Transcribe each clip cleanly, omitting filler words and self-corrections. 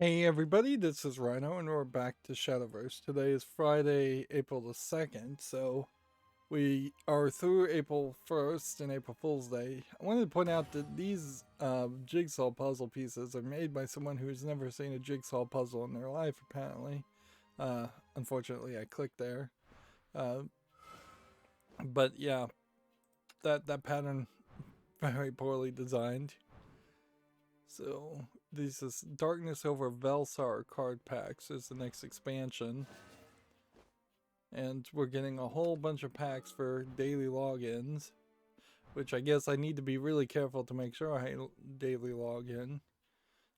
Hey everybody, this is Rydo and we're back to Shadowverse. Today is Friday, April the 2nd, so we are through April 1st and April Fool's Day. I wanted to point out that these jigsaw puzzle pieces are made by someone who's never seen a jigsaw puzzle in their life, apparently. Unfortunately, I clicked there. Uh, but yeah, that pattern, very poorly designed. So this is Darkness over Velsar card packs is the next expansion. And we're getting a whole bunch of packs for daily logins, which I guess I need to be really careful to make sure I daily login.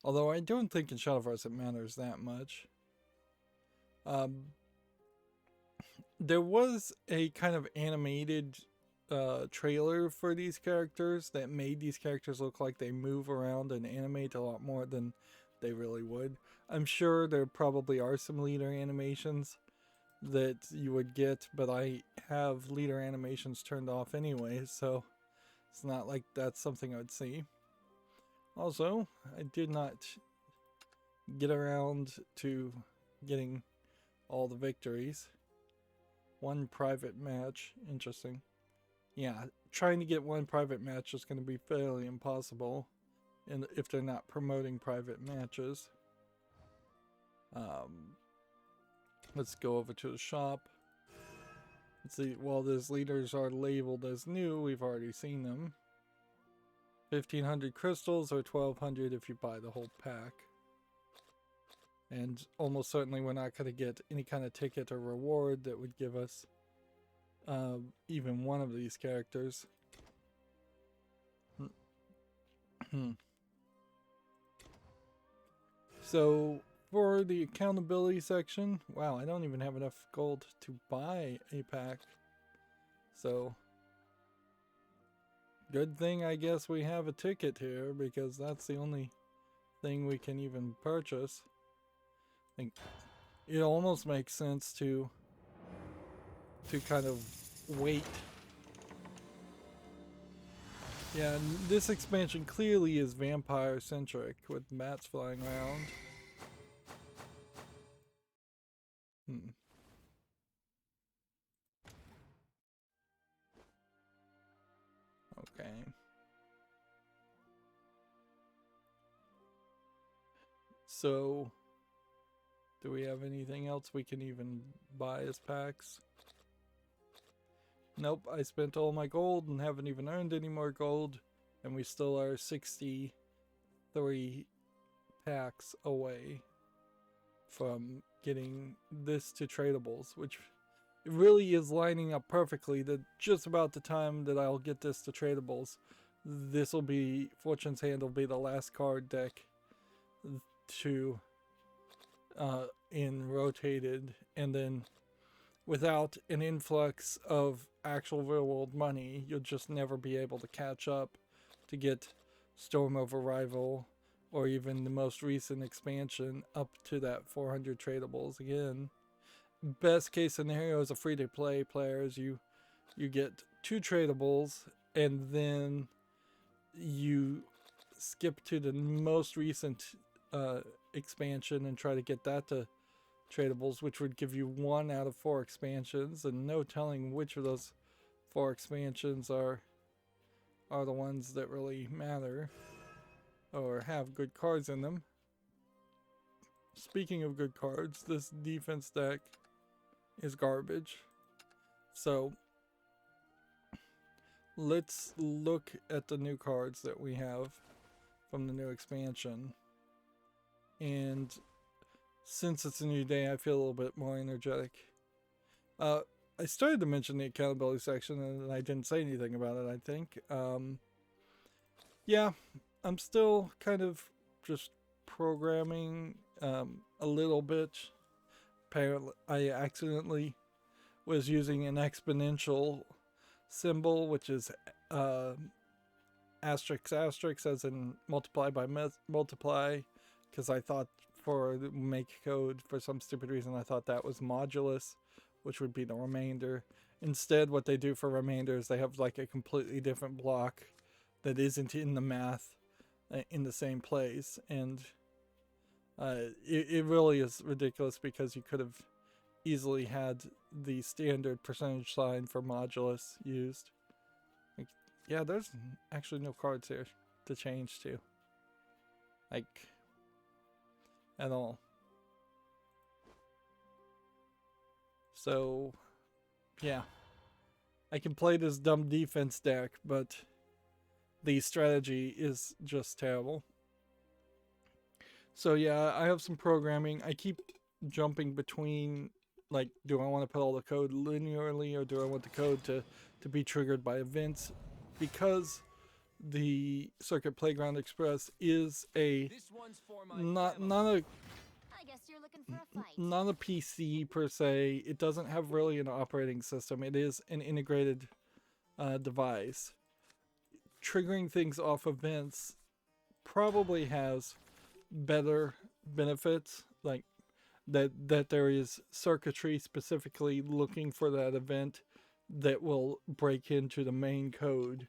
Although I don't think in Shadowverse it matters that much. There was a kind of animated trailer for these characters that made these characters look like they move around and animate a lot more than they really would. I'm sure there probably are some leader animations that you would get, but I have leader animations turned off anyway, so it's not like that's something I would see. Also, I did not get around to getting all the victories. One private match, interesting. Yeah, trying to get one private match is going to be fairly impossible, and if they're not promoting private matches. Let's go over to the shop. Let's see, while those leaders are labeled as new, we've already seen them. 1,500 crystals or 1,200 if you buy the whole pack. And almost certainly we're not going to get any kind of ticket or reward that would give us even one of these characters. So for the accountability section, wow, I don't even have enough gold to buy a pack. So good thing I guess we have a ticket here, because that's the only thing we can even purchase. I think it almost makes sense to kind of wait. Yeah, this expansion clearly is vampire centric with bats flying around. Okay. So, do we have anything else we can even buy as packs? Nope, I spent all my gold and haven't even earned any more gold, and we still are 63 packs away from getting this to tradables, which it really is lining up perfectly that just about the time that I'll get this to tradables, this will be, Fortune's Hand will be the last card deck to in rotated, and then without an influx of actual real world money, you'll just never be able to catch up to get Storm of Arrival or even the most recent expansion up to that 400 tradables again. Best case scenario is a free to play players, you get 2 tradables and then you skip to the most recent expansion and try to get that to tradables, which would give you 1 out of 4 expansions, and no telling which of those 4 expansions are the ones that really matter or have good cards in them. Speaking of good cards, this defense deck is garbage. So let's look at the new cards that we have from the new expansion. And since it's a new day, I feel a little bit more energetic. I started to mention the accountability section and I didn't say anything about it, I think. Yeah, I'm still kind of just programming a little bit. Apparently, I accidentally was using an exponential symbol, which is asterisk asterisk, as in multiply by multiply, because I thought for the make code, for some stupid reason, I thought that was modulus, which would be the remainder. Instead, what they do for remainder is they have like a completely different block that isn't in the math in the same place, and It really is ridiculous because you could have easily had the standard percentage sign for modulus used. Like, yeah, there's actually no cards here to change to. Like, at all. So, yeah. I can play this dumb defense deck, but the strategy is just terrible. So yeah, I have some programming. I keep jumping between, like, do I want to put all the code linearly or do I want the code to be triggered by events? Because the Circuit Playground Express is a not a not a PC per se. It doesn't have really an operating system. It is an integrated device. Triggering things off events probably has better benefits, like that there is circuitry specifically looking for that event that will break into the main code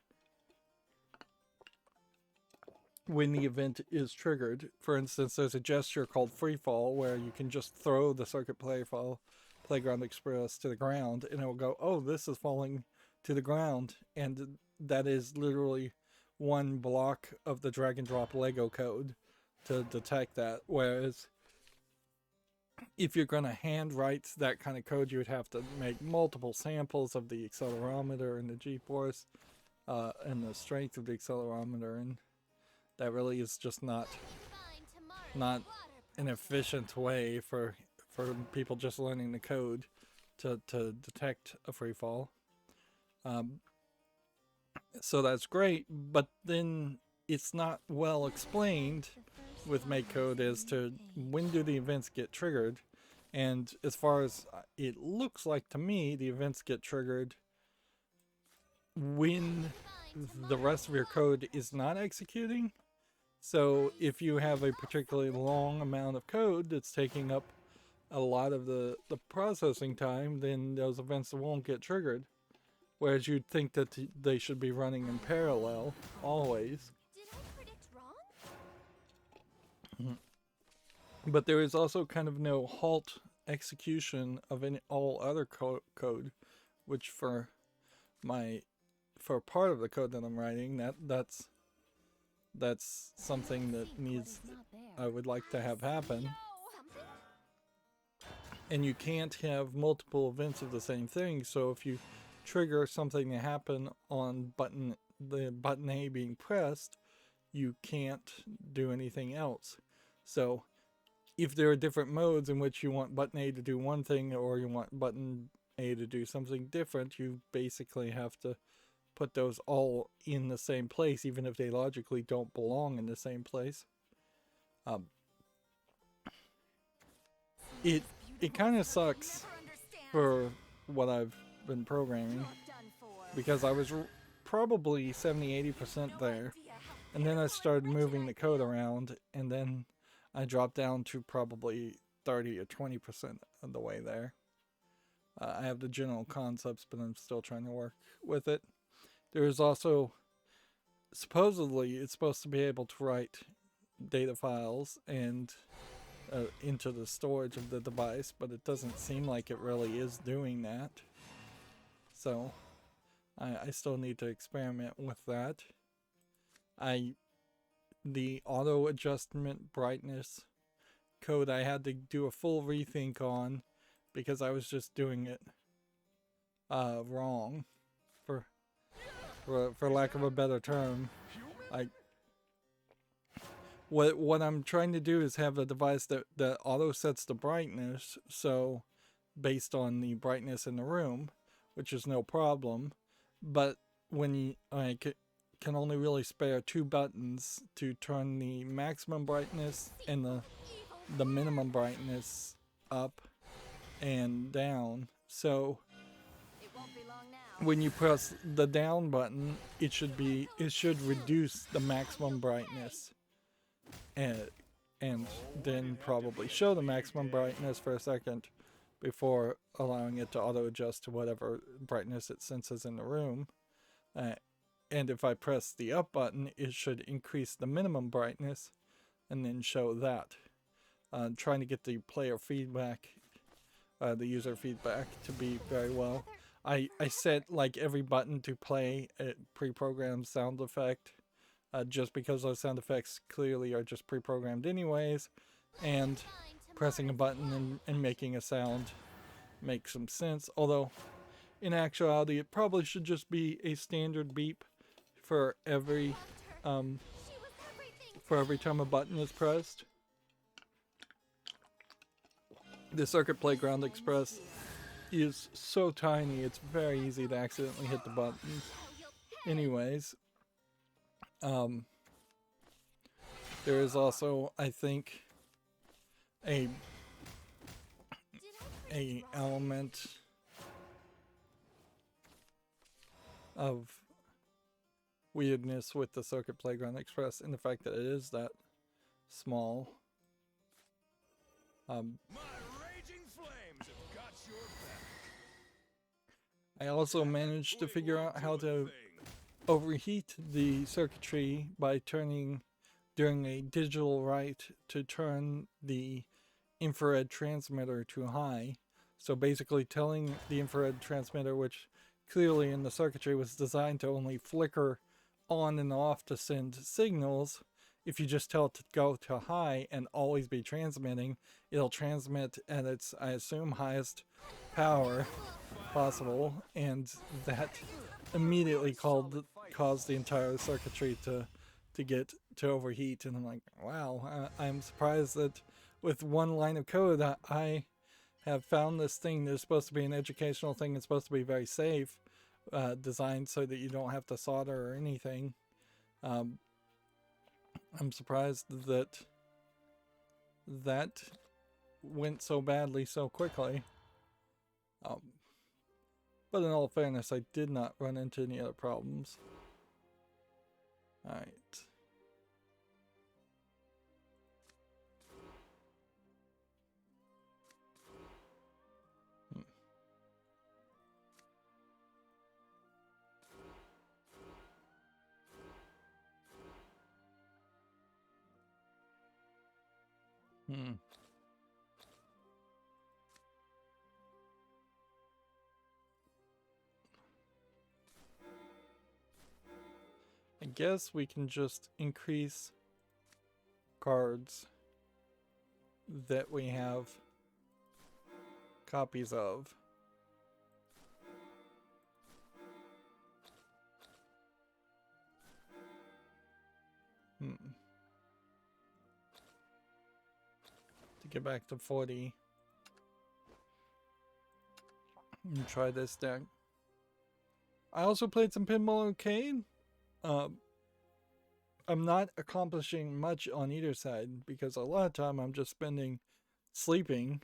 when the event is triggered. For instance, there's a gesture called freefall where you can just throw the Circuit Playground Express to the ground and it will go, oh, this is falling to the ground, and that is literally one block of the drag and drop Lego code to detect that. Whereas if you're going to handwrite that kind of code, you would have to make multiple samples of the accelerometer and the g-force and the strength of the accelerometer, and that really is just not an efficient way for people just learning the code to detect a free fall. So that's great, but then it's not well explained with MakeCode as to when do the events get triggered. And as far as it looks like to me, the events get triggered when the rest of your code is not executing. So if you have a particularly long amount of code that's taking up a lot of the processing time, then those events won't get triggered. Whereas you'd think that they should be running in parallel always. Did I predict wrong? But there is also kind of no halt execution of all other code, which for part of the code that I'm writing, that's something that needs, I would like to have happen. And you can't have multiple events of the same thing, so if you trigger something to happen on the button A being pressed, you can't do anything else. So if there are different modes in which you want button A to do one thing or you want button A to do something different, you basically have to put those all in the same place, even if they logically don't belong in the same place. It kind of sucks for what I've been programming, because I was probably 70-80% there, and then I started moving the code around, and then I dropped down to probably 30 or 20% of the way there. I have the general concepts, but I'm still trying to work with it. There is also, supposedly, it's supposed to be able to write data files and into the storage of the device, but it doesn't seem like it really is doing that. So I still need to experiment with that. The auto adjustment brightness code I had to do a full rethink on because I was just doing it wrong, for lack of a better term. What I'm trying to do is have a device that auto sets the brightness, so based on the brightness in the room, which is no problem. But when I can only really spare 2 buttons to turn the maximum brightness and the minimum brightness up and down. So when you press the down button, it should reduce the maximum brightness. And then probably show the maximum brightness for a second before allowing it to auto adjust to whatever brightness it senses in the room. And if I press the up button, it should increase the minimum brightness and then show that. trying to get the player feedback, the user feedback to be very well. I set like every button to play a pre-programmed sound effect, just because those sound effects clearly are just pre-programmed anyways, and pressing a button and making a sound makes some sense. Although, in actuality, it probably should just be a standard beep for every time a button is pressed. The Circuit Playground Express is so tiny, it's very easy to accidentally hit the buttons. Anyways, there is also, I think, a element of weirdness with the Circuit Playground Express in the fact that it is that small. I also managed to figure out how to overheat the circuitry by doing a digital write to turn the infrared transmitter to high. So basically telling the infrared transmitter, which clearly in the circuitry was designed to only flicker on and off to send signals, if you just tell it to go to high and always be transmitting, it'll transmit at its, I assume, highest power possible, and that immediately caused the entire circuitry to overheat. And I'm like, wow, I'm surprised that with one line of code I have found this thing that's supposed to be an educational thing. It's supposed to be very safe, designed so that you don't have to solder or anything. I'm surprised that went so badly so quickly. But in all fairness, I did not run into any other problems. Alright. I guess we can just increase cards that we have copies of. To get back to 40. And try this deck. I also played some Pinball Arcade. I'm not accomplishing much on either side because a lot of time I'm just spending sleeping,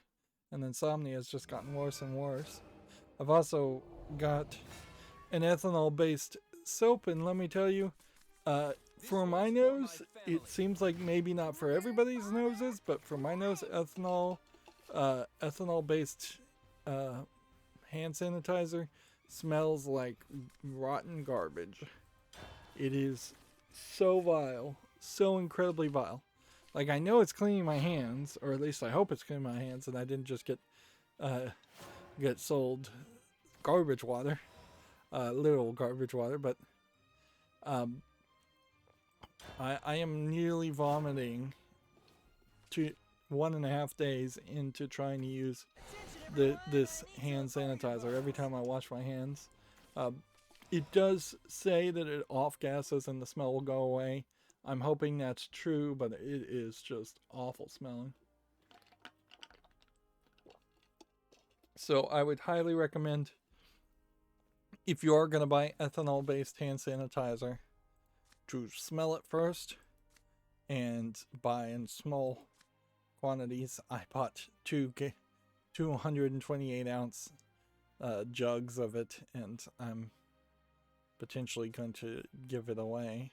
and insomnia has just gotten worse and worse. I've also got an ethanol-based soap, and let me tell you, for my nose, it seems like maybe not for everybody's noses, but for my nose, ethanol-based hand sanitizer smells like rotten garbage. It is so vile, so incredibly vile. Like, I know it's cleaning my hands, or at least I hope it's cleaning my hands, and I didn't just get sold garbage water, literal garbage water, but I am nearly vomiting 1.5 days into trying to use this hand sanitizer every time I wash my hands. It does say that it off gases and the smell will go away. I'm hoping that's true, but it is just awful smelling. So I would highly recommend, if you are going to buy ethanol-based hand sanitizer, to smell it first and buy in small quantities. I bought 228 ounce jugs of it, and I'm potentially going to give it away.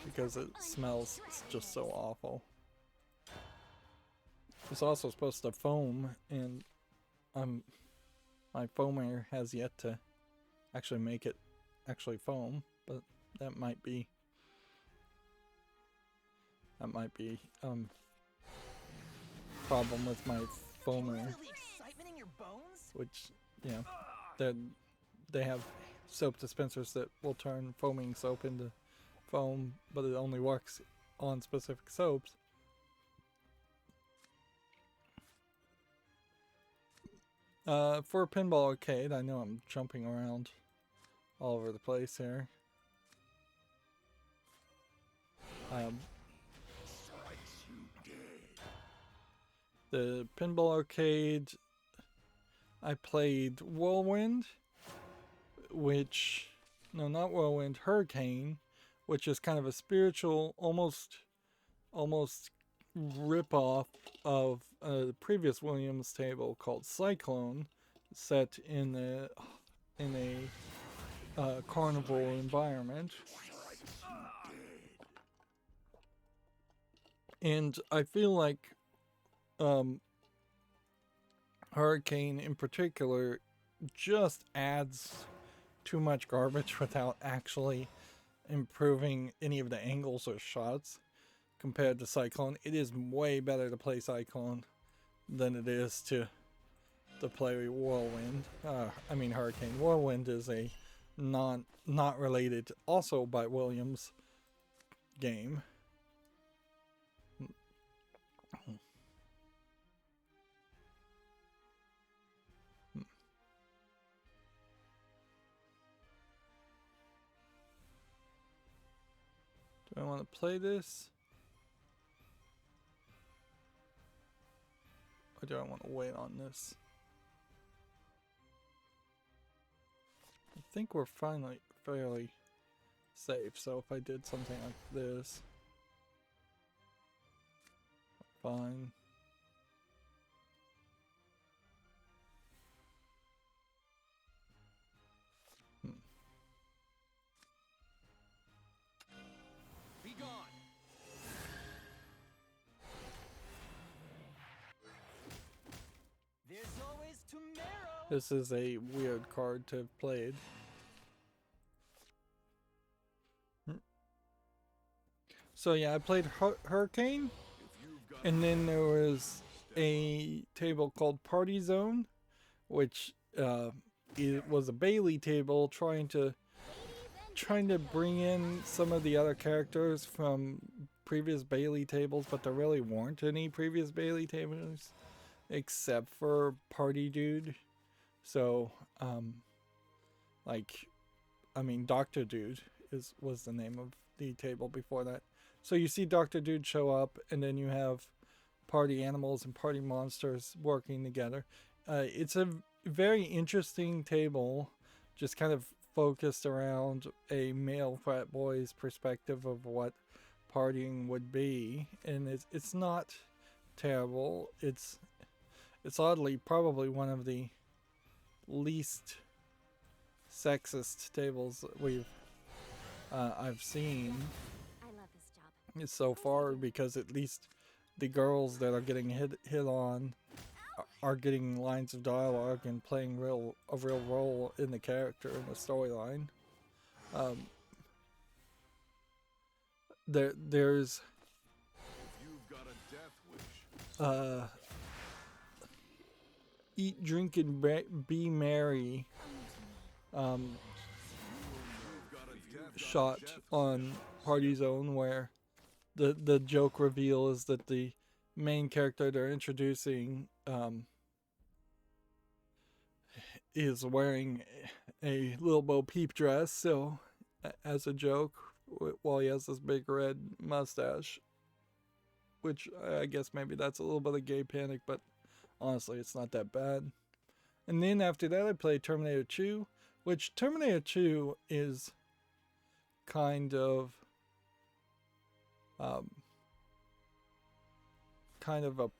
Because it smells just so awful. It's also supposed to foam, and my foamer has yet to actually make it actually foam, but that might be problem with my foamer, which, you know, they have soap dispensers that will turn foaming soap into foam, but it only works on specific soaps. For a pinball arcade, I know I'm jumping around all over the place here. The pinball arcade, I played Whirlwind, which, no, not Whirlwind, Hurricane, which is kind of a spiritual, almost rip-off of a previous Williams table called Cyclone, set in a carnival environment. And I feel like Hurricane in particular just adds too much garbage without actually improving any of the angles or shots compared to Cyclone. It is way better to play Cyclone than it is to play Whirlwind. I mean Hurricane. Whirlwind is a not related, also by Williams, game. Do I want to play this? Or do I want to wait on this? I think we're finally fairly safe, so if I did something like this, fine. Be gone. There's always tomorrow. This is a weird card to have played. So yeah, I played Hurricane, and then there was a table called Party Zone, which it was a Bailey table trying to bring in some of the other characters from previous Bailey tables, but there really weren't any previous Bailey tables except for Party Dude. So Dr. Dude was the name of the table before that. So you see Dr. Dude show up, and then you have party animals and party monsters working together. It's a very interesting table, just kind of focused around a male frat boy's perspective of what partying would be, and it's not terrible. It's oddly probably one of the least sexist tables I've seen so far, because at least the girls that are getting hit on are getting lines of dialogue and playing a real role in the character and the storyline. There's Eat, Drink, and Be Merry shot on Party Zone, where the joke reveal is that the main character they're introducing is wearing a Lil Bo Peep dress, so as a joke, while he has this big red mustache, which I guess maybe that's a little bit of gay panic, but honestly it's not that bad. And then after that I played Terminator 2, which Terminator 2 is kind of a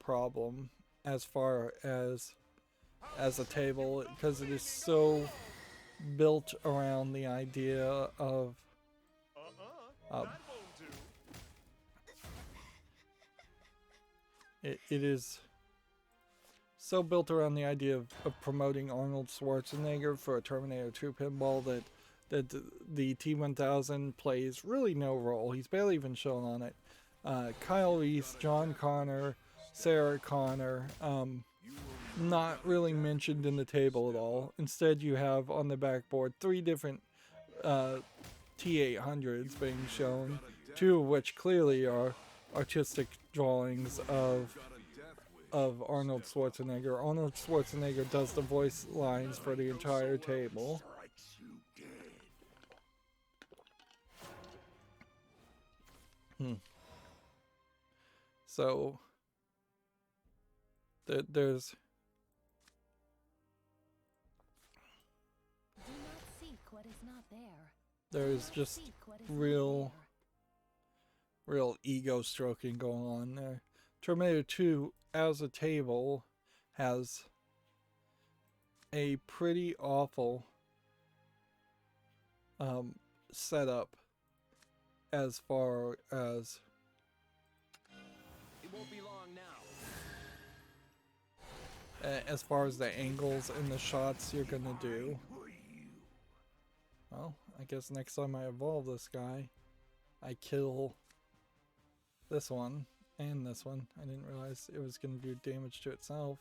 problem as far as a table, because it is so built around the idea of it is so built around the idea of promoting Arnold Schwarzenegger for a Terminator 2 pinball that that the T1000 plays really no role. He's barely even shown on it. Kyle Reese, John Connor, Sarah Connor, not really mentioned in the table at all. Instead, you have on the backboard 3 different T800s being shown, 2 of which clearly are artistic drawings of Arnold Schwarzenegger. Arnold Schwarzenegger does the voice lines for the entire table. So there's just real ego stroking going on there. Terminator 2 as a table has a pretty awful setup as far as It won't be long now. as far as the angles and the shots you're gonna do. Well, I guess next time I evolve this guy, I kill this one and this one. I didn't realize it was gonna do damage to itself.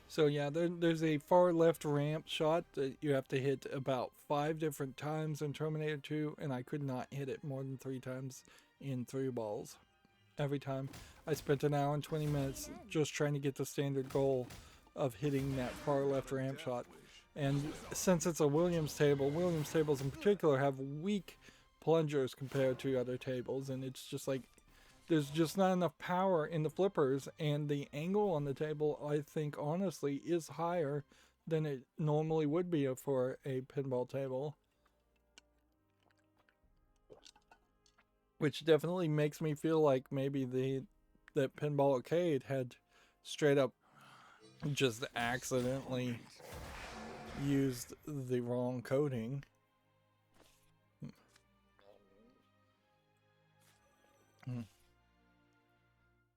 So yeah, there's a far left ramp shot that you have to hit about 5 different times in Terminator 2, and I could not hit it more than 3 times in 3 balls. Every time. I spent an hour and 20 minutes just trying to get the standard goal of hitting that far left ramp shot. And since it's a Williams tables in particular have weak plungers compared to other tables, and it's just like there's just not enough power in the flippers, and the angle on the table, I think, honestly, is higher than it normally would be for a pinball table. Which definitely makes me feel like maybe that Pinball Arcade had straight up just accidentally used the wrong coding.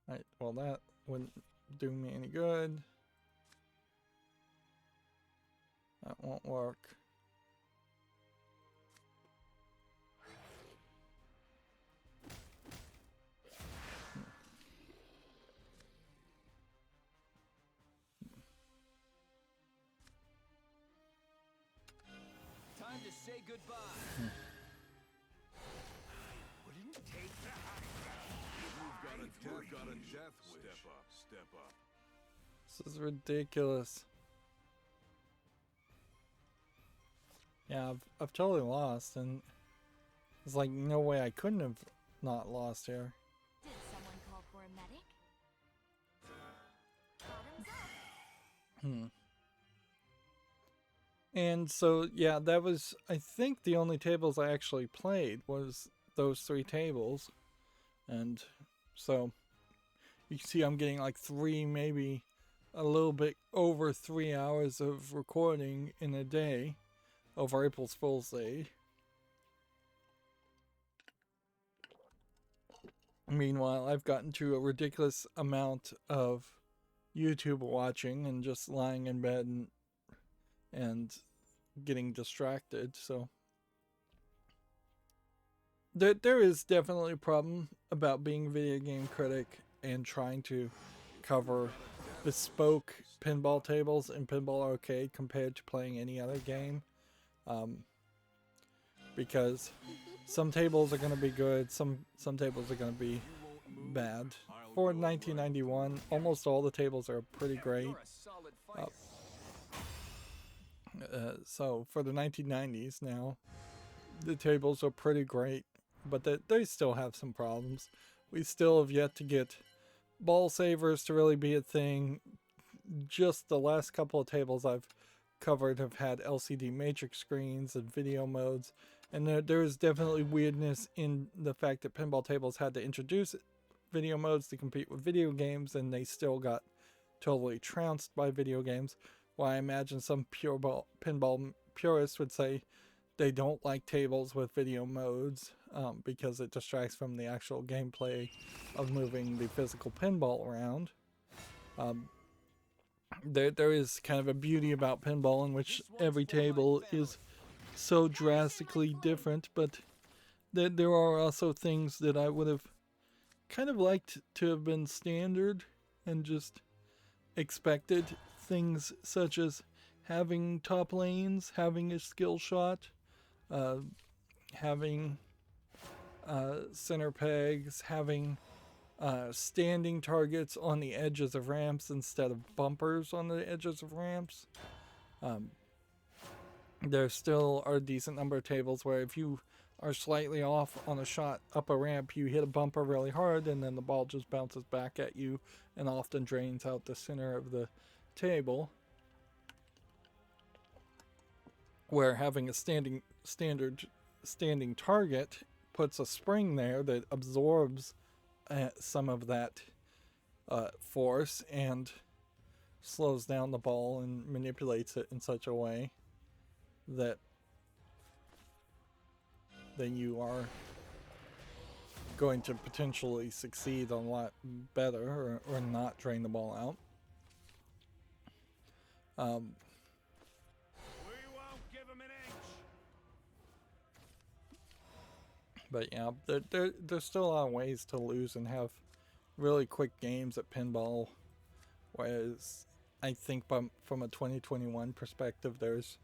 Right, well, that wouldn't do me any good. That won't work. Time to say goodbye. Wouldn't take the high You've got a death wish. Step up. This is ridiculous. Yeah, I've totally lost, and it's like no way I couldn't have not lost here. Did someone call for a medic? Bottoms up. And so, yeah, that was, I think, the only tables I actually played was those 3 tables. And so, you can see I'm getting like 3, maybe a little bit over 3 hours of recording in a day over April Fool's Day. Meanwhile, I've gotten to a ridiculous amount of YouTube watching and just lying in bed and getting distracted. So there is definitely a problem about being a video game critic and trying to cover bespoke pinball tables in Pinball Arcade compared to playing any other game. Because some tables are going to be good, some tables are going to be bad. For 1991, almost all the tables are pretty great. You're a solid fighter. So for the 1990s now, the tables are pretty great, but they still have some problems. We still have yet to get ball savers to really be a thing. Just the last couple of tables I've covered have had LCD matrix screens and video modes, and there is definitely weirdness in the fact that pinball tables had to introduce video modes to compete with video games, and they still got totally trounced by video games. Well, I imagine some pure purists would say they don't like tables with video modes because it distracts from the actual gameplay of moving the physical pinball around. There is kind of a beauty about pinball in which every table is so drastically different, but there are also things that I would have kind of liked to have been standard and just expected. Things such as having top lanes, having a skill shot, having center pegs, having standing targets on the edges of ramps instead of bumpers on the edges of ramps. There still are a decent number of tables where if you are slightly off on a shot up a ramp, you hit a bumper really hard and then the ball just bounces back at you and often drains out the center of the table. Where having a standing target puts a spring there that absorbs some of that force and slows down the ball and manipulates it in such a way that then you are going to potentially succeed a lot better or not drain the ball out. We won't give him an inch. But yeah, there's still a lot of ways to lose and have really quick games at pinball. Whereas I think from a 2021 perspective, there's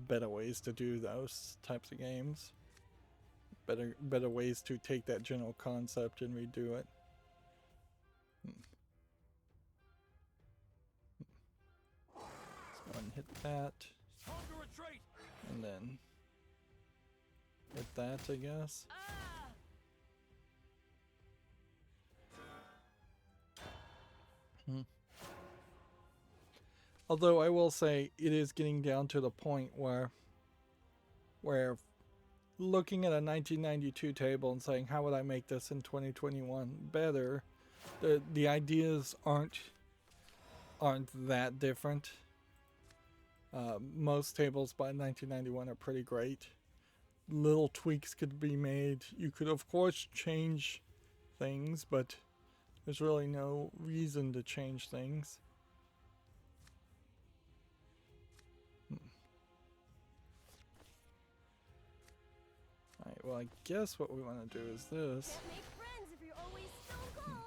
better ways to do those types of games. Better ways to take that general concept and redo it. Let's go and hit that. Time to retreat. And then hit that, I guess. Although I will say it is getting down to the point where looking at a 1992 table and saying how would I make this in 2021 better, the ideas aren't that different. Most tables by 1991 are pretty great. Little tweaks could be made. You could of course change things, but there's really no reason to change things. Alright, well I guess what we want to do is this. Can't make friends if you're always stone cold.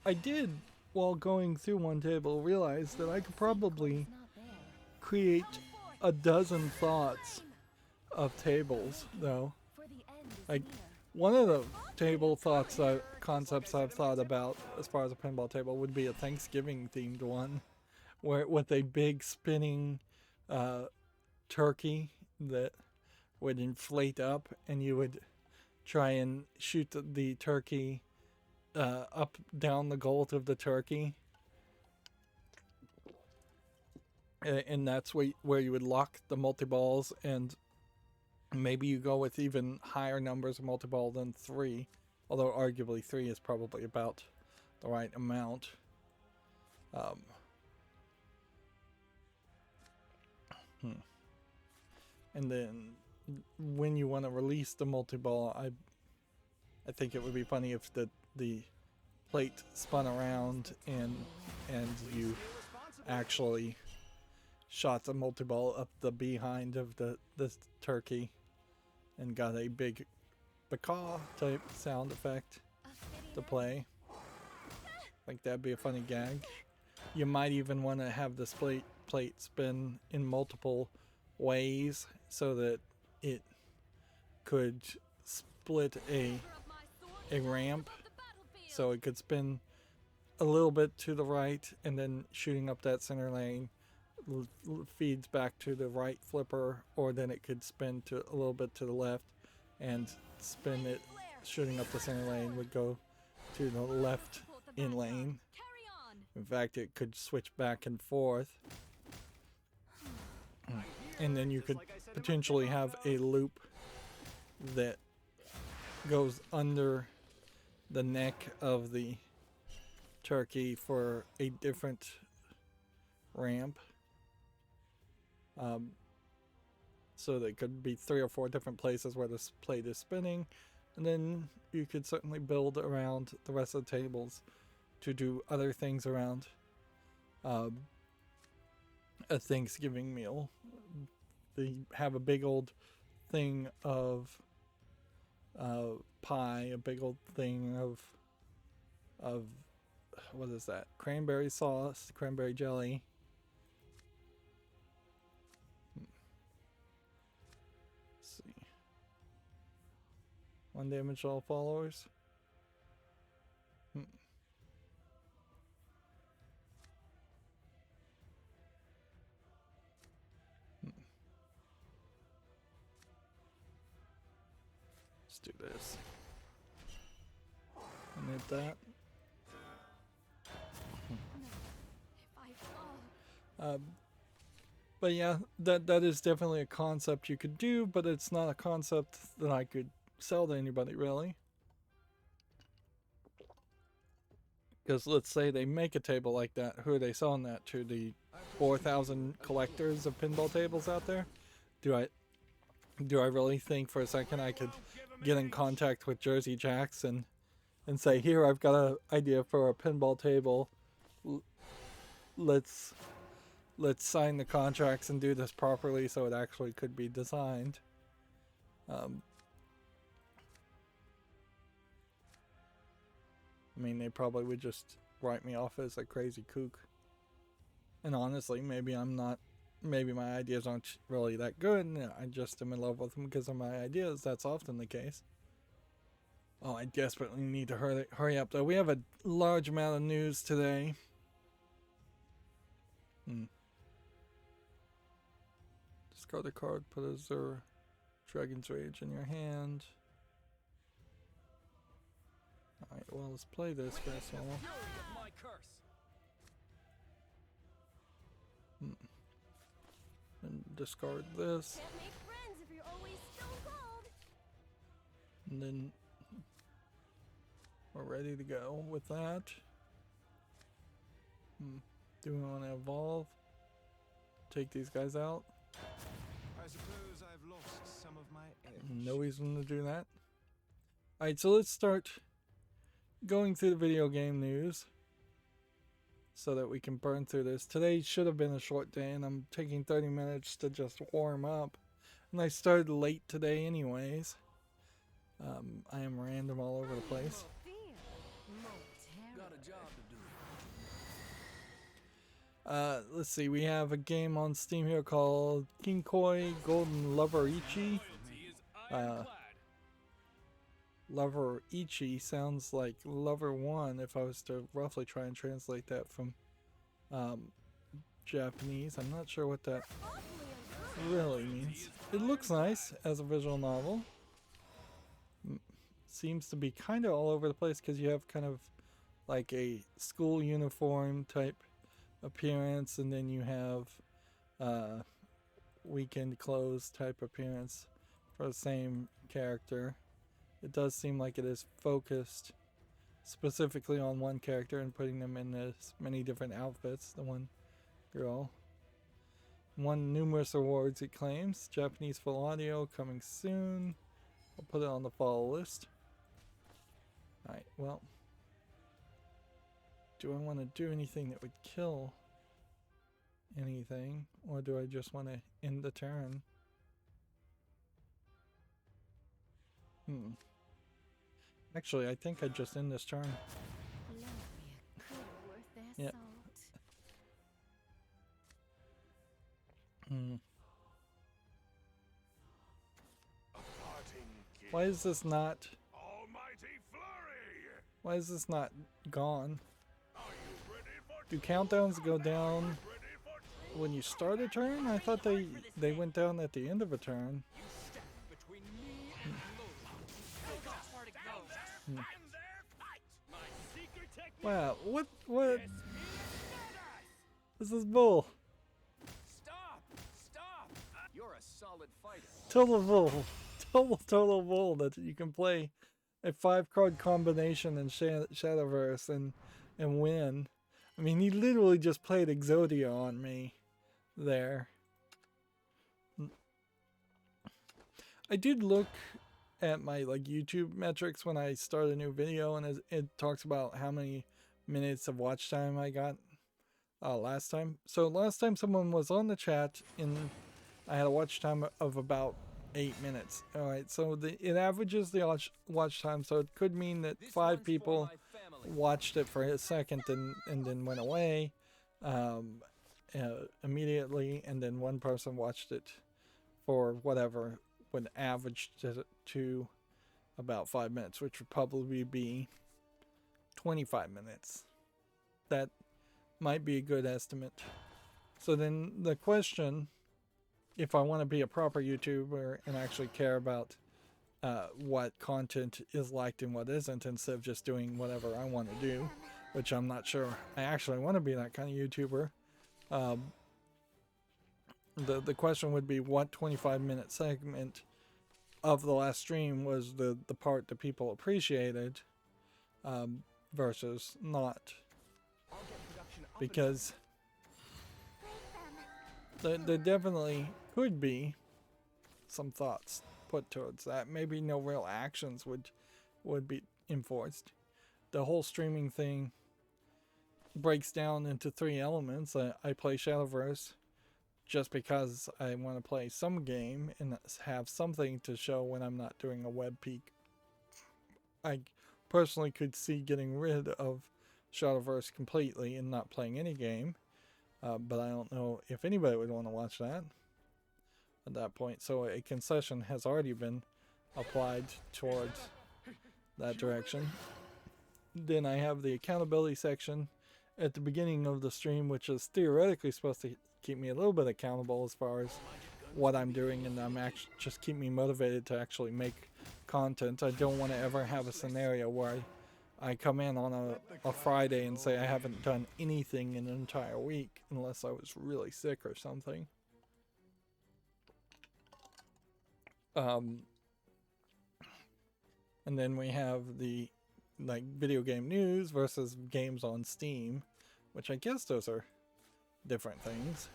I did, while going through one table, realize that I could probably Not there. create a dozen thoughts of tables, though. For the end is Like, near. one of the table concepts I've thought about as far as a pinball table would be a Thanksgiving themed one, where with a big spinning turkey that would inflate up, and you would try and shoot the turkey up down the gullet of the turkey, and that's where you would lock the multi-balls, and maybe you go with even higher numbers of multi-ball than 3, although arguably 3 is probably about the right amount. And then when you want to release the multi-ball, I think it would be funny if the plate spun around and you actually shot the multi-ball up the behind of the turkey and got a big bacaw type sound effect to play. Like that'd be a funny gag. You might even want to have this plate spin in multiple ways so that it could split a ramp, so it could spin a little bit to the right and then shooting up that center lane feeds back to the right flipper, or then it could spin to a little bit to the left and spin it shooting up the center lane would go to the left in lane. Carry on. In fact, it could switch back and forth, and then you could potentially have a loop that goes under the neck of the turkey for a different ramp. So there could be 3 or 4 different places where this plate is spinning, and then you could certainly build around the rest of the tables to do other things around a Thanksgiving meal. They have a big old thing of pie, a big old thing of what is that? Cranberry sauce, cranberry jelly. Let's see. 1 damage all followers. Let's do this. And hit that. If I fall. But yeah, that is definitely a concept you could do, but it's not a concept that I could sell to anybody, really. Because let's say they make a table like that, who are they selling that to? The 4,000 collectors of pinball tables out there? Do I really think for a second I could get in contact with Jersey Jacks and say, here, I've got an idea for a pinball table. Let's sign the contracts and do this properly so it actually could be designed. I mean, they probably would just write me off as a crazy kook. And honestly, maybe my ideas aren't really that good, and I just am in love with them because of my ideas. That's often the case. Oh, I desperately need to hurry up, though. We have a large amount of news today. Discard a card, put Azure Dragon's Rage in your hand. Alright, well, let's play this first of all. My curse. And discard this. Can't make friends if you're always stone cold. And then we're ready to go with that. Do we want to evolve? Take these guys out? I suppose I've lost some of my edge. No reason to do that. Alright, so let's start going through the video game news so that we can burn through this. Today should have been a short day, and I'm taking 30 minutes to just warm up. And I started late today anyways. I am random all over the place. Got a job to do. Let's see, we have a game on Steam here called Kinkoi Golden Lover-ichi. Lover-ichi sounds like Lover 1 if I was to roughly try and translate that from Japanese. I'm not sure what that really means. It looks nice as a visual novel. Seems to be kind of all over the place because you have kind of like a school uniform type appearance, and then you have weekend clothes type appearance for the same character. It does seem like it is focused specifically on one character and putting them in as many different outfits. The one girl won numerous awards, it claims. Japanese full audio coming soon. I'll put it on the follow list. Alright, well, do I want to do anything that would kill anything, or do I just want to end the turn? Actually, I think I'd just end this turn. Yep. Why is this not... Why is this not gone? Do countdowns go down when you start a turn? I thought they went down at the end of a turn. Wow, what? This is bull. Stop! You're a solid fighter. Total bull. total bull that you can play a 5-card combination in Shadowverse and win. I mean, he literally just played Exodia on me there. I did look at my like YouTube metrics when I start a new video, and it talks about how many minutes of watch time I got last time. So last time someone was on the chat, and I had a watch time of about 8 minutes. All right, so it averages the watch time, so it could mean that 5 people watched it for a second and then went away immediately, and then one person watched it for whatever would average to about 5 minutes, which would probably be 25 minutes. That might be a good estimate. So then the question, if I want to be a proper YouTuber and actually care about what content is liked and what isn't, instead of just doing whatever I want to do, which I'm not sure I actually want to be that kind of YouTuber, the question would be, what 25-minute segment of the last stream was the part that people appreciated versus not. Because there definitely could be some thoughts put towards that. Maybe no real actions would be enforced. The whole streaming thing breaks down into 3 elements. I play Shadowverse just because I want to play some game and have something to show when I'm not doing a web peek. I personally could see getting rid of Shadowverse completely and not playing any game, but I don't know if anybody would want to watch that at that point. So a concession has already been applied towards that direction. Then I have the accountability section at the beginning of the stream, which is theoretically supposed to keep me a little bit accountable as far as what I'm doing, and I'm actually just keep me motivated to actually make content. I don't want to ever have a scenario where I come in on a Friday and say I haven't done anything in an entire week unless I was really sick or something. And then we have the like video game news versus games on Steam, which I guess those are different things.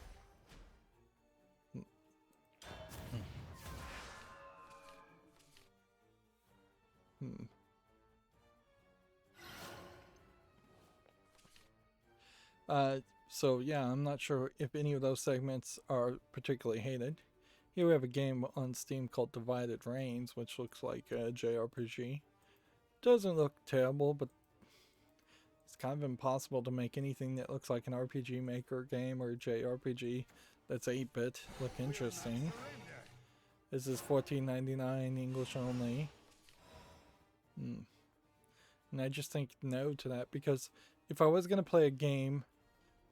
So yeah, I'm not sure if any of those segments are particularly hated. Here we have a game on Steam called Divided Reigns, which looks like a JRPG. Doesn't look terrible, but it's kind of impossible to make anything that looks like an RPG Maker game or JRPG that's 8-bit look interesting. This is $14.99 English only. And I just think no to that, because if I was going to play a game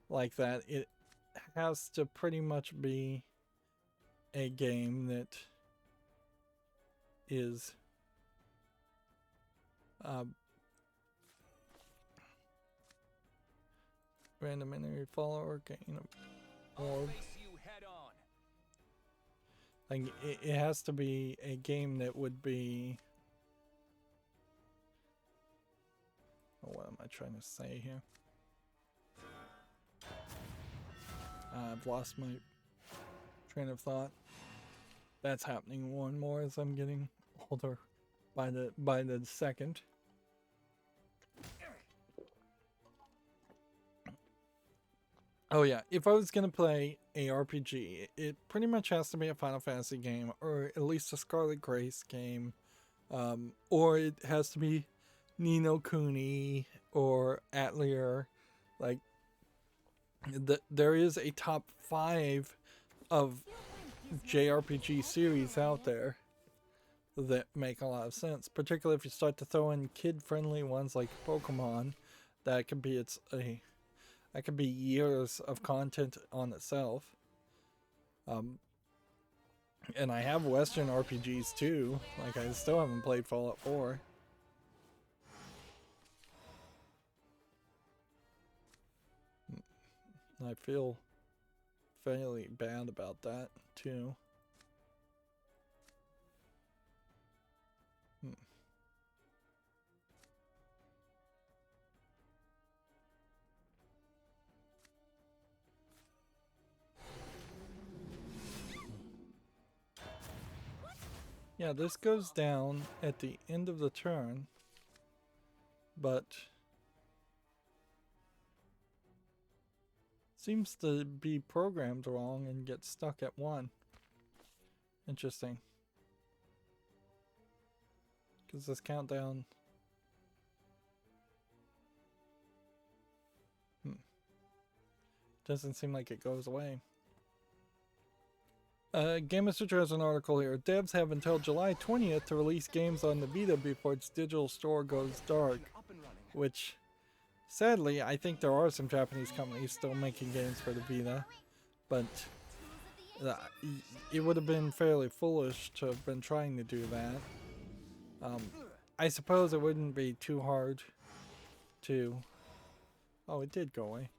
like that, it has to pretty much be a game that is random enemy follower gain orb. Like it has to be a game that would be, what am I trying to say here? I've lost my train of thought. That's happening more and more as I'm getting older by the second. Oh yeah, if I was gonna play a RPG, it pretty much has to be a Final Fantasy game, or at least a Scarlet Grace game, or it has to be Ni no Kuni or Atelier. Like, there is a top 5 of JRPG series out there that make a lot of sense, particularly if you start to throw in kid-friendly ones like Pokemon. That could be that could be years of content on itself. And I have Western RPGs too. Like, I still haven't played Fallout 4. I feel fairly bad about that too. Yeah, this goes down at the end of the turn, but seems to be programmed wrong and get stuck at 1. Interesting. Because this countdown... doesn't seem like it goes away. Game Messenger has an article here. Devs have until July 20th to release games on the Vita before its digital store goes dark. Which, sadly, I think there are some Japanese companies still making games for the Vita. But it would have been fairly foolish to have been trying to do that. I suppose it wouldn't be too hard to... Oh, it did go away.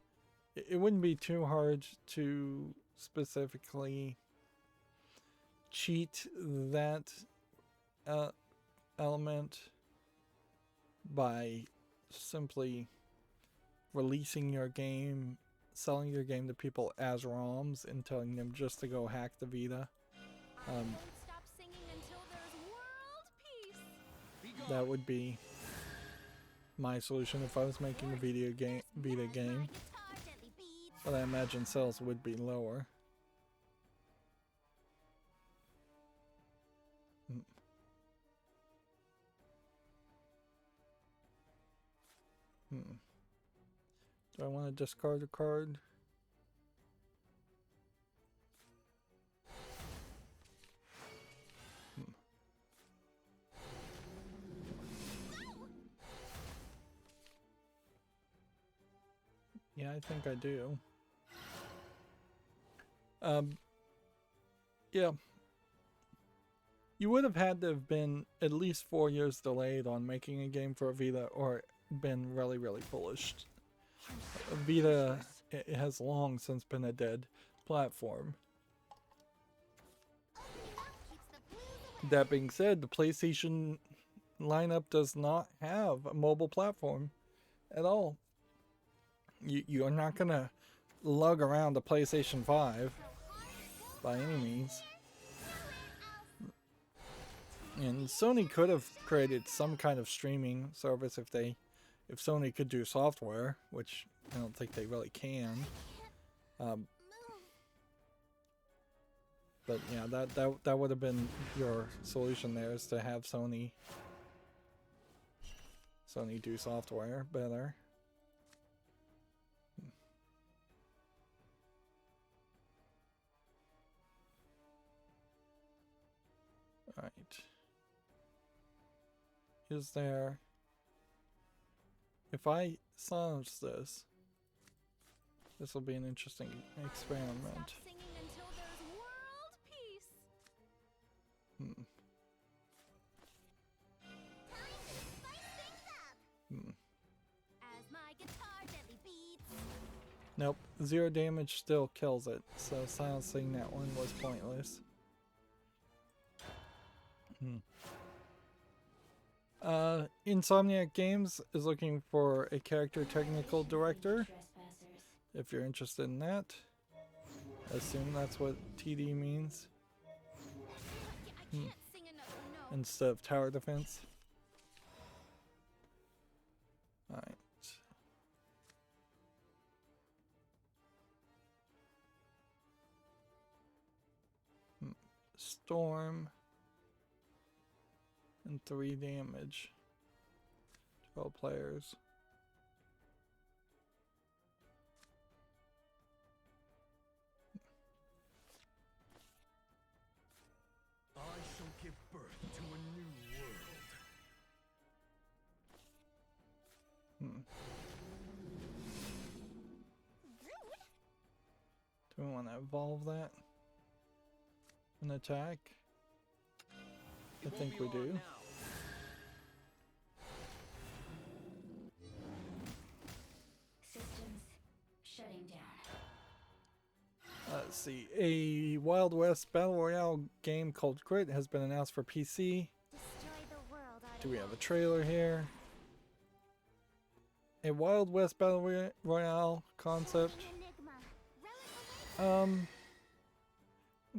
It wouldn't be too hard to specifically cheat that element by simply releasing your game, selling your game to people as ROMs and telling them just to go hack the Vita. That would be my solution if I was making a Vita game. But I imagine sales would be lower. Do I want to discard a card? Yeah, I think I do. Yeah. You would have had to have been at least 4 years delayed on making a game for a Vita, or been really, really foolish. Vita it has long since been a dead platform. That being said, the PlayStation lineup does not have a mobile platform at all. You're not gonna lug around a PlayStation 5 by any means. And Sony could have created some kind of streaming service if Sony could do software, which I don't think they really can. But yeah, that would have been your solution there, is to have Sony do software better. Alright. Is there... If I silence this, this will be an interesting experiment. Nope, 0 damage still kills it, so silencing that one was pointless. Insomniac Games is looking for a character technical director. If you're interested in that, I assume that's what TD means. Instead of tower defense. Alright. Storm. And 3 damage. 12 players. I shall give birth to a new world. Do we want to evolve that? An attack? I think we do. Systems shutting down. Let's see. A Wild West Battle Royale game called Grit has been announced for PC. Do we have a trailer here? A Wild West Battle Royale concept. I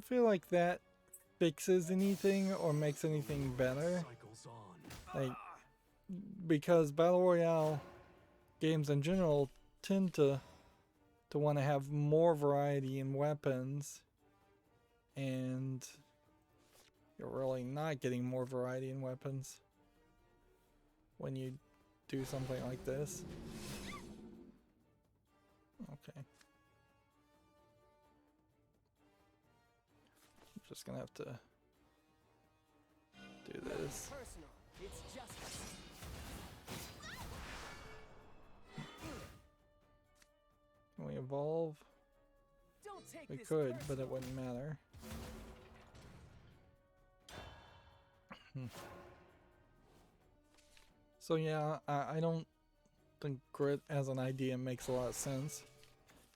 feel like that fixes anything or makes anything better. Cycles on. Like, because Battle Royale games in general tend to want to have more variety in weapons, and you're really not getting more variety in weapons when you do something like this. Okay. I'm just gonna have to do this. Personal. It's justice. Can we evolve? Don't take We this could, but personal. it wouldn't matter. So yeah, I don't think grit as an idea makes a lot of sense.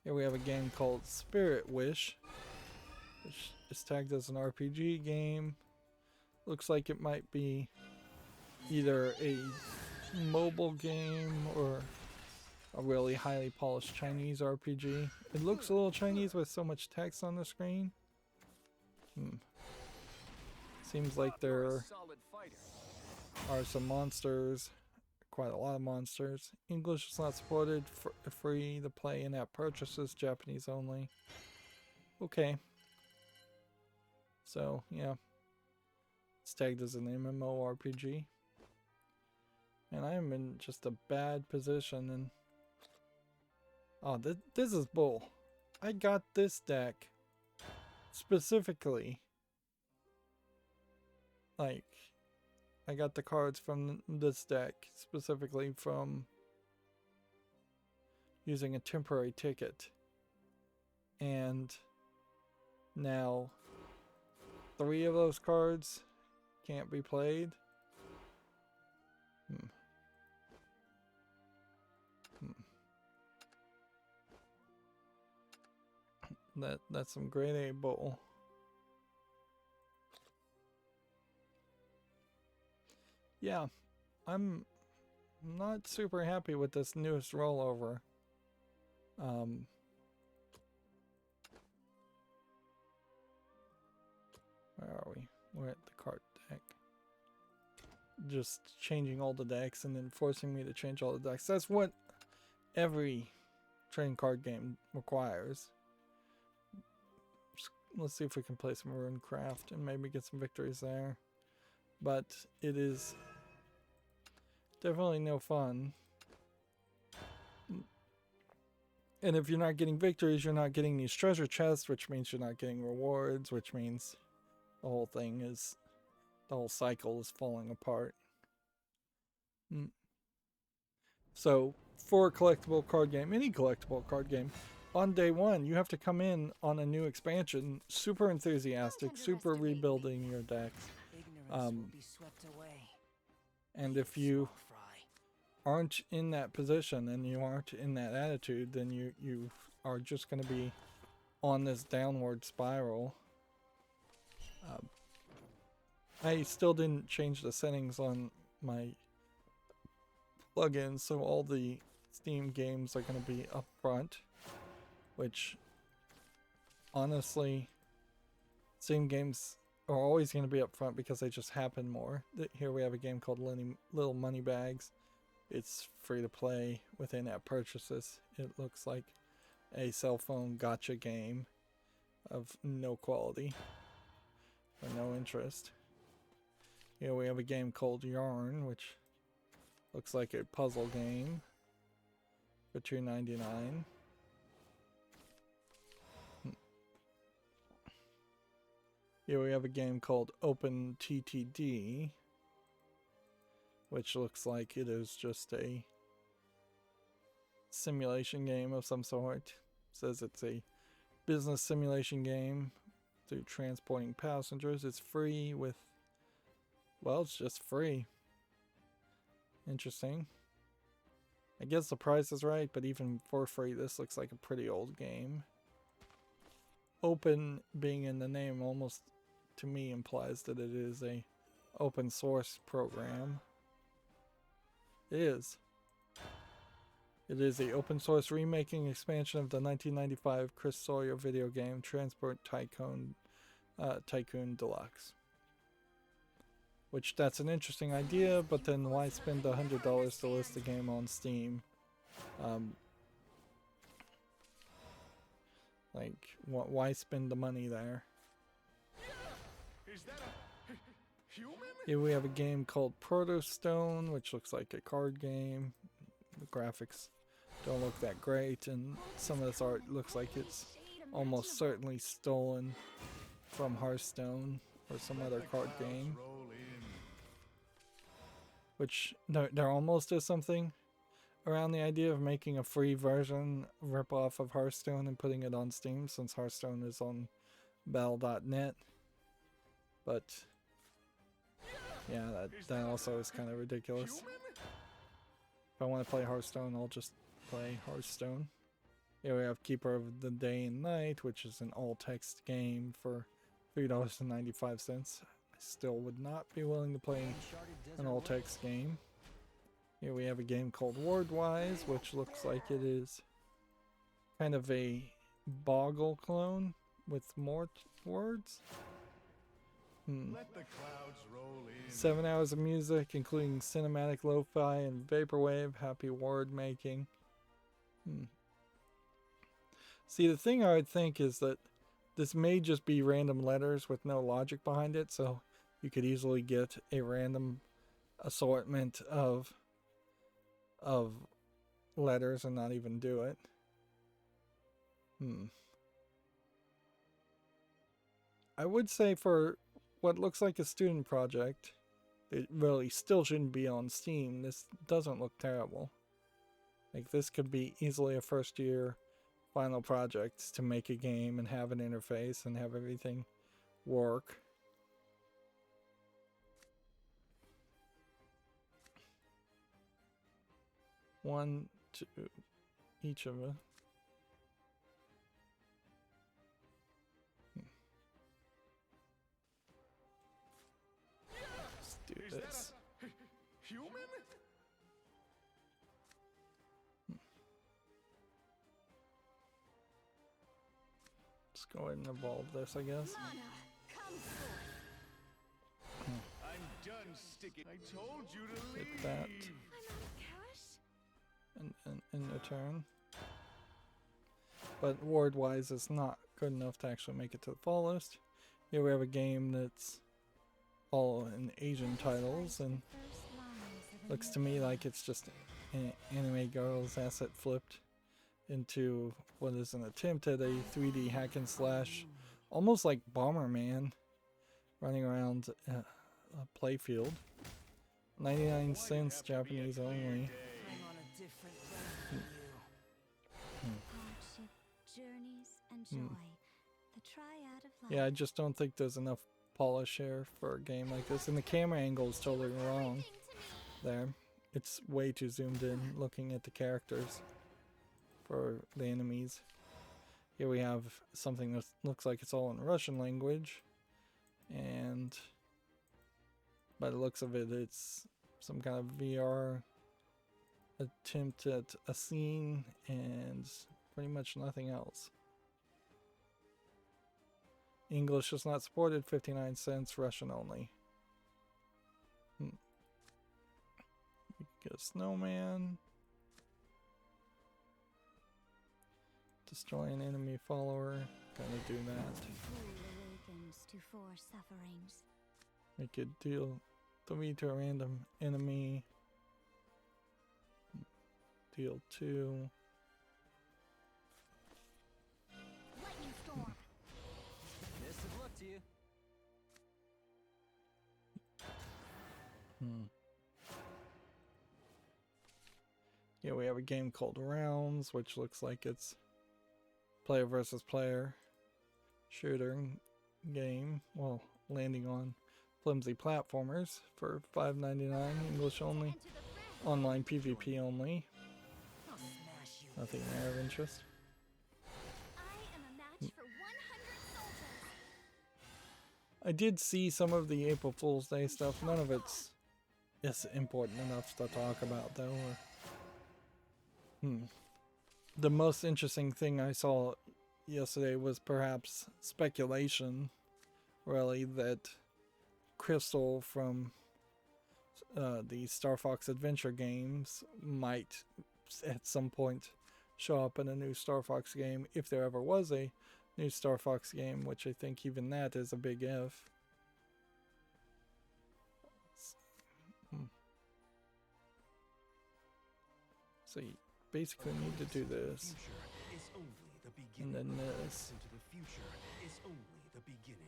Here we have a game called Spirit Wish, which is tagged as an RPG game. Looks like it might be either a mobile game or a really highly polished Chinese RPG. It looks a little Chinese with so much text on the screen. Seems like You're a there solid fighter. are some monsters, quite a lot of monsters. English is not supported, free to play in-app purchases, Japanese only. Okay. So, yeah. It's tagged as an MMORPG. And I'm in just a bad position, and oh, this is bull. I got this deck specifically. Like, I got the cards from this deck specifically from using a temporary ticket. And now 3 of those cards can't be played. That's some grade A bull. Yeah, I'm not super happy with this newest rollover. Where are we? We're at the card deck. Just changing all the decks and then forcing me to change all the decks. That's what every trading card game requires. Let's see if we can play some Runecraft and maybe get some victories there. But it is definitely no fun. And if you're not getting victories, you're not getting these treasure chests, which means you're not getting rewards, which means the whole thing is, the whole cycle is falling apart. So, for a collectible card game, any collectible card game, on day one, you have to come in on a new expansion, super enthusiastic, super rebuilding your decks. Ignorance will be swept away. And if you Small fry. aren't in that position and you aren't in that attitude, then you are just going to be on this downward spiral. I still didn't change the settings on my plugins, so all the Steam games are going to be up front, which honestly, Steam games are always going to be up front because they just happen more. Here we have a game called Little Money Bags. It's free to play with in-app purchases. It looks like a cell phone gotcha game of no quality or no interest. Here we have a game called Yarn, which looks like a puzzle game for $2.99. Here we have a game called Open TTD, which looks like it is just a simulation game of some sort. It says it's a business simulation game through transporting passengers. It's free with, well, it's just free. Interesting. I guess the price is right, but even for free, this looks like a pretty old game. Open being in the name almost, to me, implies that it is a open source program. It is. It is a open source remaking expansion of the 1995 Chris Sawyer video game Transport Tycoon Tycoon Deluxe. Which, that's an interesting idea, but then why spend $100 to list the game on Steam? Like, why spend the money there? Is that a human? Here we have a game called Protostone, which looks like a card game. The graphics don't look that great, and some of this art looks like it's almost certainly stolen from Hearthstone or some other card game. Roll in. Which, there almost is something around the idea of making a free version ripoff of Hearthstone and putting it on Steam, since Hearthstone is on Battle.net. But yeah, that also is kind of ridiculous. If I want to play Hearthstone, I'll just play Hearthstone. Here we have Keeper of the Day and Night, which is an all-text game for $3.95. I still would not be willing to play an all-text game. Here we have a game called Wordwise, which looks like it is kind of a Boggle clone with more words. Let the clouds roll in. 7 hours of music, including cinematic lo-fi and vaporwave, happy word making. See, the thing I would think is that this may just be random letters with no logic behind it, so you could easily get a random assortment of letters and not even do it. I would say for what looks like a student project, it really still shouldn't be on Steam. This doesn't look terrible. Like, this could be easily a first year final project to make a game and have an interface and have everything work. One, two, each of it. Let's do this. Human? Let's go ahead and evolve this, I guess. Mana, come forth. I'm done sticking. I told you to leave. Hit that. I'm out of cash. And in return. But word-wise, it's not good enough to actually make it to the fall list. Here we have a game that's all in Asian titles, and looks to me like it's just an anime girl's asset flipped into what is an attempt at a 3D hack and slash, almost like Bomberman, running around a playfield. 99 cents, Japanese only. I'm on a different level than you. Hardship, journeys, and joy. The triad of life. Yeah, I just don't think there's enough polish here for a game like this, and the camera angle is totally wrong there. It's way too zoomed in looking at the characters for the enemies. Here we have something that looks like it's all in Russian language, and by the looks of it, it's some kind of VR attempt at a scene and pretty much nothing else. English is not supported, 59 cents, Russian only. Get a snowman. Destroy an enemy follower. Gonna do that. Fool awakens to four sufferings. Make it deal 3 to a random enemy. Deal 2. Lightning storm. Best of luck to you. Yeah, we have a game called Rounds, which looks like it's player versus player shooter game. Well, landing on flimsy platformers for $5.99, English only, Enter the threat. online PvP only. I'll smash you. Nothing there of interest. I am a match for 100 soldiers. I did see some of the April Fool's Day stuff. None of it's important enough to talk about, though. The most interesting thing I saw yesterday was perhaps speculation really, that Crystal from the Star Fox Adventure games might at some point show up in a new Star Fox game, if there ever was a new Star Fox game, which I think even that is a big if. So you basically need to do this, and then this. Into the future is only the beginning.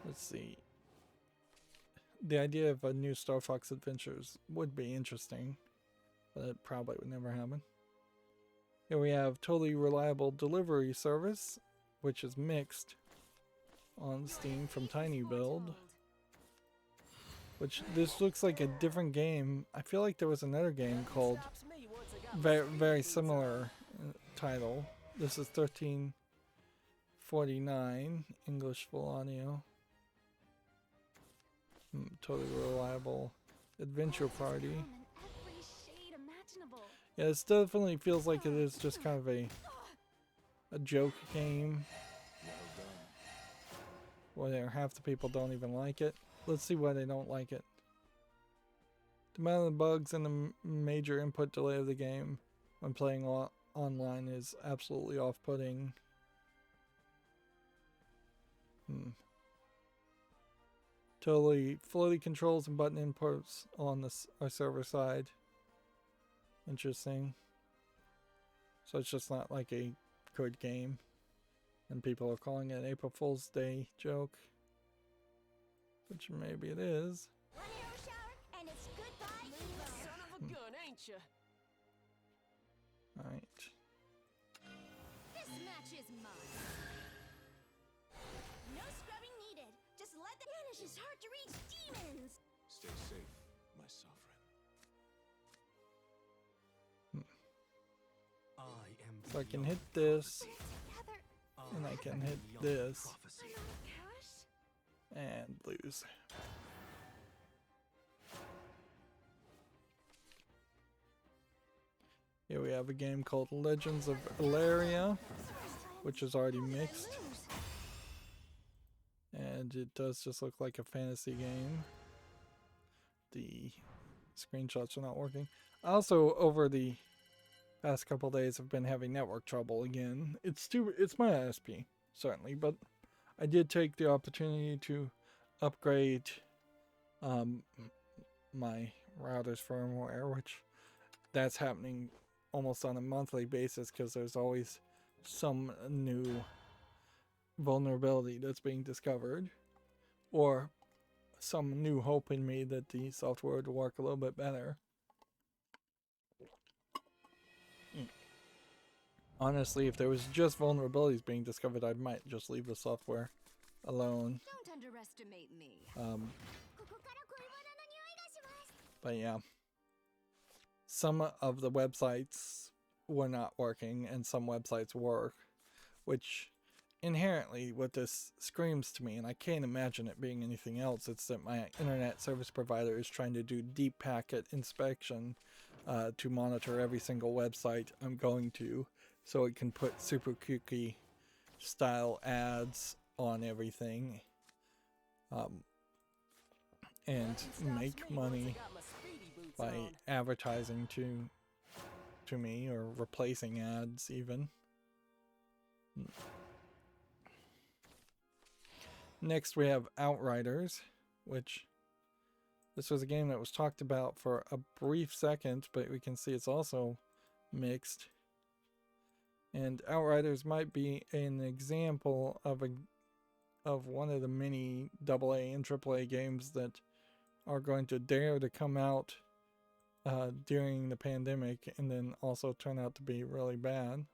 Let's see. The idea of a new Star Fox Adventures would be interesting, but it probably would never happen. Here we have totally reliable delivery service, which is mixed on Steam from Tiny Build. Which this looks like a different game. I feel like there was another game called very similar title. This is 1349 English full audio. Totally reliable adventure party. Yeah, this definitely feels like it is just kind of a joke game where half the people don't even like it. Let's see why they don't like it. The amount of bugs and the major input delay of the game when playing online is absolutely off-putting. Totally floaty controls and button inputs on our server side. Interesting. So it's just not like a good game. And people are calling it an April Fool's Day joke. Which maybe it is. One arrow shower and it's goodbye. Son of a gun, ain't ya? Alright. This match is mine. No scrubbing needed. Just let the vanish is hard to reach demons. Stay safe, my sovereign. I am. So I can hit this, Together. and I can hit this, Prophecy. I'm out of cash. and lose. Here we have a game called Legends of Ilaria, which is already mixed. And it does just look like a fantasy game. The screenshots are not working. Also, over the past couple days, I've been having network trouble again. It's my ISP, certainly, but I did take the opportunity to upgrade my router's firmware, which that's happening almost on a monthly basis because there's always some new vulnerability that's being discovered, or some new hope in me that the software would work a little bit better. Honestly, if there was just vulnerabilities being discovered, I might just leave the software alone. Don't underestimate me. But yeah, some of the websites were not working and some websites work, which inherently what this screams to me, and I can't imagine it being anything else, it's that my internet service provider is trying to do deep packet inspection to monitor every single website I'm going to, so it can put super cookie style ads on everything and make money by advertising to me, or replacing ads even. Next we have Outriders, which this was a game that was talked about for a brief second, but we can see it's also mixed. And Outriders might be an example of one of the many AA and AAA games that are going to dare to come out during the pandemic and then also turn out to be really bad.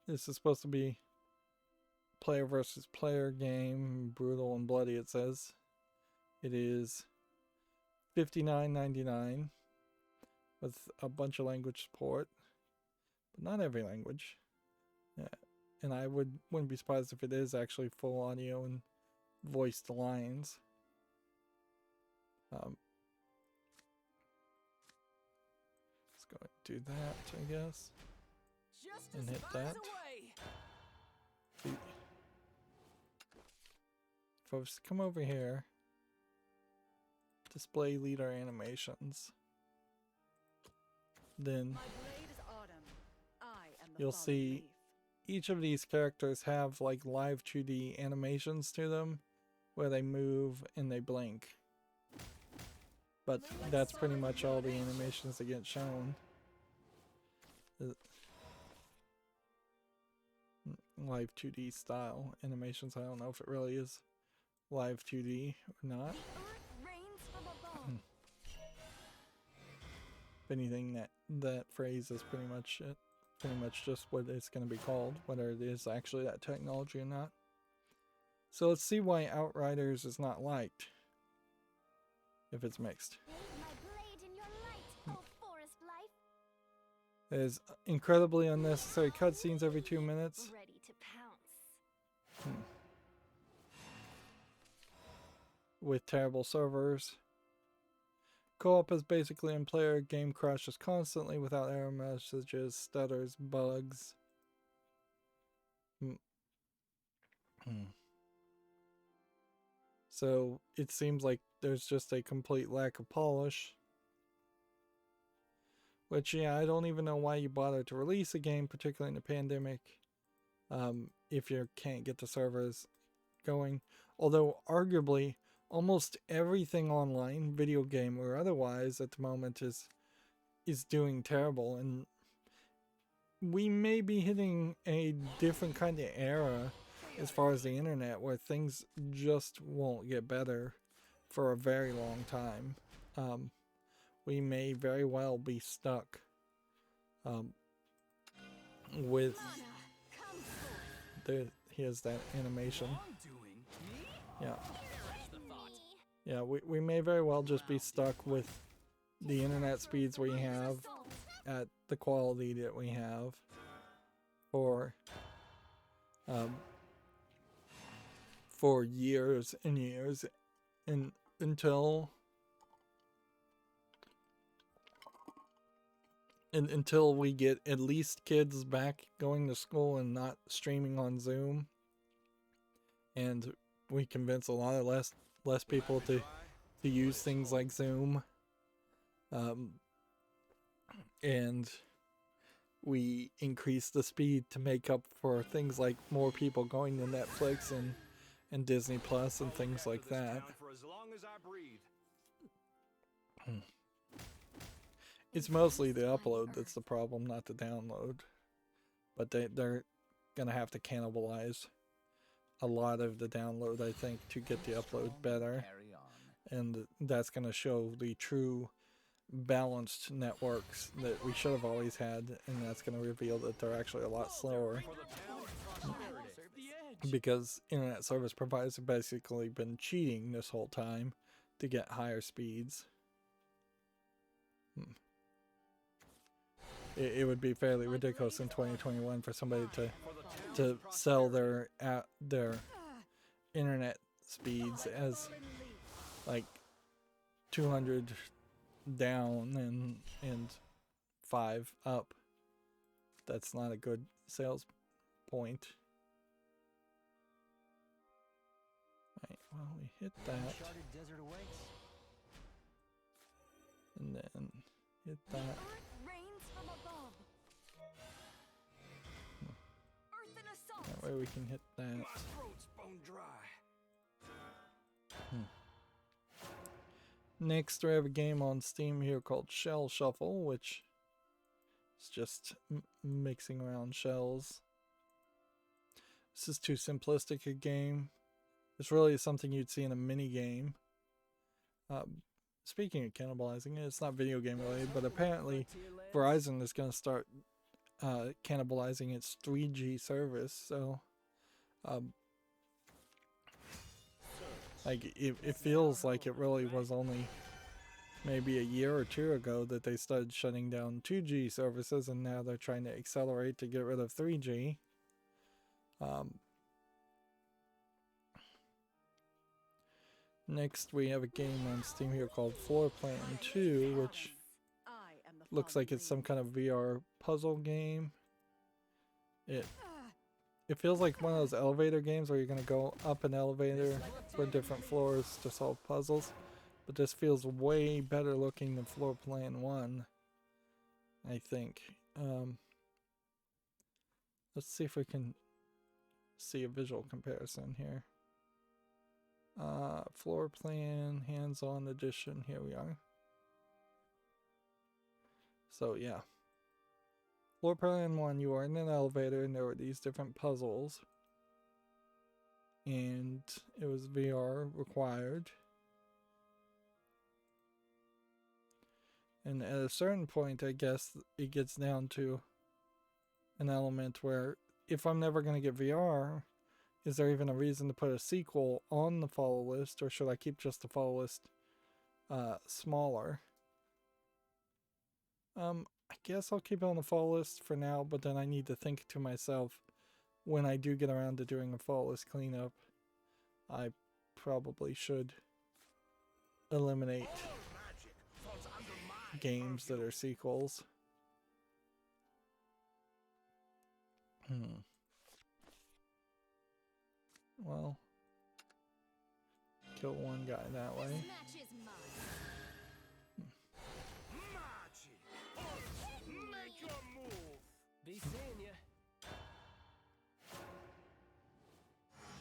This is supposed to be player versus player game, brutal and bloody, it says. It is $59.99 with a bunch of language support, but not every language. Yeah. And I wouldn't be surprised if it is actually full audio and voiced lines. Let's go do that, I guess. Just And as hit far as that. away. See. Folks, come over here. Display leader animations. Then My blade is autumn. I am the you'll fallen see leaf. each of these characters have like live 2D animations to them where they move and they blink. But that's pretty much all the animations that get shown. Live 2D style animations. I don't know if it really is live 2D or not. The earth rains from above. If anything, that phrase is pretty much it. Pretty much just what it's going to be called, whether it is actually that technology or not. So let's see why Outriders is not liked. If it's mixed. Bathe my blade in your light, oh forest life. There's incredibly unnecessary cutscenes every 2 minutes. Ready to pounce. With terrible servers. Co-op is basically in player, game crashes constantly without error messages, stutters, bugs. So it seems like there's just a complete lack of polish. Which, yeah, I don't even know why you bother to release a game, particularly in the pandemic, if you can't get the servers going. Although, arguably, almost everything online, video game or otherwise, at the moment is doing terrible, and we may be hitting a different kind of era as far as the internet, where things just won't get better for a very long time. We may very well be stuck with here's that animation. Yeah. Yeah, we may very well just be stuck with the internet speeds we have at the quality that we have for years and years, and until we get at least kids back going to school and not streaming on Zoom, and we convince a lot of less people to use things like Zoom, and we increase the speed to make up for things like more people going to Netflix and Disney Plus and things like that. It's mostly the upload that's the problem, not the download. But they're gonna have to cannibalize a lot of the download, I think, to get the upload better. And that's gonna show the true balanced networks that we should have always had, and that's gonna reveal that they're actually a lot slower. Because internet service providers have basically been cheating this whole time to get higher speeds. It would be fairly ridiculous in 2021 for somebody to sell their internet speeds as like 200 down and 5 up. That's not a good sales point. Right, well, we hit that. And then hit that. That way we can hit that. Next, we have a game on Steam here called Shell Shuffle, which is just mixing around shells. This is too simplistic a game. It's really something you'd see in a mini game. Speaking of cannibalizing, it's not video game related, but apparently Verizon is going to start cannibalizing its 3G service. So, like it feels like it really was only maybe a year or two ago that they started shutting down 2G services, and now they're trying to accelerate to get rid of 3G. Next, we have a game on Steam here called Floor Plan 2, which looks like it's some kind of VR puzzle game. It feels like one of those elevator games where you're gonna go up an elevator for different floors to solve puzzles. But this feels way better looking than Floor Plan 1, I think. Let's see if we can see a visual comparison here. Floor Plan, hands-on edition, here we are. So yeah. Floor Plan 1, you are in an elevator and there were these different puzzles. And it was VR required. And at a certain point, I guess it gets down to an element where if I'm never going to get VR, is there even a reason to put a sequel on the follow list, or should I keep just the follow list smaller? I guess I'll keep it on the follow list for now, but then I need to think to myself, when I do get around to doing a follow list cleanup, I probably should eliminate games that are sequels. Well, kill one guy that way. Match is mine. Make your move. Be seeing ya.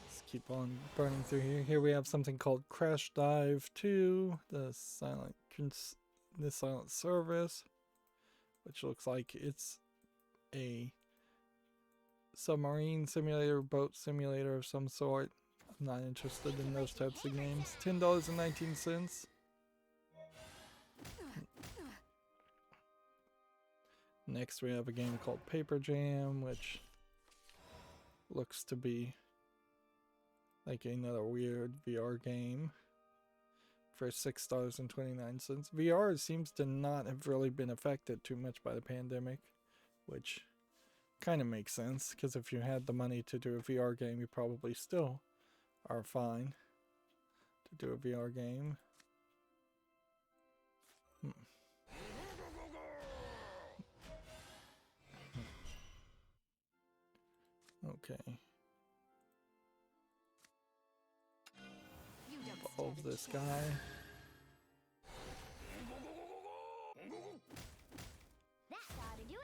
Let's keep on burning through here. Here we have something called Crash Dive 2, the silent service, which looks like it's a submarine simulator, boat simulator of some sort. I'm not interested in those types of games. $10.19. Next we have a game called Paper Jam, which looks to be like another weird VR game for $6.29. VR seems to not have really been affected too much by the pandemic, which kind of makes sense, because if you had the money to do a VR game, you probably still are fine to do a VR game. Okay. You don't Involve stand a this chance. guy. That ought to do it.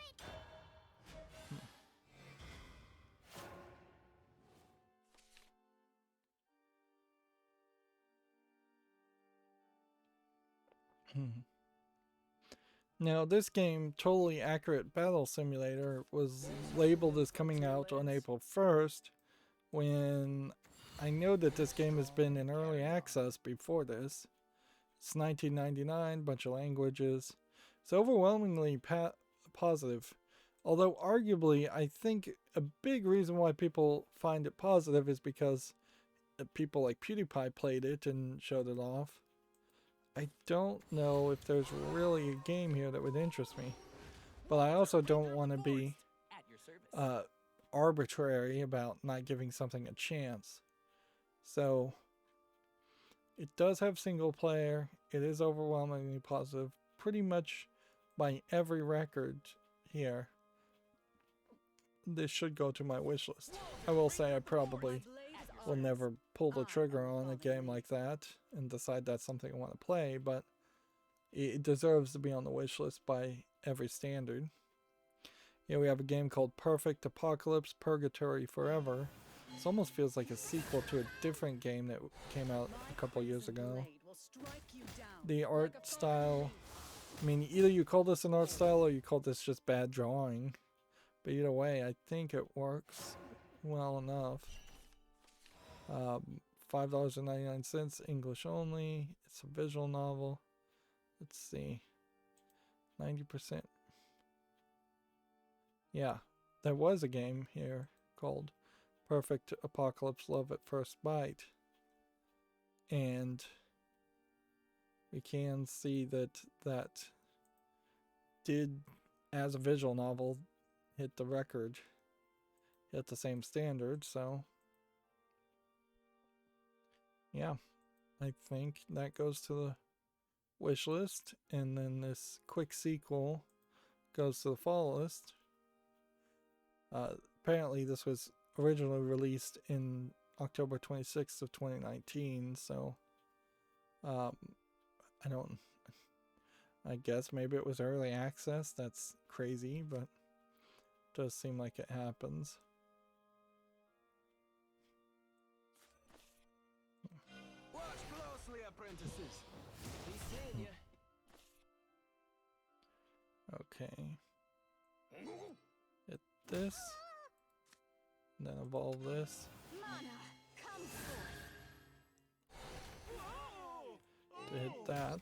Now, this game, Totally Accurate Battle Simulator, was labeled as coming out on April 1st, when I know that this game has been in early access before this. It's $19.99, bunch of languages. It's overwhelmingly positive. Although, arguably, I think a big reason why people find it positive is because people like PewDiePie played it and showed it off. I don't know if there's really a game here that would interest me, but I also don't want to be At your service. arbitrary about not giving something a chance. So it does have single player. It is overwhelmingly positive, pretty much by every record here. This should go to my wish list. I will say I probably will never pull the trigger on a game like that and decide that's something I want to play, but it deserves to be on the wish list by every standard. Here we have a game called Perfect Apocalypse Purgatory Forever. This almost feels like a sequel to a different game that came out a couple years ago. The art style, I mean, either you call this an art style or you call this just bad drawing, but either way, I think it works well enough. $5.99, English only. It's a visual novel. Let's see. 90%. Yeah, there was a game here called Perfect Apocalypse Love at First Bite. And we can see that did, as a visual novel, hit the record, hit the same standard, so yeah, I think that goes to the wish list. And then this quick sequel goes to the fall list. Apparently this was originally released in October 26th of 2019, so I guess maybe it was early access. That's crazy, but it does seem like it happens. Watch closely, apprentices. Be seeing ya. Okay. Hit this. And then evolve this. Mana, come forth. To hit that.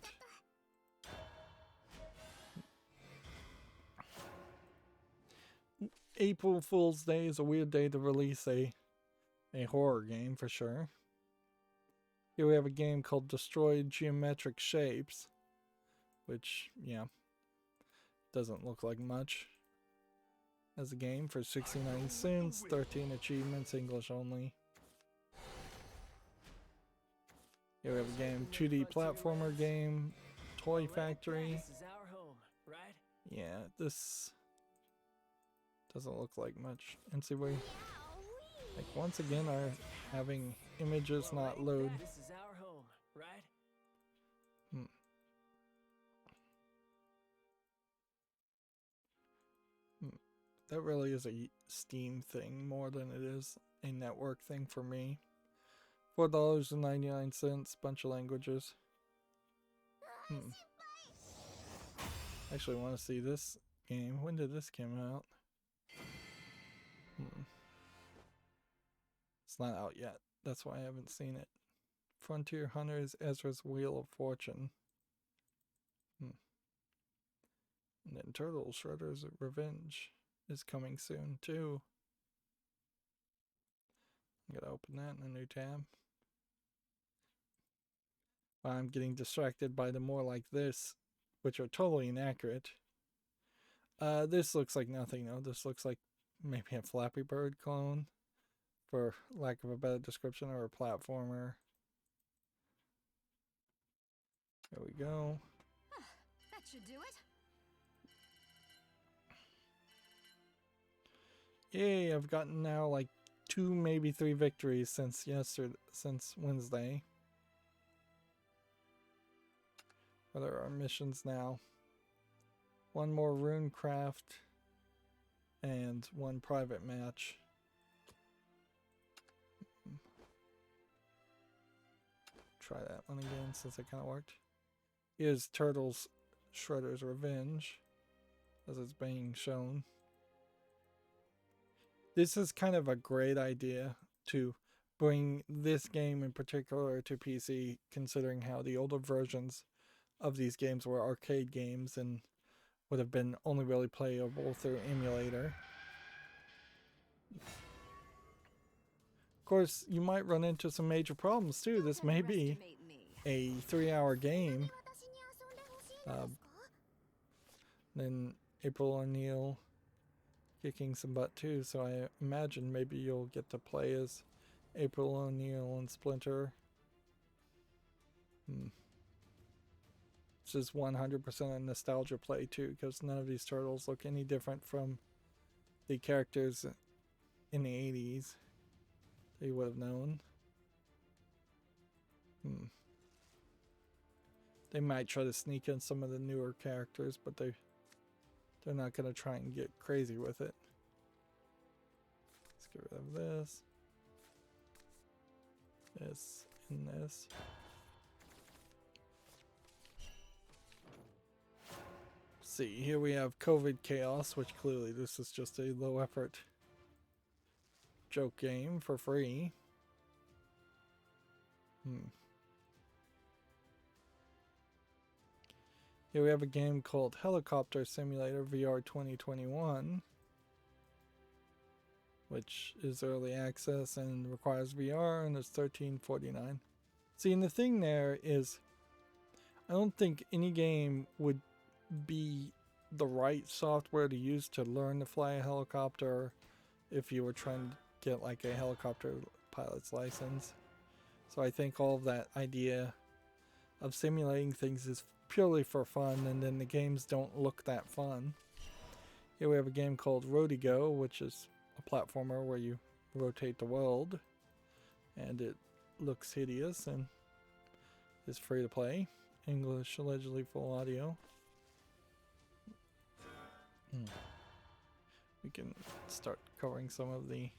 April Fool's Day is a weird day to release a horror game for sure. Here we have a game called Destroy Geometric Shapes, which, yeah, doesn't look like much as a game for 69 cents, 13 achievements, English only. Here we have a game, 2D platformer game, Toy Factory. This is our home, right? Yeah, this doesn't look like much. And see, we like once again are having images not load. This is our home, right? That really is a Steam thing more than it is a network thing for me. $4.99, bunch of languages. Actually, I want to see this game. When did this come out? It's not out yet. That's why I haven't seen it. Frontier Hunters Ezra's Wheel of Fortune. And then Turtle Shredder's Revenge is coming soon too. I'm gonna open that in a new tab. I'm getting distracted by the more like this, which are totally inaccurate. This looks like nothing though. This looks like maybe a Flappy Bird clone, for lack of a better description, or a platformer. There we go. That should do it. Yay, I've gotten now like 2, maybe 3 victories since Wednesday. What are our missions now? 1 more rune craft and 1 private match. Try that one again since it kind of worked. Here's Turtles Shredder's Revenge as it's being shown. This is kind of a great idea to bring this game in particular to PC, considering how the older versions of these games were arcade games and would have been only really playable through emulator. Of course, you might run into some major problems too. This may be a 3-hour game. Then April O'Neil kicking some butt too, so I imagine maybe you'll get to play as April O'Neil and Splinter. This is 100% a nostalgia play too, because none of these turtles look any different from the characters in the 80s that you would have known. They might try to sneak in some of the newer characters, but they're not going to try and get crazy with it. Let's get rid of this. This and this. See, here we have COVID Chaos, which clearly this is just a low effort joke game for free. Here we have a game called Helicopter Simulator VR 2021, which is early access and requires VR, and it's $13.49. See, and the thing there is, I don't think any game would be the right software to use to learn to fly a helicopter if you were trying to get like a helicopter pilot's license. So I think all of that idea of simulating things is purely for fun, and then the games don't look that fun. Here we have a game called Rydo, which is a platformer where you rotate the world, and it looks hideous and is free to play. English, allegedly full audio. We can start covering some of the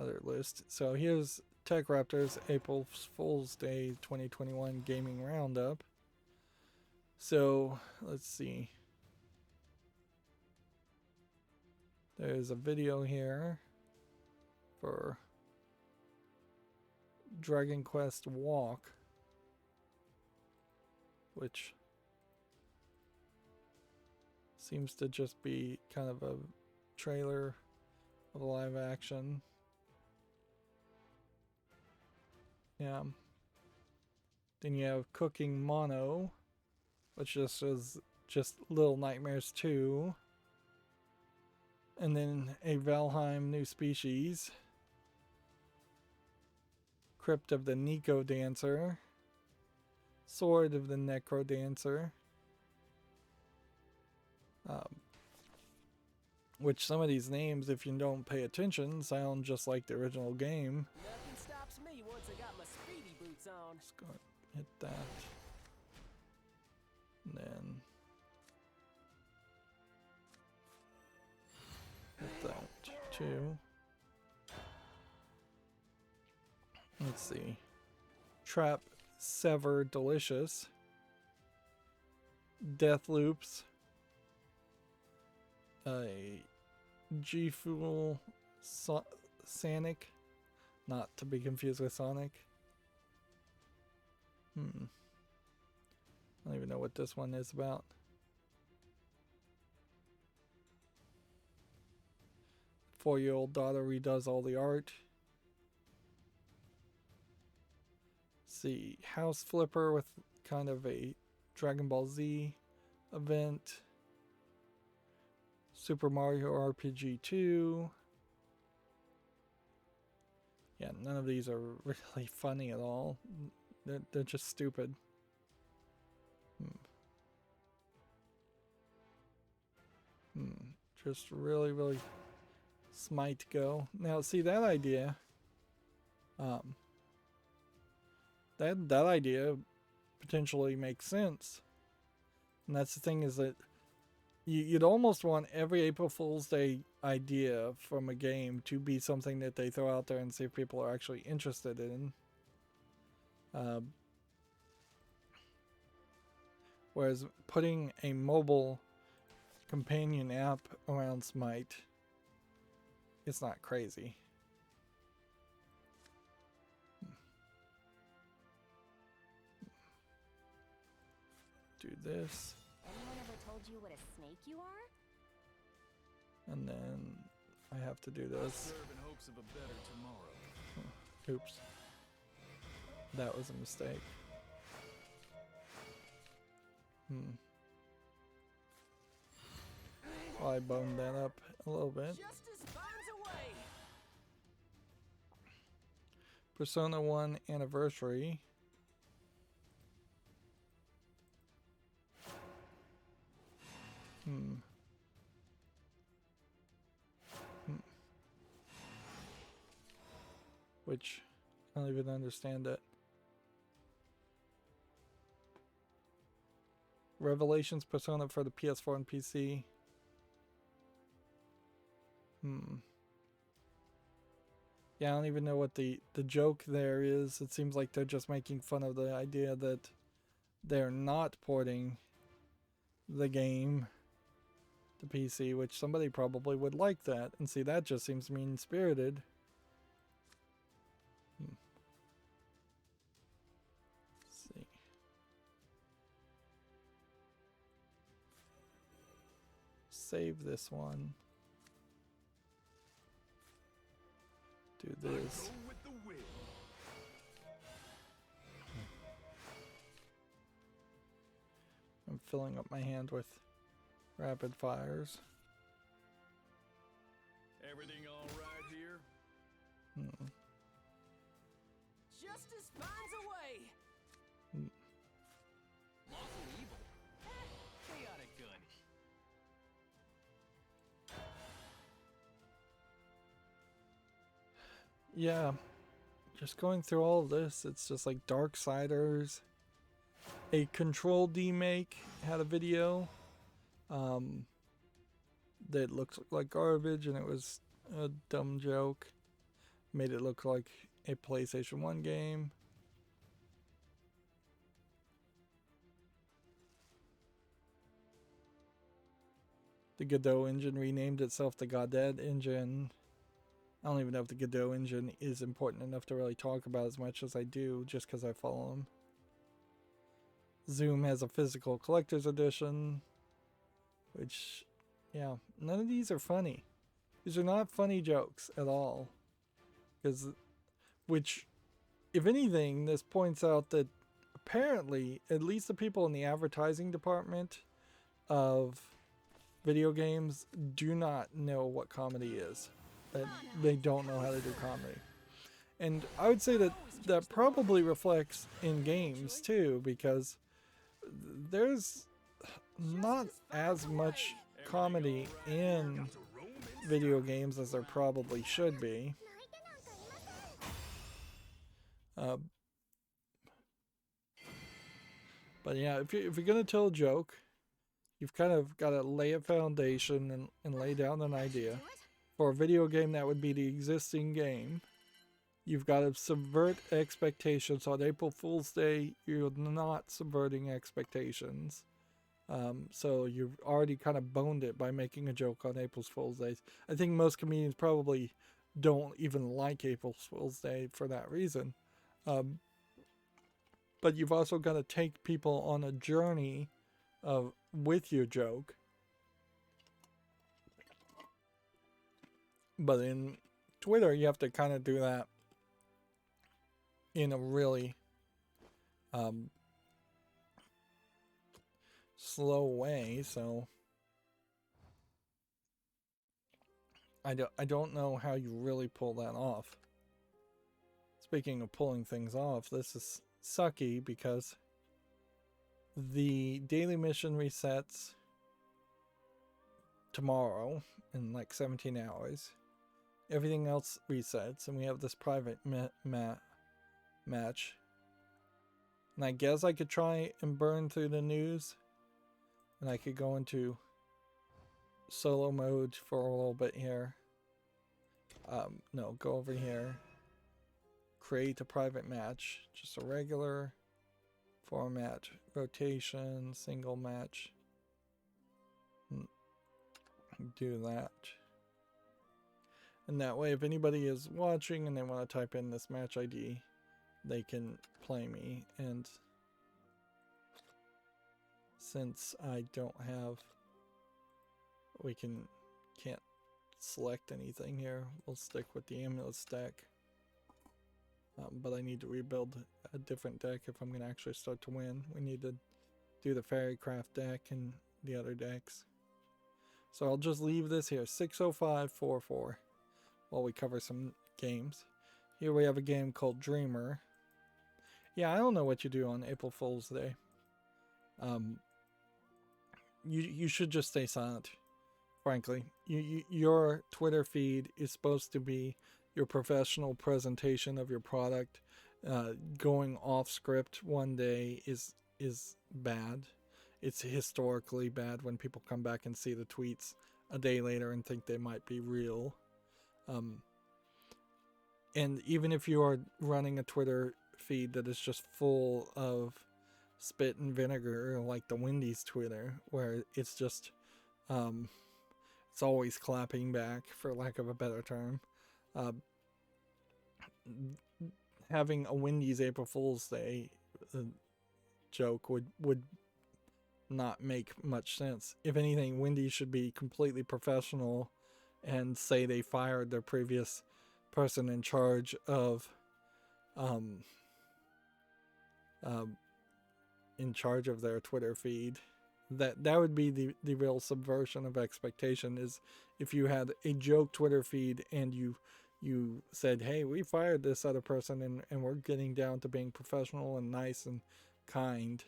other list. So here's Tech Raptors April Fool's Day 2021 Gaming Roundup. So let's see. There's a video here for Dragon Quest Walk, which seems to just be kind of a trailer of a live action. Yeah. Then you have Cooking Mono, which just is just Little Nightmares 2. And then a Valheim New Species. Crypt of the Nico Dancer. Sword of the Necro Dancer. Which some of these names, if you don't pay attention, sound just like the original game. Nothing stops me once I got my speedy boots on. Let's go hit that. And then hit that too. Let's see. Trap Sever Delicious. Death Loops. G-Fool Sonic. Not to be confused with Sonic. I don't even know what this one is about. Four-year-old daughter redoes all the art. See, House Flipper with kind of a Dragon Ball Z event. Super Mario RPG 2. Yeah, none of these are really funny at all. They're just stupid. Just really, really Smite go. Now, see that idea. That idea potentially makes sense. And that's the thing, is that you'd almost want every April Fool's Day idea from a game to be something that they throw out there and see if people are actually interested in. Whereas putting a mobile companion app around Smite, it's not crazy. Do this. Anyone ever told you what a snake you are? And then I have to do this. Serve in hopes of a better tomorrow. Oops. That was a mistake. Well, I boned that up a little bit. Justice finds a way. Persona 1 Anniversary. Which, I don't even understand it. Revelations Persona for the PS4 and PC. Yeah, I don't even know what the joke there is. It seems like they're just making fun of the idea that they're not porting the game to PC, which somebody probably would like that. And see, that just seems mean-spirited. Let's see. Save this one. Do this. Go with the wind. I'm filling up my hand with rapid fires. Everything all right here? Justice finds a way. Lawful evil. Chaotic good. yeah, just going through all of this, it's just like Darksiders. A Control D make had a video that looked like garbage, and it was a dumb joke. Made it look like a PlayStation 1 game. The Godot engine renamed itself the Godot engine. I don't even know if the Godot engine is important enough to really talk about as much as I do, just because I follow them. Zoom has a physical collector's edition, which, yeah, none of these are funny. These are not funny jokes at all. Which, if anything, this points out that apparently, at least the people in the advertising department of video games do not know what comedy is. That they don't know how to do comedy. And I would say that that probably reflects in games too, because there's not as much comedy in video games as there probably should be. But yeah, if you're gonna tell a joke, you've kind of got to lay a foundation and lay down an idea. For a video game, that would be the existing game. You've got to subvert expectations. On April Fool's Day, you're not subverting expectations. So you've already kind of boned it by making a joke on April Fool's Day. I think most comedians probably don't even like April Fool's Day for that reason. But you've also got to take people on a journey with your joke. But in Twitter, you have to kind of do that in a really slow way. So I don't know how you really pull that off. Speaking of pulling things off, this is sucky because the daily mission resets tomorrow in like 17 hours. Everything else resets, and we have this private match. And I guess I could try and burn through the news, and I could go into solo mode for a little bit here. No, go over here. Create a private match. Just a regular format. Rotation, single match. Do that. And that way, if anybody is watching and they want to type in this match ID, they can play me. And since I don't have, can't select anything here, we'll stick with the amulet stack. But I need to rebuild a different deck if I'm going to actually start to win. We need to do the Fairycraft deck and the other decks. So I'll just leave this here, 60544, while we cover some games. Here we have a game called Dreamer. Yeah, I don't know what you do on April Fool's Day. You should just stay silent, frankly. Your Twitter feed is supposed to be your professional presentation of your product. Going off script one day is bad. It's historically bad when people come back and see the tweets a day later and think they might be real. And even if you are running a Twitter feed that is just full of spit and vinegar, like the Wendy's Twitter, where it's just it's always clapping back, for lack of a better term. Having a Wendy's April Fool's Day joke would not make much sense. If anything, Wendy's should be completely professional and say they fired their previous person in charge of their Twitter feed. That would be the real subversion of expectation, is if you had a joke Twitter feed and you said, hey, we fired this other person and we're getting down to being professional and nice and kind.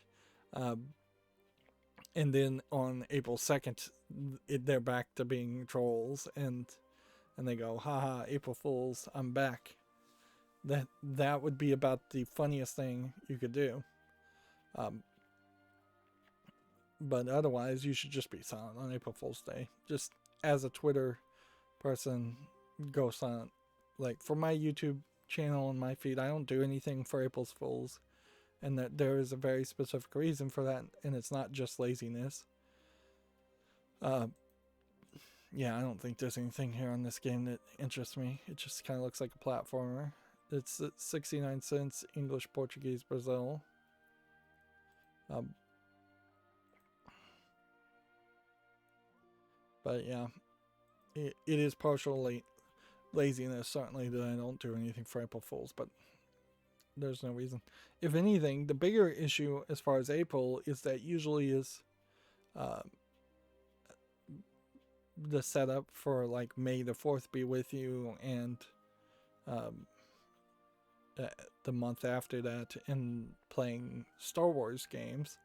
And then on April 2nd, they're back to being trolls, and they go, haha, April Fools, I'm back. that would be about the funniest thing you could do. But otherwise, you should just be silent on April Fool's Day. Just as a Twitter person, go silent. Like for my YouTube channel and my feed, I don't do anything for April Fools, and that there is a very specific reason for that, and it's not just laziness. Yeah, I don't think there's anything here on this game that interests me. It just kind of looks like a platformer. It's 69 cents, English, Portuguese, Brazil. But yeah, it is partially laziness, certainly, that I don't do anything for April Fools, but there's no reason. If anything, the bigger issue as far as April is that usually is the setup for like May the 4th be with you, and the month after that, and playing Star Wars games.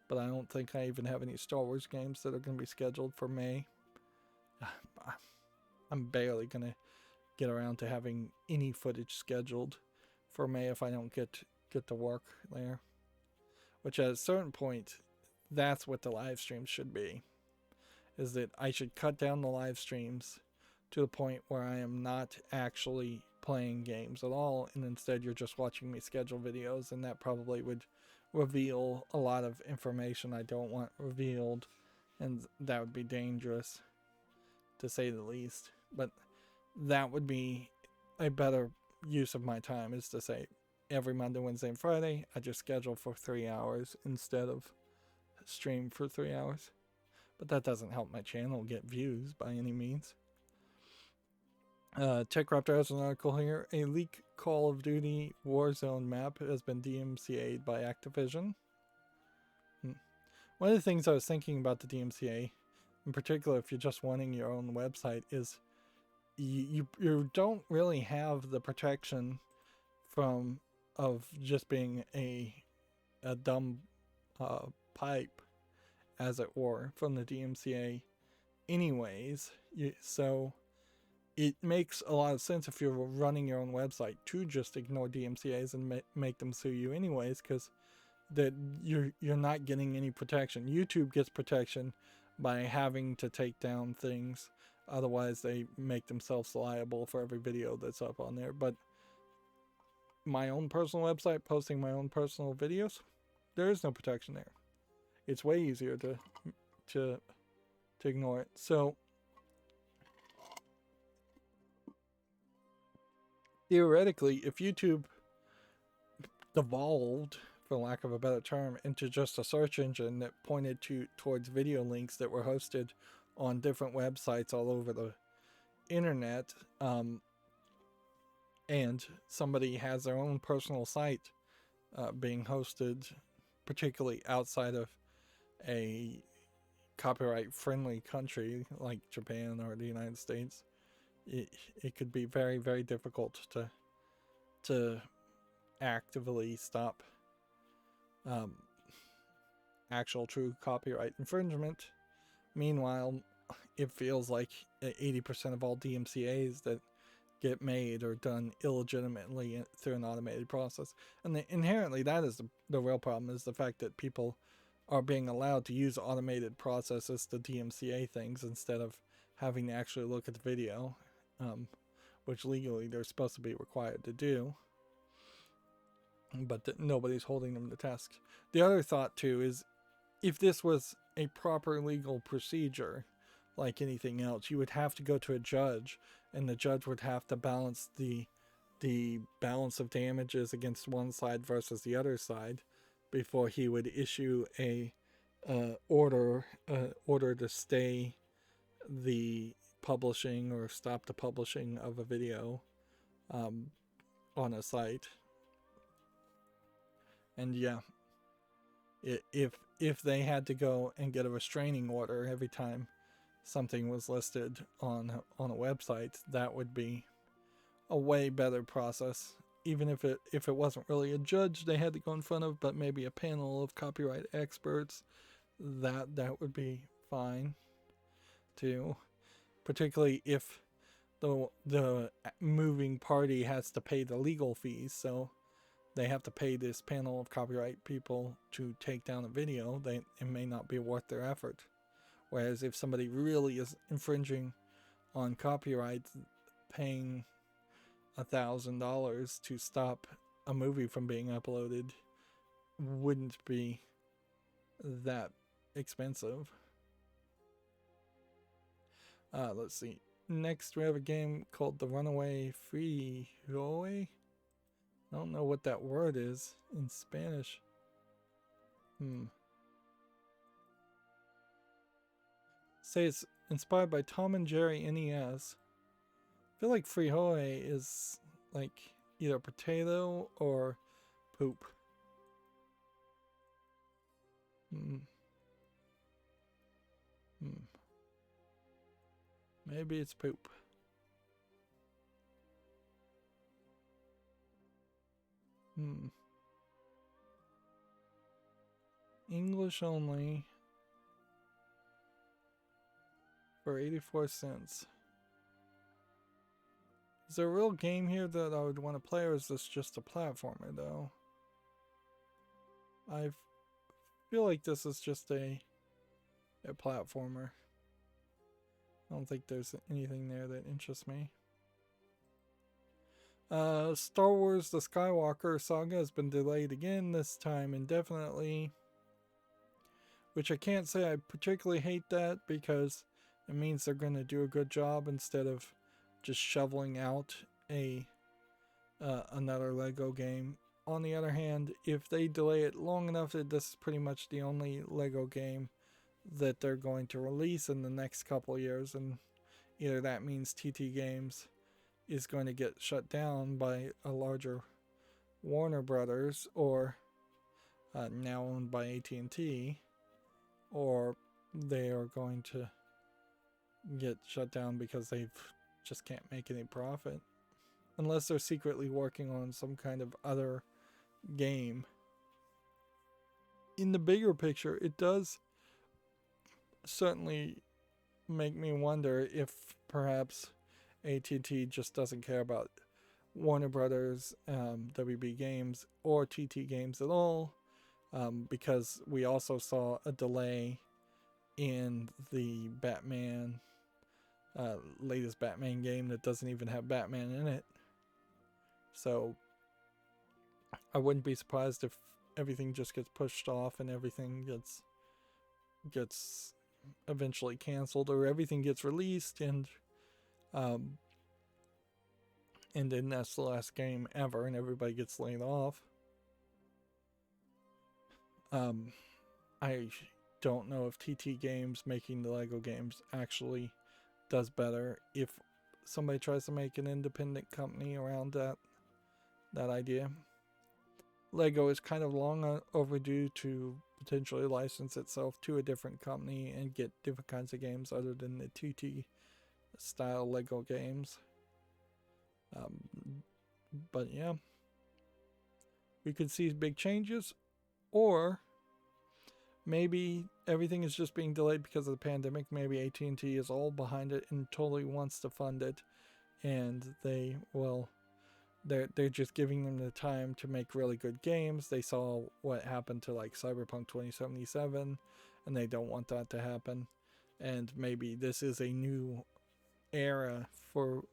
But I don't think I even have any Star Wars games that are going to be scheduled for May. I'm barely going to get around to having any footage scheduled for May if I don't get to work there. Which at a certain point, that's what the live streams should be. Is that I should cut down the live streams to the point where I am not actually playing games at all, and instead you're just watching me schedule videos, and that probably would reveal a lot of information I don't want revealed, and that would be dangerous, to say the least. But that would be a better use of my time, is to say every Monday, Wednesday, and Friday I just schedule for 3 hours instead of stream for 3 hours. But that doesn't help my channel get views by any means. TechRaptor has an article here. A leak Call of Duty Warzone map has been DMCA'd by Activision. One of the things I was thinking about the DMCA, in particular if you're just wanting your own website, is you don't really have the protection of just being a dumb pipe, as it were, from the DMCA anyways. So it makes a lot of sense if you're running your own website to just ignore DMCAs and make them sue you anyways, because that you're not getting any protection. YouTube gets protection by having to take down things, otherwise they make themselves liable for every video that's up on there. But my own personal website, posting my own personal videos, there is no protection there. It's way easier to ignore it. So theoretically, if YouTube devolved, for lack of a better term, into just a search engine that pointed towards video links that were hosted on different websites all over the internet, and somebody has their own personal site being hosted, particularly outside of a copyright-friendly country like Japan or the United States, it could be very, very difficult to actively stop actual true copyright infringement. Meanwhile, it feels like 80% of all DMCAs that get made are done illegitimately through an automated process. And inherently, that is the real problem, is the fact that people are being allowed to use automated processes to DMCA things instead of having to actually look at the video, which legally they're supposed to be required to do, but nobody's holding them to task. The other thought too is, if this was a proper legal procedure like anything else, you would have to go to a judge, and the judge would have to balance the balance of damages against one side versus the other side before he would issue a order to stay the publishing or stop the publishing of a video on a site. And yeah, if they had to go and get a restraining order every time something was listed on a website, that would be a way better process. Even if it wasn't really a judge they had to go in front of, but maybe a panel of copyright experts, that would be fine too. Particularly if the moving party has to pay the legal fees, so they have to pay this panel of copyright people to take down a video. It may not be worth their effort. Whereas if somebody really is infringing on copyright, paying $1,000 to stop a movie from being uploaded wouldn't be that expensive. Let's see. Next, we have a game called The Runaway Frijoles. I don't know what that word is in Spanish. Say it's inspired by Tom and Jerry NES. I feel like frijole is like either potato or poop. Maybe it's poop. English only for 84 cents. Is there a real game here that I would want to play, or is this just a platformer though? I feel like this is just a platformer. I don't think there's anything there that interests me. Star Wars The Skywalker Saga has been delayed again, this time indefinitely. Which I can't say I particularly hate that, because it means they're going to do a good job instead of just shoveling out another Lego game. On the other hand, if they delay it long enough, that this is pretty much the only Lego game that they're going to release in the next couple years, and either that means TT Games is going to get shut down by a larger Warner Brothers, or now owned by AT&T, or they are going to get shut down because they just can't make any profit, unless they're secretly working on some kind of other game. In the bigger picture, it does certainly make me wonder if perhaps AT&T just doesn't care about Warner Brothers, WB Games, or TT Games at all, because we also saw a delay in the Batman, latest Batman game that doesn't even have Batman in it. So I wouldn't be surprised if everything just gets pushed off and everything gets eventually canceled, or everything gets released and then that's the last game ever and everybody gets laid off. I don't know if TT Games making the Lego games actually does better if somebody tries to make an independent company around that idea. Lego is kind of long overdue to potentially license itself to a different company and get different kinds of games other than the TT style Lego games. But yeah, we could see big changes, or maybe everything is just being delayed because of the pandemic. Maybe AT&T is all behind it and totally wants to fund it, and they're just giving them the time to make really good games. They saw what happened to like Cyberpunk 2077, and they don't want that to happen. And maybe this is a new era for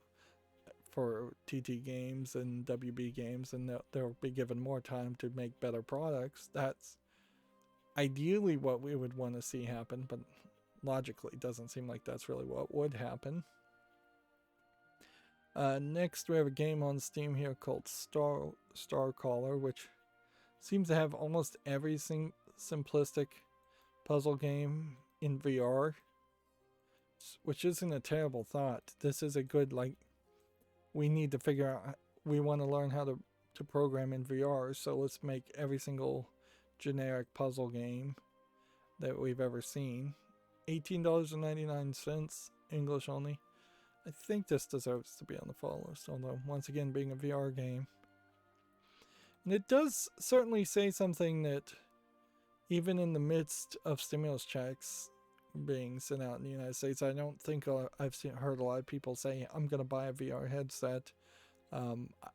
TT Games and WB Games, and they'll be given more time to make better products. That's ideally what we would want to see happen, but logically it doesn't seem like that's really what would happen. Next, we have a game on Steam here called Star Caller, which seems to have almost every simplistic puzzle game in VR, which isn't a terrible thought. This is a good, we need to figure out, we want to learn how to program in VR, so let's make every single generic puzzle game that we've ever seen. $18.99, English only. I think this deserves to be on the fall list, although once again being a VR game. And it does certainly say something that even in the midst of stimulus checks, being sent out in the United States. I don't think I've heard a lot of people say, I'm going to buy a VR headset.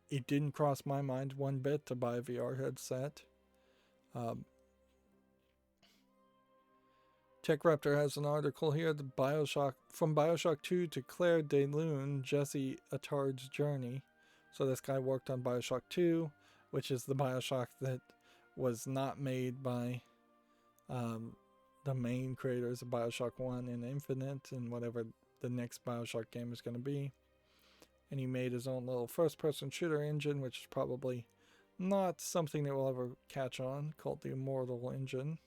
It didn't cross my mind one bit to buy a VR headset. TechRaptor has an article here, from Bioshock 2 to Claire de Lune, Jesse Attard's journey. So this guy worked on Bioshock 2, which is the Bioshock that was not made by the main creators of Bioshock 1 and Infinite and whatever the next Bioshock game is going to be. And he made his own little first-person shooter engine, which is probably not something that will ever catch on, called the Immortal Engine.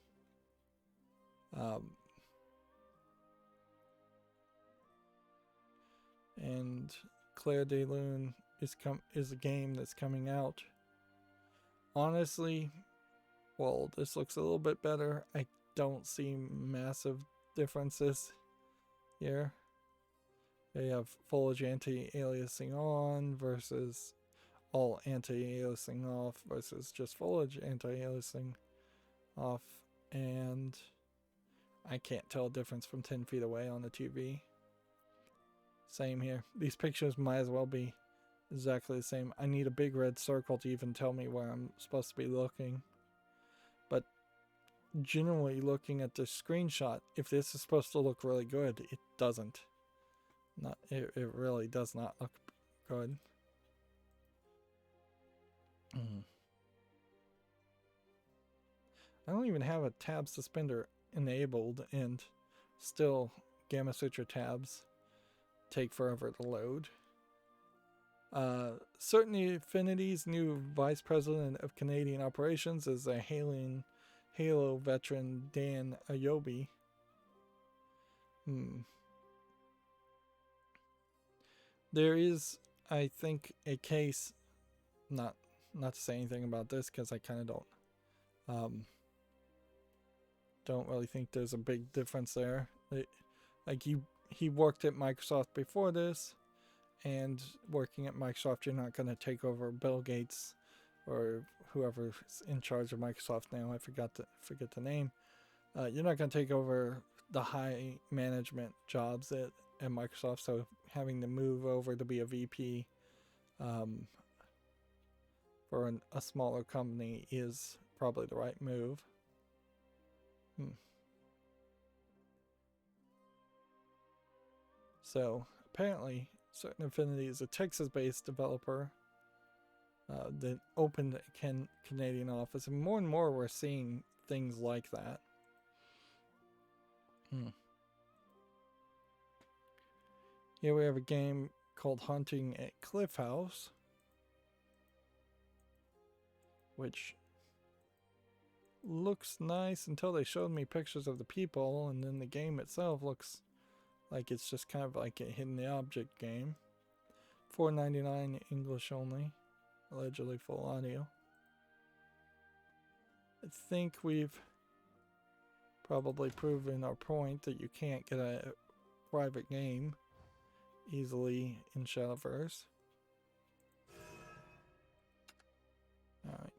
And Claire de Lune is a game that's coming out. Honestly, well, this looks a little bit better. I don't see massive differences here. They have foliage anti-aliasing on versus all anti-aliasing off versus just foliage anti-aliasing off, and I can't tell a difference from 10 feet away on the TV. Same here. These pictures might as well be exactly the same. I need a big red circle to even tell me where I'm supposed to be looking. But generally, looking at the screenshot, if this is supposed to look really good, it doesn't. It really does not look good. I don't even have a tab suspender enabled, and still Gamma Sutra tabs take forever to load. Certain Affinity's new Vice President of Canadian Operations is a Halo veteran, Dan Ayobi. There is, I think, a case, not to say anything about this because I kind of don't really think there's a big difference there. He worked at Microsoft before this, and working at Microsoft, you're not going to take over Bill Gates or whoever's in charge of Microsoft now. I forget the name. You're not going to take over the high management jobs at Microsoft, so having to move over to be a VP for a smaller company is probably the right move. So apparently Certain Affinity is a Texas-based developer that opened a Canadian office, and more we're seeing things like that. Here we have a game called Haunting at Cliff House, which looks nice until they showed me pictures of the people, and then the game itself looks like it's just kind of like a hidden object game. $4.99 English only, allegedly full audio. I think we've probably proven our point that you can't get a private game easily in Shadowverse. Alright.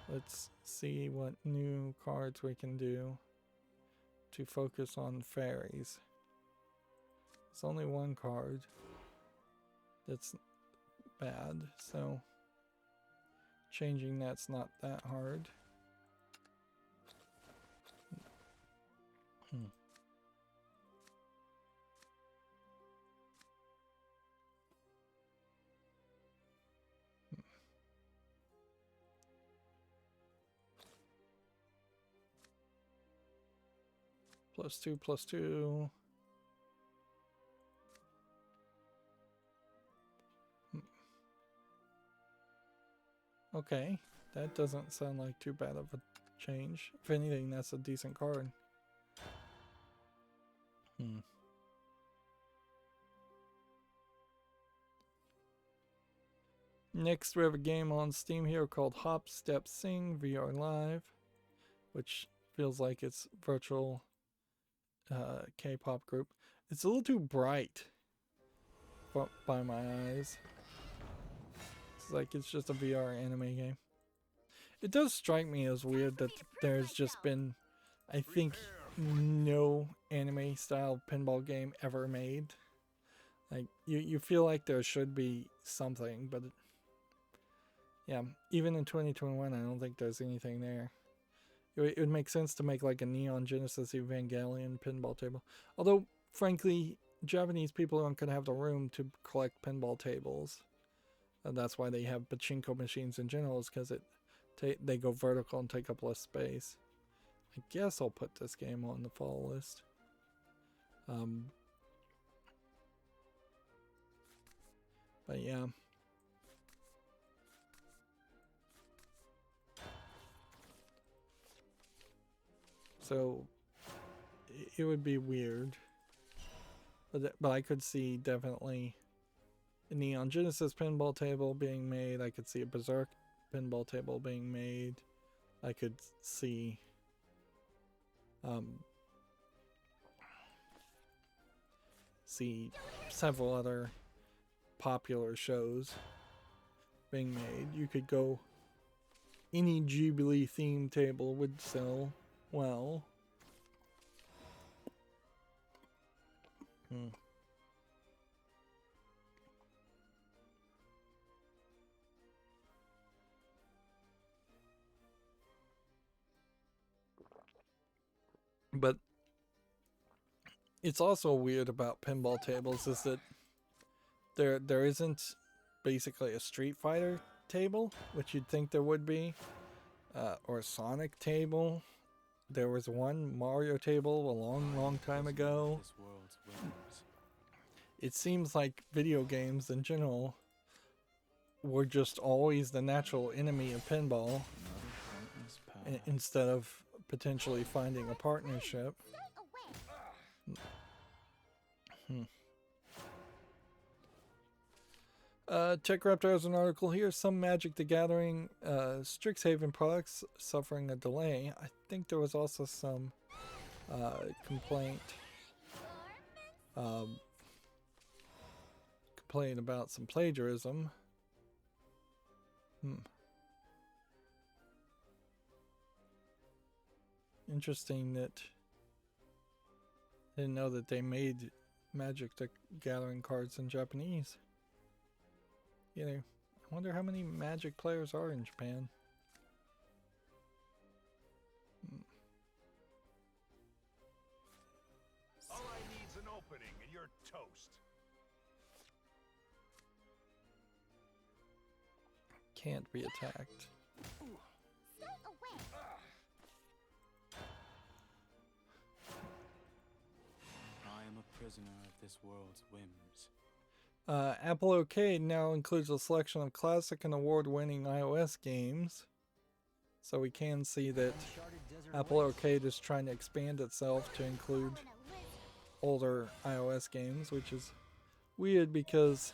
Let's see what new cards we can do to focus on fairies. It's only one card that's bad, so changing that's not that hard. +2/+2. Okay, that doesn't sound like too bad of a change. If anything, that's a decent card. Next, we have a game on Steam here called Hop Step Sing VR Live, which feels like it's virtual K-pop group. It's a little too bright by my eyes. It's like it's just a VR anime game. It does strike me as weird that there's just been, I think no anime style pinball game ever made. Like you feel like there should be something, but yeah, even in 2021, I don't think there's anything there. It would make sense to make like a Neon Genesis Evangelion pinball table. Although, frankly, Japanese people aren't going to have the room to collect pinball tables. And that's why they have pachinko machines in general, is because they go vertical and take up less space. I guess I'll put this game on the fall list. But yeah. So it would be weird, but I could see definitely a Neon Genesis pinball table being made. I could see a Berserk pinball table being made. I could see several other popular shows being made. You could go, any Ghibli themed table would sell well. But it's also weird about pinball tables is that there isn't basically a Street Fighter table, which you'd think there would be, or a Sonic table. There was one Mario table a long time ago. It seems like video games in general were just always the natural enemy of pinball, instead of potentially finding a partnership. TechRaptor has an article here. Some Magic the Gathering Strixhaven products suffering a delay. I think there was also some complaint about some plagiarism. Interesting that I didn't know that they made Magic the Gathering cards in Japanese. You know, I wonder how many Magic players are in Japan. All I need's an opening and you're toast. Can't be attacked. I am a prisoner of this world's whims. Apple Arcade now includes a selection of classic and award-winning iOS games. So we can see that Apple Arcade is trying to expand itself to include older iOS games, which is weird because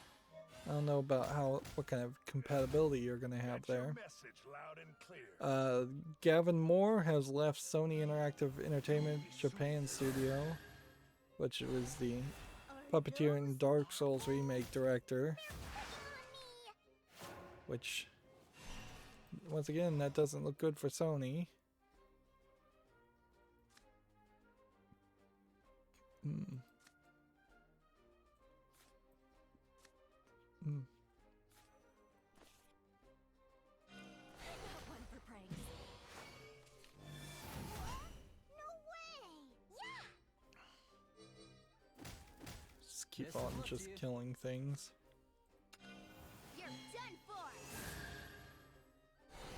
I don't know about what kind of compatibility you're going to have there. Gavin Moore has left Sony Interactive Entertainment Japan Studio, which was the Puppeteer and Dark Souls remake director, which, once again, that doesn't look good for Sony. Just keep on just killing things.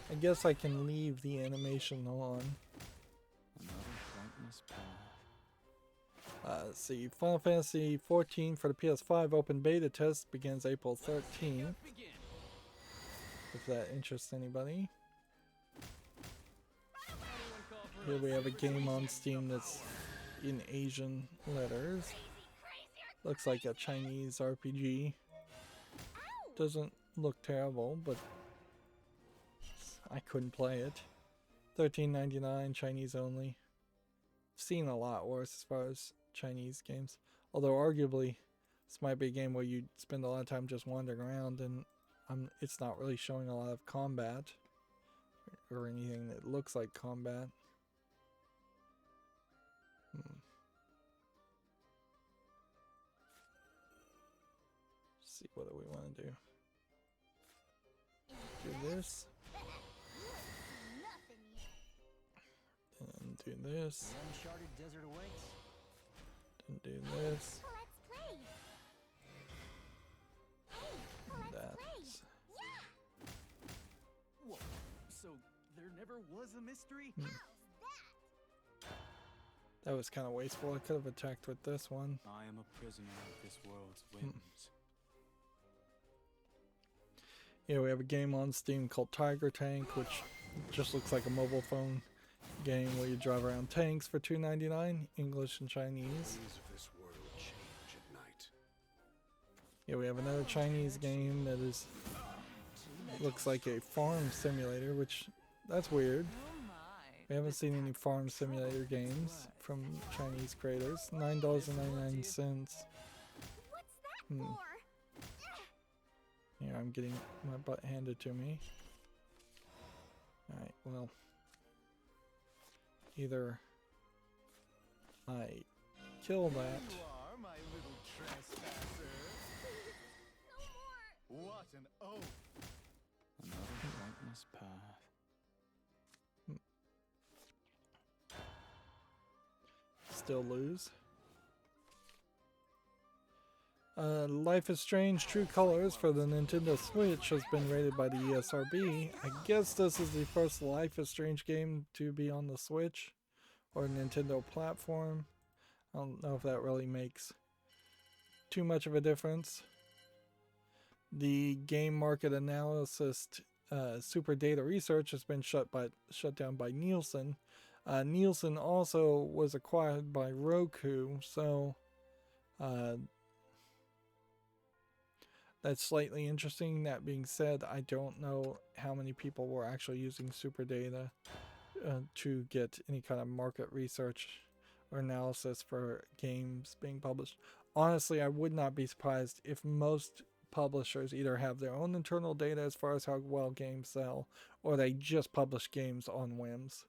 I guess I can leave the animation on. Let's see, Final Fantasy 14 for the PS5 open beta test begins April 13th. If that interests anybody. Here we have a game on Steam that's in Asian letters. Looks like a Chinese RPG. Doesn't look terrible, but I couldn't play it. $13.99, Chinese only. Seen a lot worse as far as Chinese games. Although arguably, this might be a game where you spend a lot of time just wandering around and it's not really showing a lot of combat or anything that looks like combat. see what do we want to do. Do this. And do this. The uncharted desert awaits. And do this. Let's play. And that. Whoa. So there never was a mystery? That was kind of wasteful. I could have attacked with this one. I am a prisoner of this world's whims. Yeah, we have a game on Steam called Tiger Tank, which just looks like a mobile phone game where you drive around tanks for $2.99, English and Chinese. Things of this world change at night. Yeah, we have another Chinese game that is looks like a farm simulator, which that's weird. We haven't seen any farm simulator games from Chinese creators. $9.99. What's that for? Here, I'm getting my butt handed to me. Alright, well. Either I kill that. You are my little trespasser. No more. What an oath! Another pointless path. Still lose. Life is Strange True Colors for the Nintendo Switch has been rated by the ESRB. I guess this is the first Life is Strange game to be on the Switch or Nintendo platform. I don't know if that really makes too much of a difference. The game market analysis Super Data Research has been shut down by Nielsen. Nielsen also was acquired by Roku, so that's slightly interesting. That being said, I don't know how many people were actually using Super Data to get any kind of market research or analysis for games being published. Honestly, I would not be surprised if most publishers either have their own internal data as far as how well games sell, or they just publish games on whims.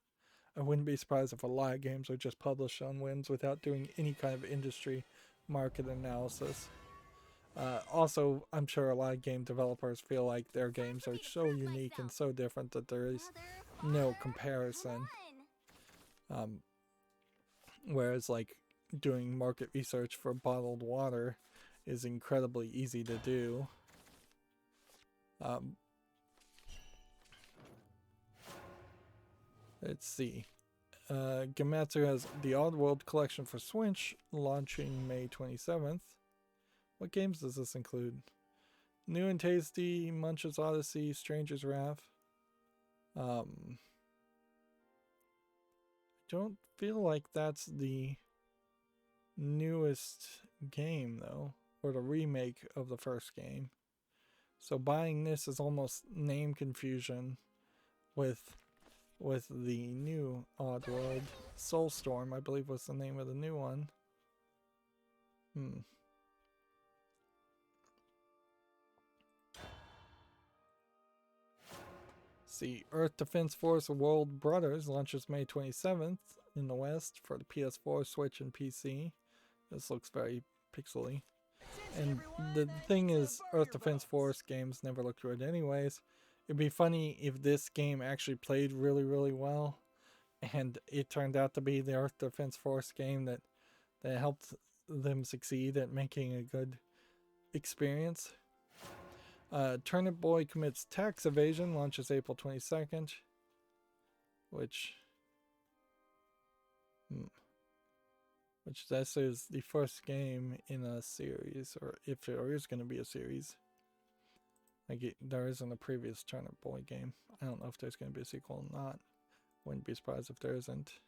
I wouldn't be surprised if a lot of games are just published on whims without doing any kind of industry market analysis. Also, I'm sure a lot of game developers feel like their games are so unique and so different that there is no comparison. Whereas like doing market research for bottled water is incredibly easy to do. Let's see. Gamatsu has the Oddworld collection for Switch launching May 27th. What games does this include? New and Tasty, Munch's Odyssey, Stranger's Wrath. Don't feel like that's the newest game though, or the remake of the first game. So buying this is almost name confusion with the new Oddworld. Soulstorm, I believe, was the name of the new one. See, Earth Defense Force World Brothers launches May 27th in the West for the PS4, Switch, and PC. This looks very pixely. And the thing is, Earth Defense Force games never look good anyways. It'd be funny if this game actually played really, really well, and it turned out to be the Earth Defense Force game that helped them succeed at making a good experience. Turnip Boy Commits Tax Evasion launches April 22nd, which this is the first game in a series, or if there is going to be a series. Like there isn't a previous Turnip Boy game. I don't know if there's going to be a sequel or not. Wouldn't be surprised if there isn't.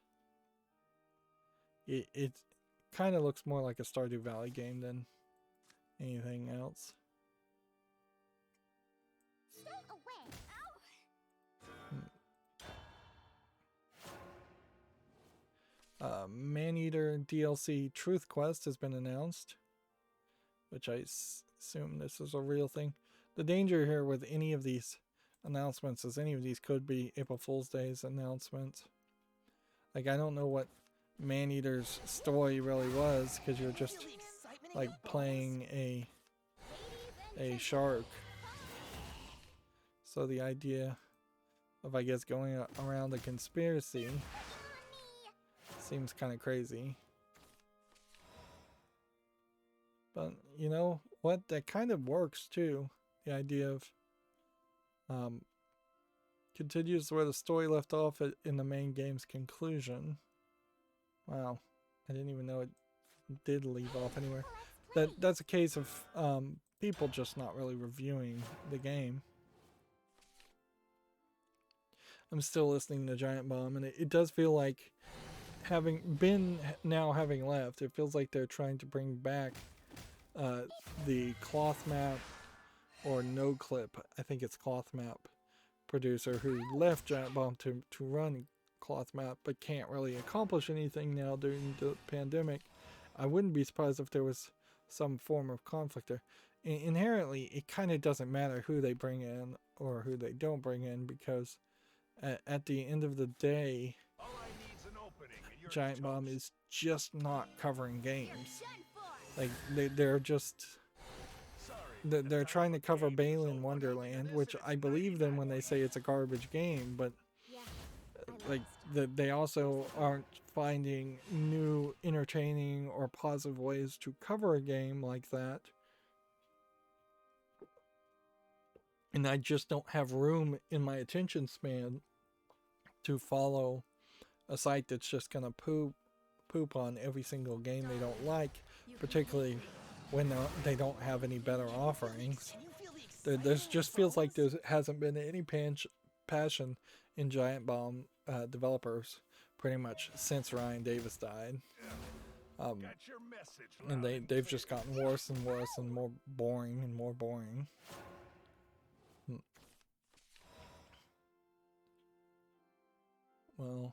It kind of looks more like a Stardew Valley game than anything else. Stay away. Ow. Maneater DLC Truth Quest has been announced, which I assume this is a real thing. The danger here with any of these announcements is any of these could be April Fool's Day's announcements. Like, I don't know what Maneater's story really was, because you're just like playing a a shark. So the idea of, I guess, going around a conspiracy seems kind of crazy. But you know what? That kind of works too. The idea of continues where the story left off in the main game's conclusion. Wow, I didn't even know it did leave off anywhere. That's a case of people just not really reviewing the game. I'm still listening to Giant Bomb, and it does feel like, having left, it feels like they're trying to bring back the cloth map or no clip. I think it's cloth map producer who left Giant Bomb to run cloth map, but can't really accomplish anything now during the pandemic. I wouldn't be surprised if there was some form of conflict there. Inherently, it kind of doesn't matter who they bring in or who they don't bring in, because at the end of the day, Giant Bomb is just not covering games. Like they're trying to cover Balan Wonderland, which I believe them when they say it's a garbage game, but like they also aren't finding new, entertaining, or positive ways to cover a game like that. And I just don't have room in my attention span to follow a site that's just gonna poop on every single game they don't like, particularly when they don't have any better offerings. There's just feels like there hasn't been any passion in Giant Bomb developers pretty much since Ryan Davis died. And they've just gotten worse and worse and more boring and more boring. Well,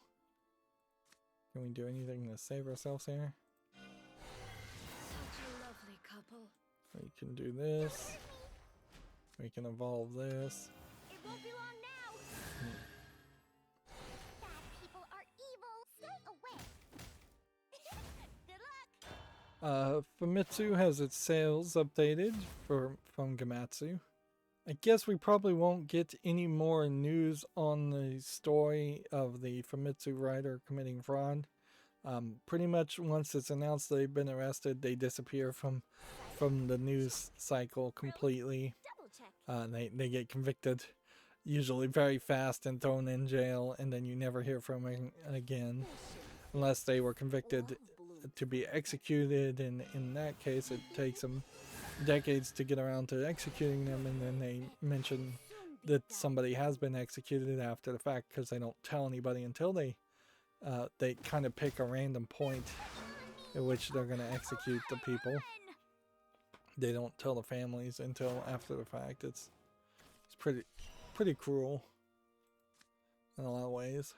can we do anything to save ourselves here? Such a lovely couple. We can do this. We can evolve this. It won't be long now. Bad people are evil. Stay away. Good luck. Famitsu has its sales updated from Gamatsu. I guess we probably won't get any more news on the story of the Famitsu writer committing fraud. Pretty much once it's announced they've been arrested, they disappear from the news cycle completely. They get convicted, usually very fast, and thrown in jail, and then you never hear from them again, unless they were convicted to be executed, and in that case it takes them decades to get around to executing them, and then they mention that somebody has been executed after the fact, because they don't tell anybody until they kind of pick a random point at which they're going to execute the people. They don't tell the families until after the fact. It's pretty cruel in a lot of ways.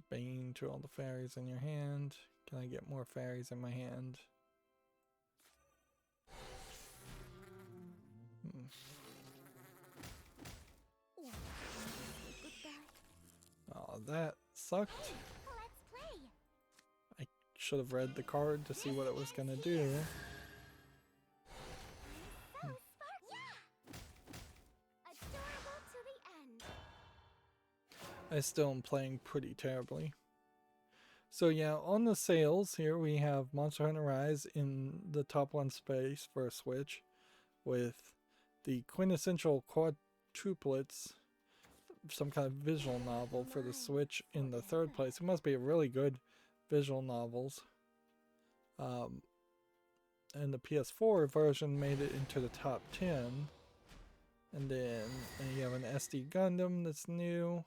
Bane to all the fairies in your hand. Can I get more fairies in my hand? Oh, that sucked. Let's play. I should have read the card to see what it was gonna do. Adorable to the end. I still am playing pretty terribly. So yeah, on the sales here we have Monster Hunter Rise in the top one space for a Switch, with the quintessential quadruplets, some kind of visual novel for the Switch, in the third place. It must be a really good visual novels. And the PS4 version made it into the top 10. And then you have an SD Gundam that's new.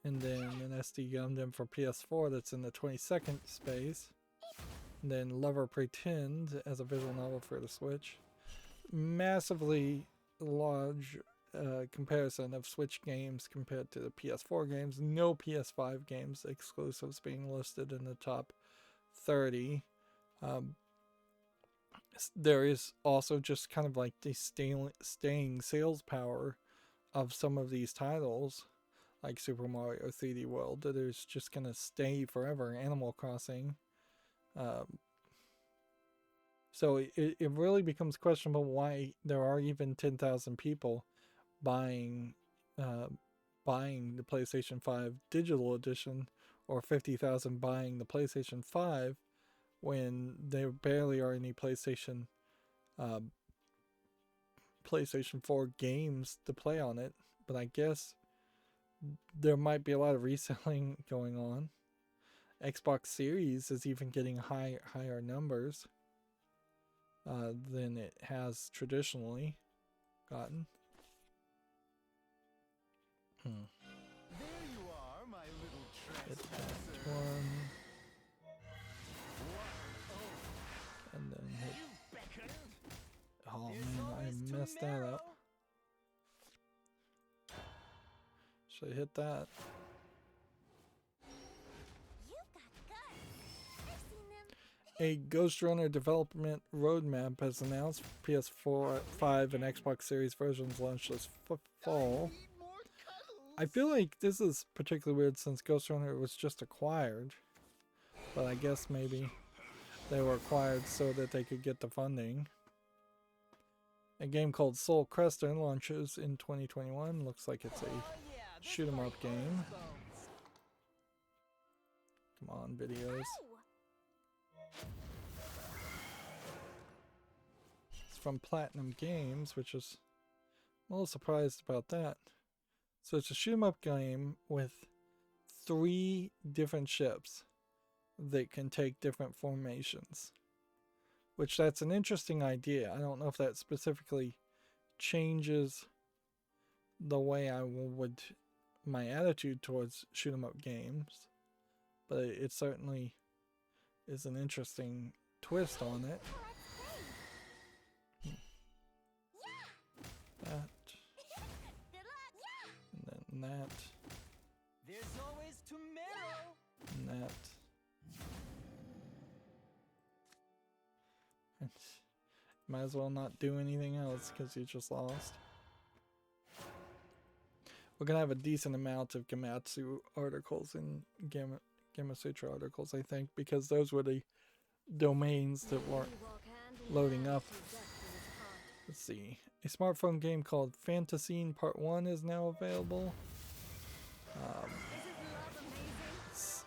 And then an SD Gundam for PS4 that's in the 22nd space. And then Lover Pretend as a visual novel for the Switch. Massively large comparison of Switch games compared to the PS4 games. No PS5 games exclusives being listed in the top 30. There is also just kind of like the staying sales power of some of these titles. like Super Mario 3D World that is just gonna stay forever. Animal Crossing. So it really becomes questionable why there are even 10,000 people buying buying the PlayStation 5 digital edition, or 50,000 buying the PlayStation 5 when there barely are any PlayStation 4 games to play on it. But I guess there might be a lot of reselling going on. Xbox Series is even getting higher numbers than it has traditionally gotten. There you are, my little Hit trespasser. that one. And then hit. Oh man, I messed that up. Should I hit that? You got guts. I've seen them. A Ghost Runner development roadmap has announced PS4, 5, and Xbox Series versions launch this fall. I feel like this is particularly weird since Ghost Runner was just acquired. But I guess maybe they were acquired so that they could get the funding. A game called Soul Crester launches in 2021. Looks like it's a shoot 'em up game. Come on, videos. It's from Platinum Games, which is I'm a little surprised about that. So it's a shoot 'em up game with 3 different ships that can take different formations. Which that's an interesting idea. I don't know if that specifically changes the way I would my attitude towards shoot 'em up games, but it certainly is an interesting twist on it. That, and then that, There's always tomorrow. and that. And might as well not do anything else because you just lost. We're gonna have a decent amount of Gamatsu articles and Gamasutra articles, I think, because those were the domains that weren't loading up. Let's see. A smartphone game called Fantasine Part 1 is now available. It's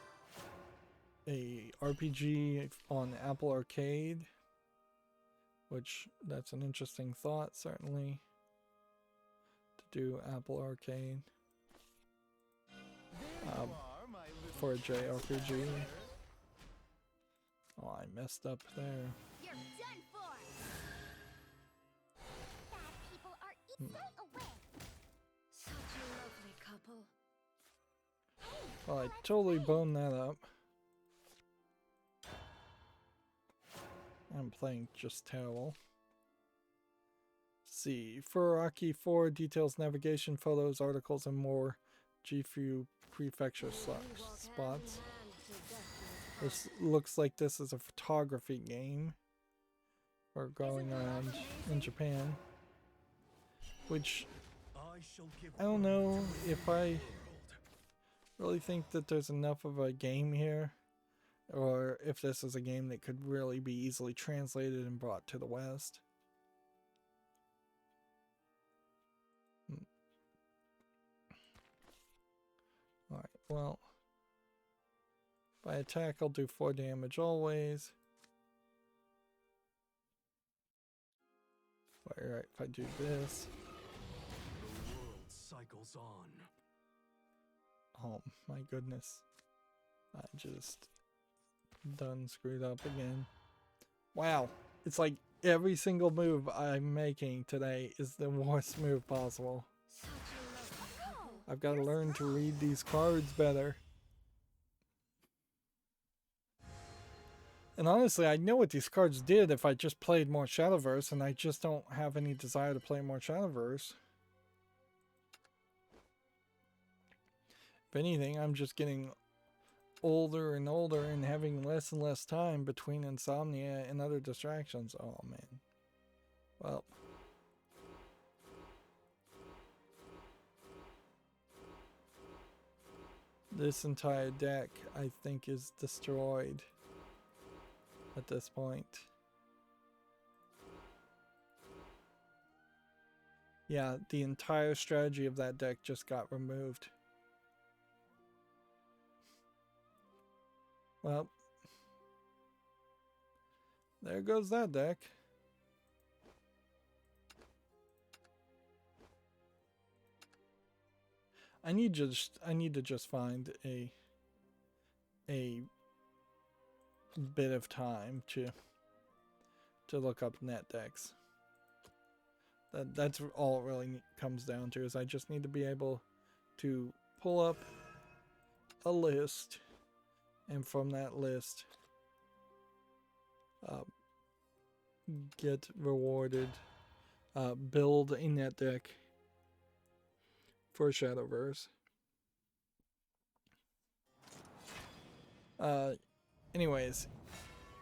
a RPG on Apple Arcade, which that's an interesting thought, certainly, to do Apple Arcade for a JRPG. Oh, I messed up there. You're done for. Bad people are easily away. Such a lovely couple. Well, I totally boned that up. I'm playing just terrible. Let's see. Furaraki 4 details navigation, photos, articles, and more. Gifu Prefecture spots. This looks like this is a photography game. We're going around in Japan. Which, I don't know if I really think that there's enough of a game here, or if this is a game that could really be easily translated and brought to the West. Alright, well, if I attack, I'll do 4 damage always. Alright, if I do this. The world cycles on. Oh my goodness. I just done screwed up again. Wow. It's like every single move I'm making today is the worst move possible. Such a lovely couple. I've got to learn to read these cards better. And honestly, I know what these cards did if I just played more Shadowverse, and I just don't have any desire to play more Shadowverse. If anything, I'm just getting older and older and having less and less time between insomnia and other distractions. Oh man. Well. This entire deck, I think, is destroyed at this point. Yeah, the entire strategy of that deck just got removed. Well, there goes that deck. I need to just find a bit of time to look up net decks. That's all it really comes down to, is I just need to be able to pull up a list, and from that list get rewarded, build a net deck for Shadowverse. Anyways,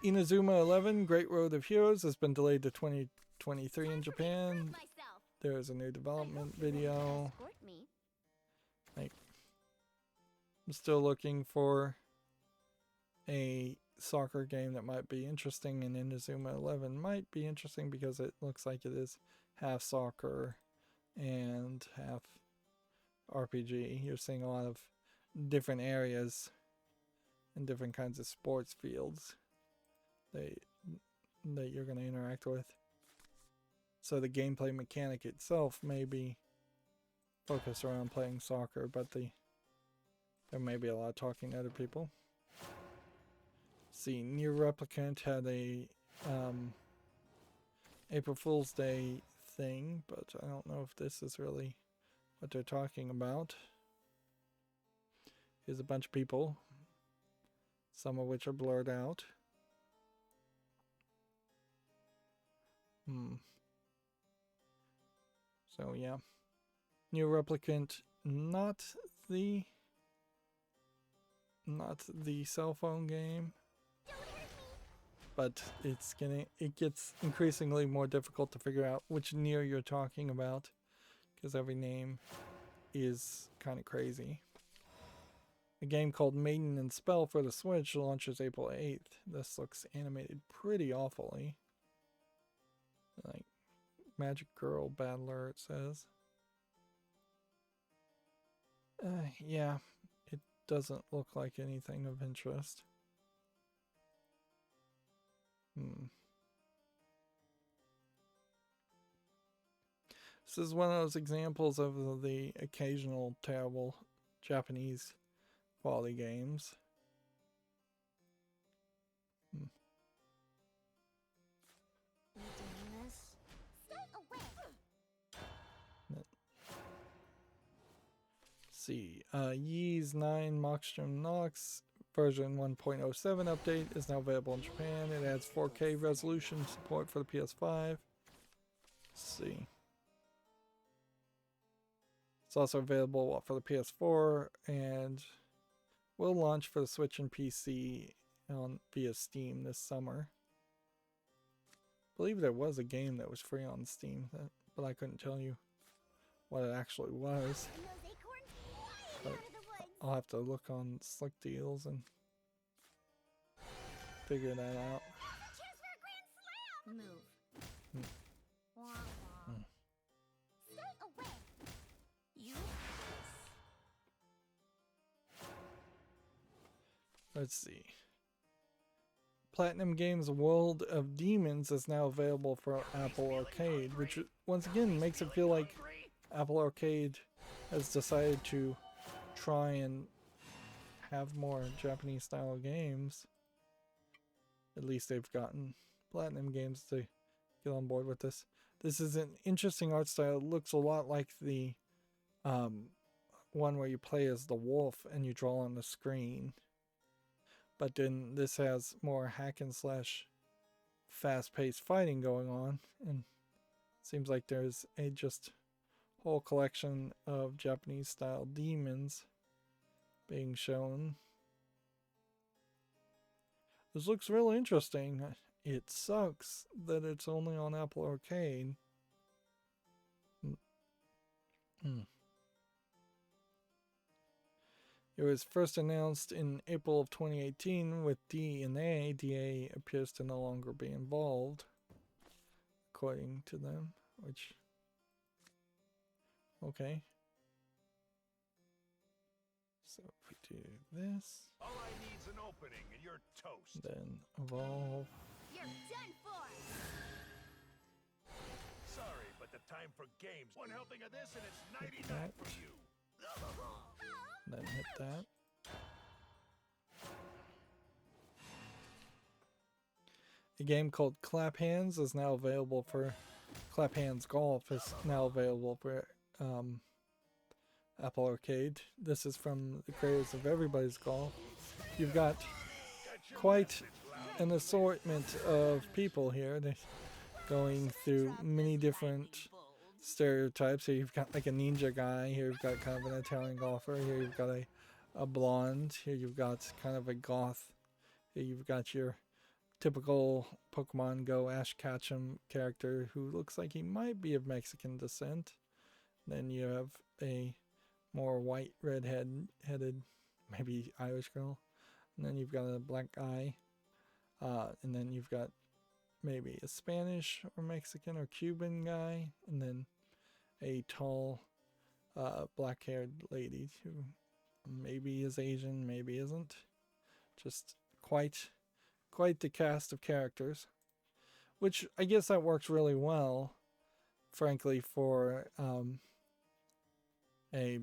Inazuma 11 Great Road of Heroes has been delayed to 2023 in Japan. There's a new development video. Like, I'm still looking for a soccer game that might be interesting, and Inazuma 11 might be interesting because it looks like it is half soccer and half RPG. You're seeing a lot of different areas and different kinds of sports fields that you're going to interact with. So the gameplay mechanic itself may be focused around playing soccer, but there may be a lot of talking to other people. See, Near Replicant had a April Fool's Day thing, but I don't know if this is really what they're talking about. Here's a bunch of people, some of which are blurred out. So yeah, New Replicant, not the cell phone game, but it gets increasingly more difficult to figure out which Nier you're talking about, because every name is kind of crazy. A game called Maiden and Spell for the Switch launches April 8th. This looks animated pretty awfully. Like Magic Girl Battler, it says. Yeah, it doesn't look like anything of interest. This is one of those examples of the occasional terrible Japanese quality games. See, Ys 9 Mockstrom Nox version 1.07 update is now available in Japan. It adds 4K resolution support for the PS5. Let's see. It's also available for the PS4 and will launch for the Switch and PC via Steam this summer. I believe there was a game that was free on Steam, but I couldn't tell you what it actually was. But I'll have to look on Slick Deals and figure that out. Let's see. Platinum Games World of Demons is now available for Apple Arcade, which once again makes it feel like Apple Arcade has decided to try and have more Japanese style games. At least they've gotten Platinum Games to get on board with this. This is an interesting art style. It looks a lot like the one where you play as the wolf and you draw on the screen. But then this has more hack and slash fast-paced fighting going on, and it seems like there's a just whole collection of Japanese style demons being shown. This looks really interesting. It sucks that it's only on Apple Arcade. It was first announced in April of 2018 with DNA. DA appears to no longer be involved, according to them, which, okay. So if we do this, All I need's an opening and you're toast. then evolve. You're done for. Sorry, but the time for games. One helping of this and it's Hit 99 that. for you. Then hit that. A game called Clap Hands is now available for Clap Hands Golf is now available for Apple Arcade. This is from the creators of Everybody's Golf. You've got quite an assortment of people here. They're going through many different stereotypes. Here you've got like a ninja guy. Here you've got kind of an Italian golfer. Here you've got a blonde. Here you've got kind of a goth. Here you've got your typical Pokemon Go Ash Ketchum character who looks like he might be of Mexican descent. Then you have a more white redheaded, maybe Irish girl. And then you've got a black guy. And then you've got maybe a Spanish or Mexican or Cuban guy. And then a tall black-haired lady who maybe is Asian, maybe isn't. Just quite the cast of characters, which I guess that works really well, frankly, for a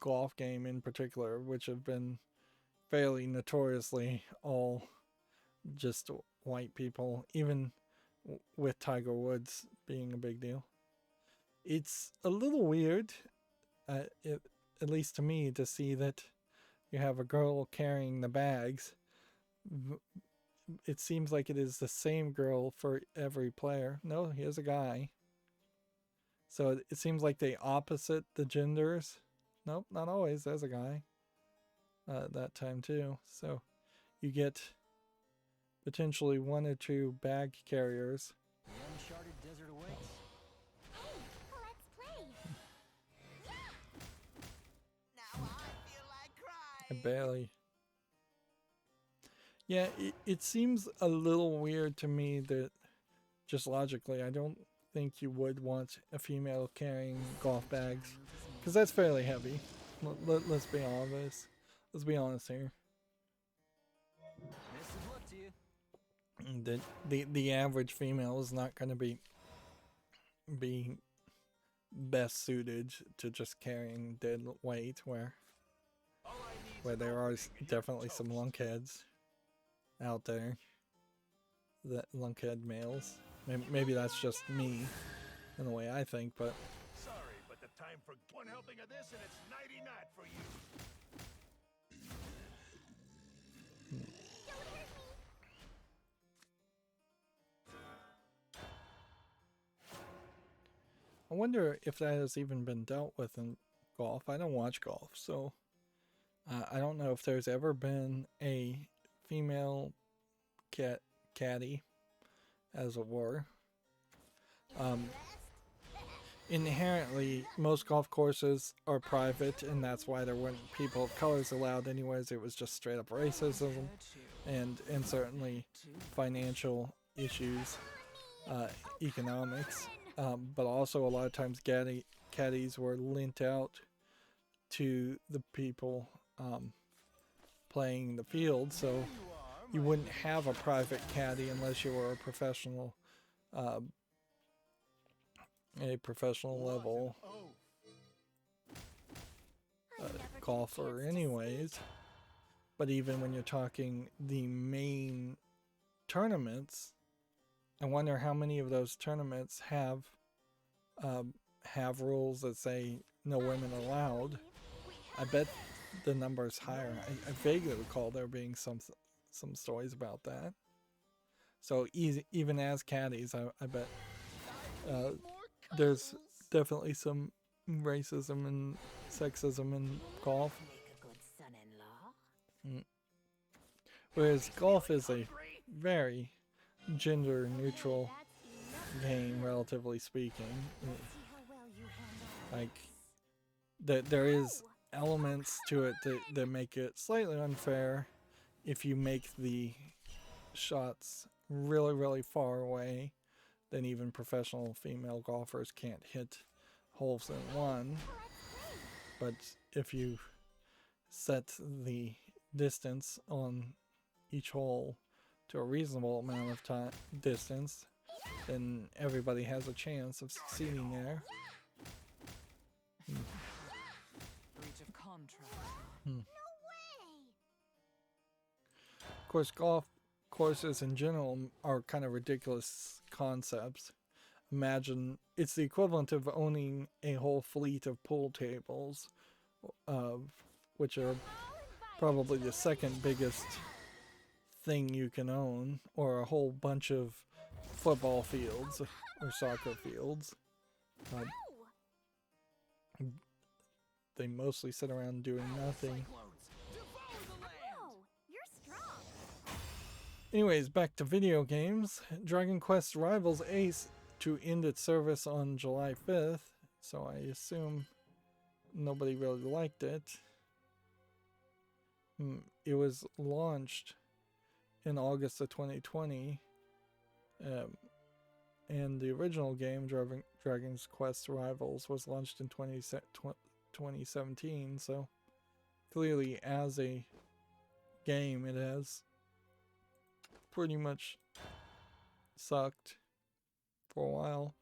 golf game in particular, which have been fairly notoriously all just white people, even with Tiger Woods being a big deal. It's a little weird, at least to me, to see that you have a girl carrying the bags. It seems like it is the same girl for every player. No, here's a guy. So it seems like they opposite the genders. Nope, not always. There's a guy. That time too. So you get potentially one or two bag carriers. The uncharted desert awaits. Hey, let's play. Now I feel like I crying. barely. Yeah, it seems a little weird to me that just logically, I don't think you would want a female carrying golf bags, because that's fairly heavy. Let's be honest. Let's be honest here. Best of luck to you. The average female is not going to be best suited to just carrying dead weight, where there are definitely some lunkheads out there, that lunkhead males. Maybe that's just me in the way I think, but Sorry, but the time for one helping of this and it's 99 for you. I wonder if that has even been dealt with in golf. I don't watch golf, so I don't know if there's ever been a female caddy, as it were. Inherently, most golf courses are private, and that's why there weren't people of colors allowed anyways. It was just straight up racism and certainly financial issues, economics. But also a lot of times caddies were lent out to the people playing the field, so you wouldn't have a private caddy unless you were a professional level golfer anyways. But even when you're talking the main tournaments, I wonder how many of those tournaments have rules that say no women allowed. I bet the number is higher. I vaguely recall there being some stories about that. So even as caddies, I bet there's definitely some racism and sexism in golf. Make a good son-in-law. Whereas golf is a very gender neutral game, relatively speaking. See how well you handle. Like, that there is elements to it that make it slightly unfair if you make the shots really, really far away. Then even professional female golfers can't hit holes in one. But if you set the distance on each hole to a reasonable amount of time distance, then everybody has a chance of succeeding there. Breach of contract. Of course, golf courses in general are kind of ridiculous concepts. Imagine it's the equivalent of owning a whole fleet of pool tables, which are probably the second biggest thing you can own, or a whole bunch of football fields or soccer fields. They mostly sit around doing nothing. Anyways, back to video games. Dragon Quest Rivals Ace to end its service on July 5th, so I assume nobody really liked it. It was launched in August of 2020, and the original game, Dragon's Quest Rivals, was launched in 2017, so clearly as a game it has pretty much sucked for a while.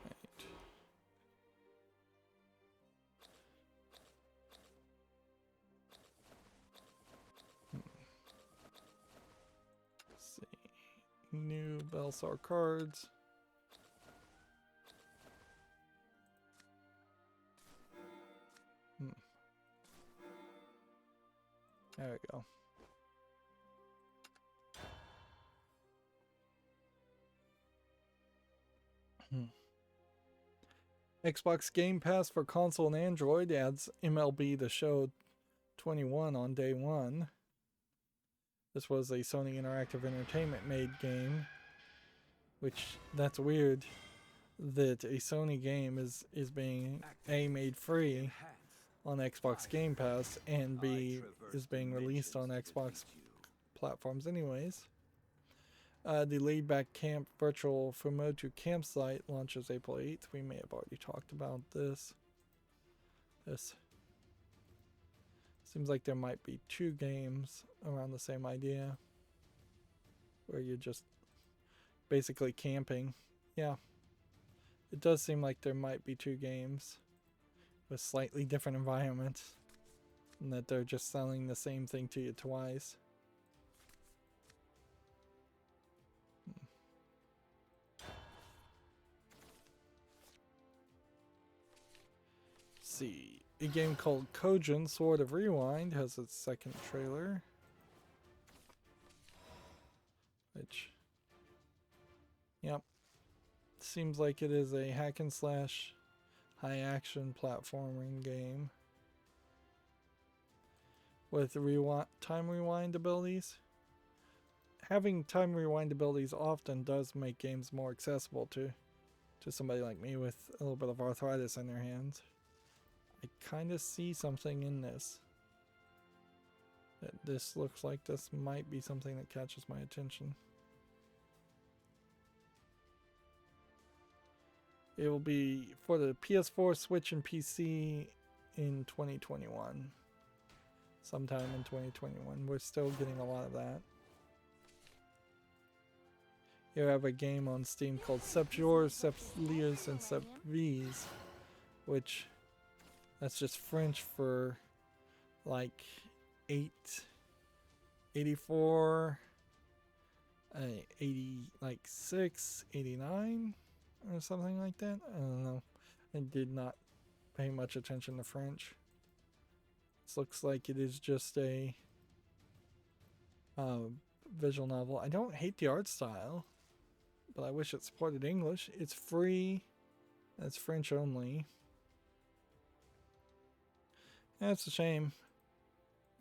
Right. Let's see. New Belsar cards. There we go. Xbox Game Pass for console and Android adds MLB The Show 21 on day one. This was a Sony Interactive Entertainment made game, which that's weird that a Sony game is being A, made free on Xbox Game Pass, and B, is being released on Xbox platforms anyways. The Laid Back Camp virtual Fumoto campsite launches April 8th. We may have already talked about this. This seems like there might be two games around the same idea, where you're just basically camping. Yeah, it does seem like there might be two games with slightly different environments, and that they're just selling the same thing to you twice. See, a game called Kojin Sword of Rewind has its second trailer, which, yep, seems like it is a hack and slash high action platforming game with time rewind abilities. Having time rewind abilities often does make games more accessible to somebody like me with a little bit of arthritis in their hands. I kind of see something in this. This looks like this might be something that catches my attention. It will be for the PS4, Switch, and PC in 2021. Sometime in 2021. We're still getting a lot of that. Here I have a game on Steam called Septjours, Septlias, and Sepvies, which that's just French for like 84, 80, like 6, 89 or something like that. I don't know. I did not pay much attention to French. This looks like it is just a visual novel. I don't hate the art style, but I wish it supported English. It's free. It's French only. That's a shame.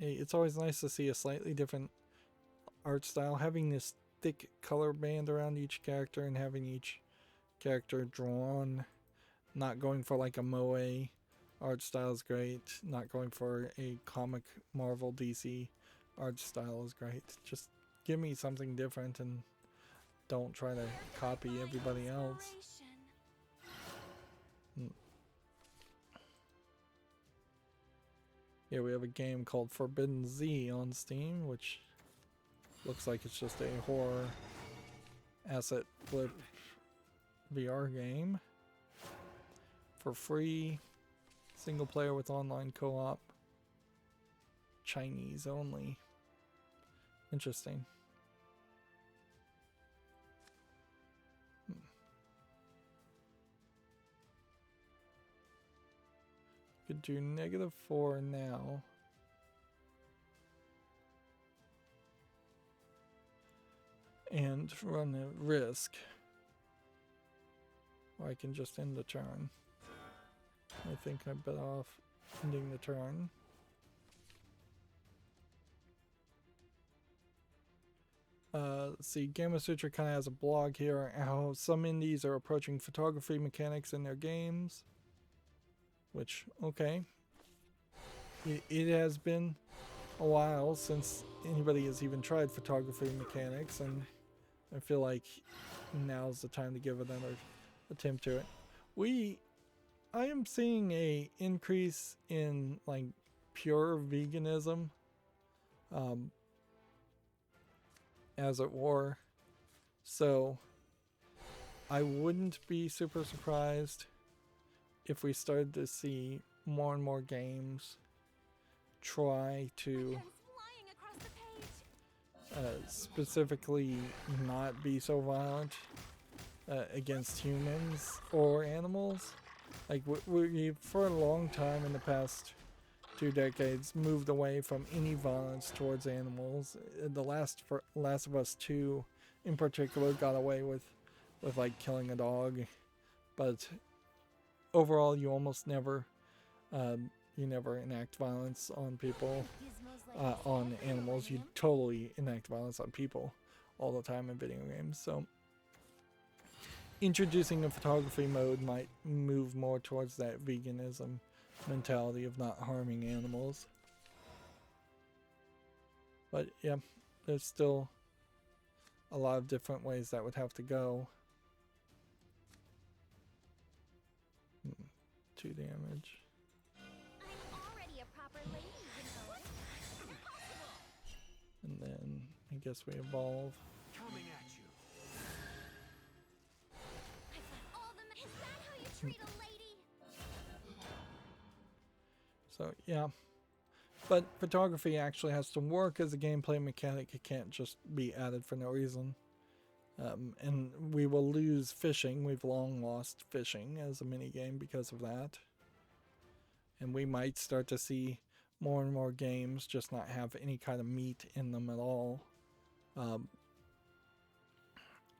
It's always nice to see a slightly different art style. Having this thick color band around each character and having each character drawn, not going for like a moe art style is great, not going for a comic Marvel DC art style is great. Just give me something different and don't try to copy everybody else. Yeah, we have a game called Forbidden Z on Steam, which looks like it's just a horror asset flip VR game for free, single player with online co-op, Chinese only. Interesting. Could do -4 now. And run a risk. Or I can just end the turn. I think I'm better off ending the turn. Let's see, Gamma Sutra kind of has a blog here how some indies are approaching photography mechanics in their games. Which, okay. It has been a while since anybody has even tried photography mechanics, and I feel like now's the time to give another attempt to it. I am seeing a increase in like pure veganism, as it were. So I wouldn't be super surprised if we started to see more and more games try to specifically not be so violent against humans or animals. Like we for a long time in the past 2 decades moved away from any violence towards animals. The Last of Us 2 in particular got away with like killing a dog, but overall you almost never you never enact violence on people, on animals. You totally enact violence on people all the time in video games. So introducing a photography mode might move more towards that veganism mentality of not harming animals. But yeah, there's still a lot of different ways that would have to go. 2 damage. I'm already a proper lady, you know. And then I guess we evolve. Coming at you. Is that how you treat a lady? So yeah. But photography actually has to work as a gameplay mechanic. It can't just be added for no reason. And we will lose fishing. We've long lost fishing as a minigame because of that. And we might start to see more and more games just not have any kind of meat in them at all.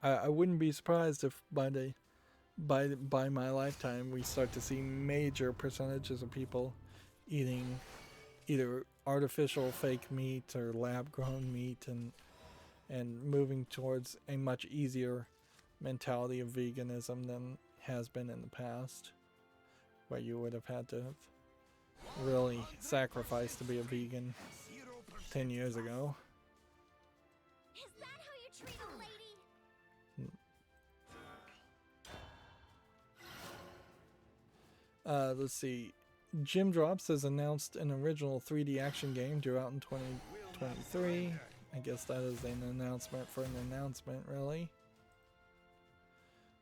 I wouldn't be surprised if by my lifetime we start to see major percentages of people eating either artificial fake meat or lab grown meat, and moving towards a much easier mentality of veganism than has been in the past, where you would have had to have really sacrificed to be a vegan 10 years ago. Is that how you treat a lady? Let's see. Jim Drops has announced an original 3D action game due out in 2023. I guess that is an announcement for an announcement, really.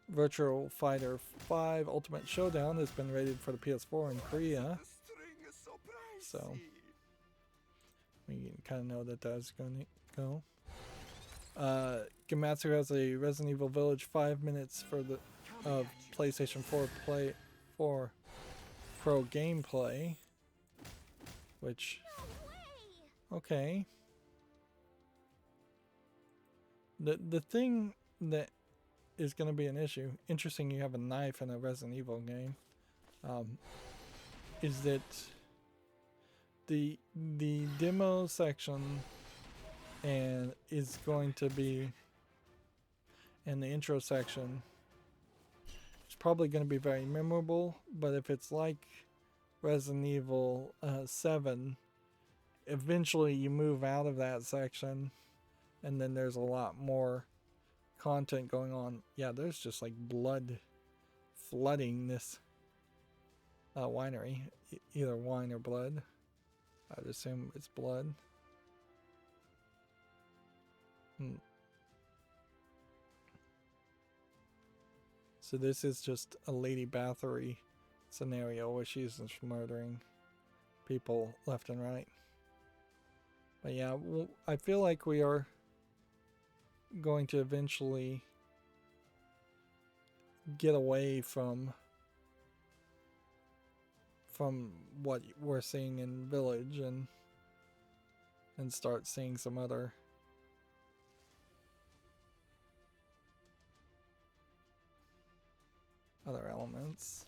Virtual Fighter 5 Ultimate Showdown has been rated for the PS4 in Korea. So we kind of know that that's going to go. Gamatsu has a Resident Evil Village 5 minutes for the PlayStation 4 Pro gameplay, which okay. The thing that is going to be an issue, interesting you have a knife in a Resident Evil game, is that the demo section and is going to be, and the intro section probably going to be very memorable, but if it's like Resident Evil 7, eventually you move out of that section and then there's a lot more content going on. Yeah, there's just like blood flooding this winery. Either wine or blood. I'd assume it's blood. So this is just a Lady Bathory scenario where she's just murdering people left and right. But yeah, I feel like we are going to eventually get away from what we're seeing in Village and start seeing some other elements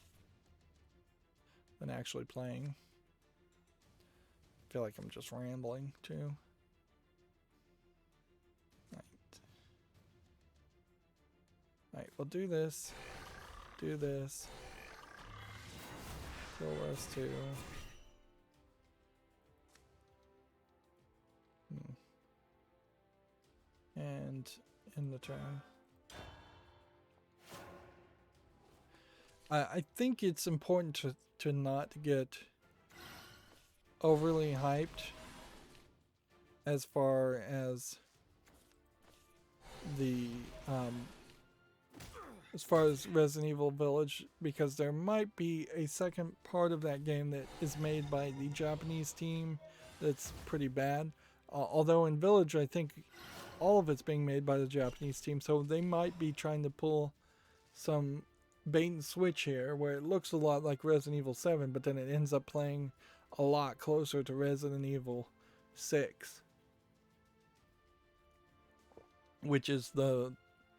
than actually playing. I feel like I'm just rambling too. Alright, we'll do this. Do this. Kill those two. And end the turn. I think it's important to not get overly hyped as far as the as far as Resident Evil Village, because there might be a second part of that game that is made by the Japanese team that's pretty bad. Although in Village, I think all of it's being made by the Japanese team, so they might be trying to pull some bait and switch here, where it looks a lot like Resident Evil 7, but then it ends up playing a lot closer to Resident Evil 6, which is the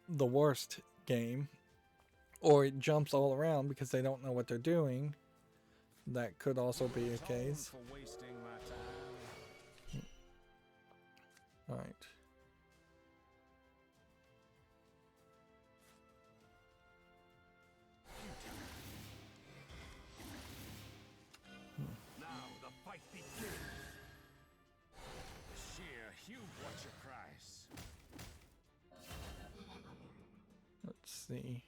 worst game. Or it jumps all around because they don't know what they're doing. That could also be a case. Alright. Now the fight begins. Sheer Hugh, what's your price? Let's see.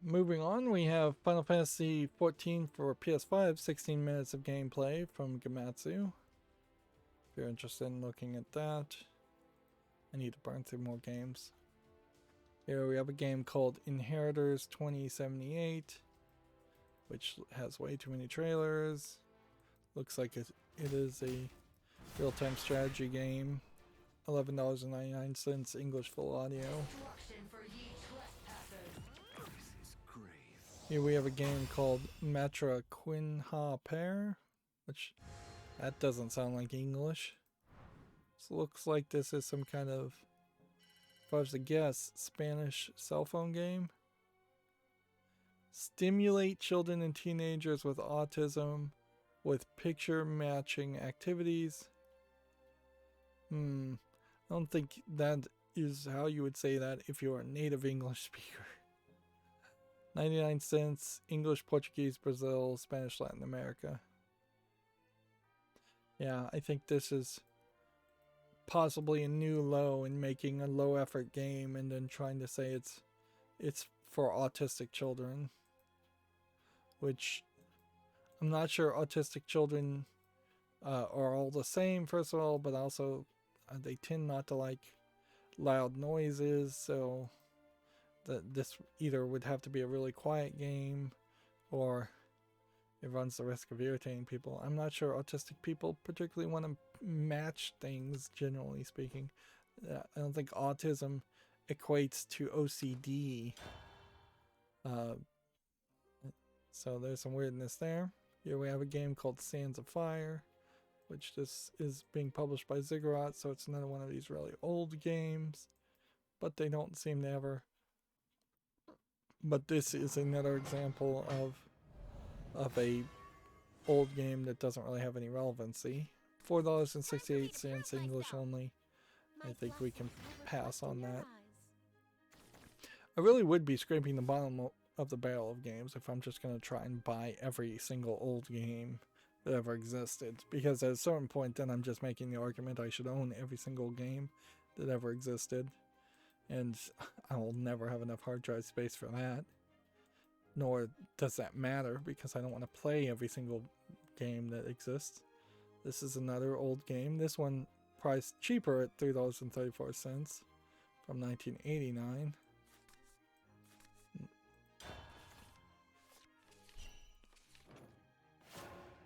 Moving on, we have Final Fantasy XIV for PS5, 16 minutes of gameplay from Gamatsu. If you're interested in looking at that, I need to burn through more games. Here we have a game called Inheritors 2078, which has way too many trailers. Looks like it is a real-time strategy game. $11.99, English full audio. Here we have a game called Matra Quinha Pair, which that doesn't sound like English. This looks like this is some kind of, if I was to guess, Spanish cell phone game. Stimulate children and teenagers with autism with picture matching activities. I don't think that is how you would say that if you're a native English speaker. 99 cents, English, Portuguese, Brazil, Spanish, Latin America. Yeah, I think this is possibly a new low in making a low effort game and then trying to say it's for autistic children. Which I'm not sure autistic children are all the same, first of all, but also they tend not to like loud noises, so this either would have to be a really quiet game or it runs the risk of irritating people. I'm not sure autistic people particularly want to match things, generally speaking. I don't think autism equates to OCD. So there's some weirdness there. Here we have a game called Sands of Fire, which this is being published by Ziggurat, so it's another one of these really old games, but they don't seem to ever. But this is another example of a old game that doesn't really have any relevancy. $4.68 English only. I think we can pass on that. I really would be scraping the bottom of the barrel of games if I'm just going to try and buy every single old game that ever existed. Because at a certain point then I'm just making the argument I should own every single game that ever existed. And I will never have enough hard drive space for that. Nor does that matter because I don't want to play every single game that exists. This is another old game. This one priced cheaper at $3.34 from 1989.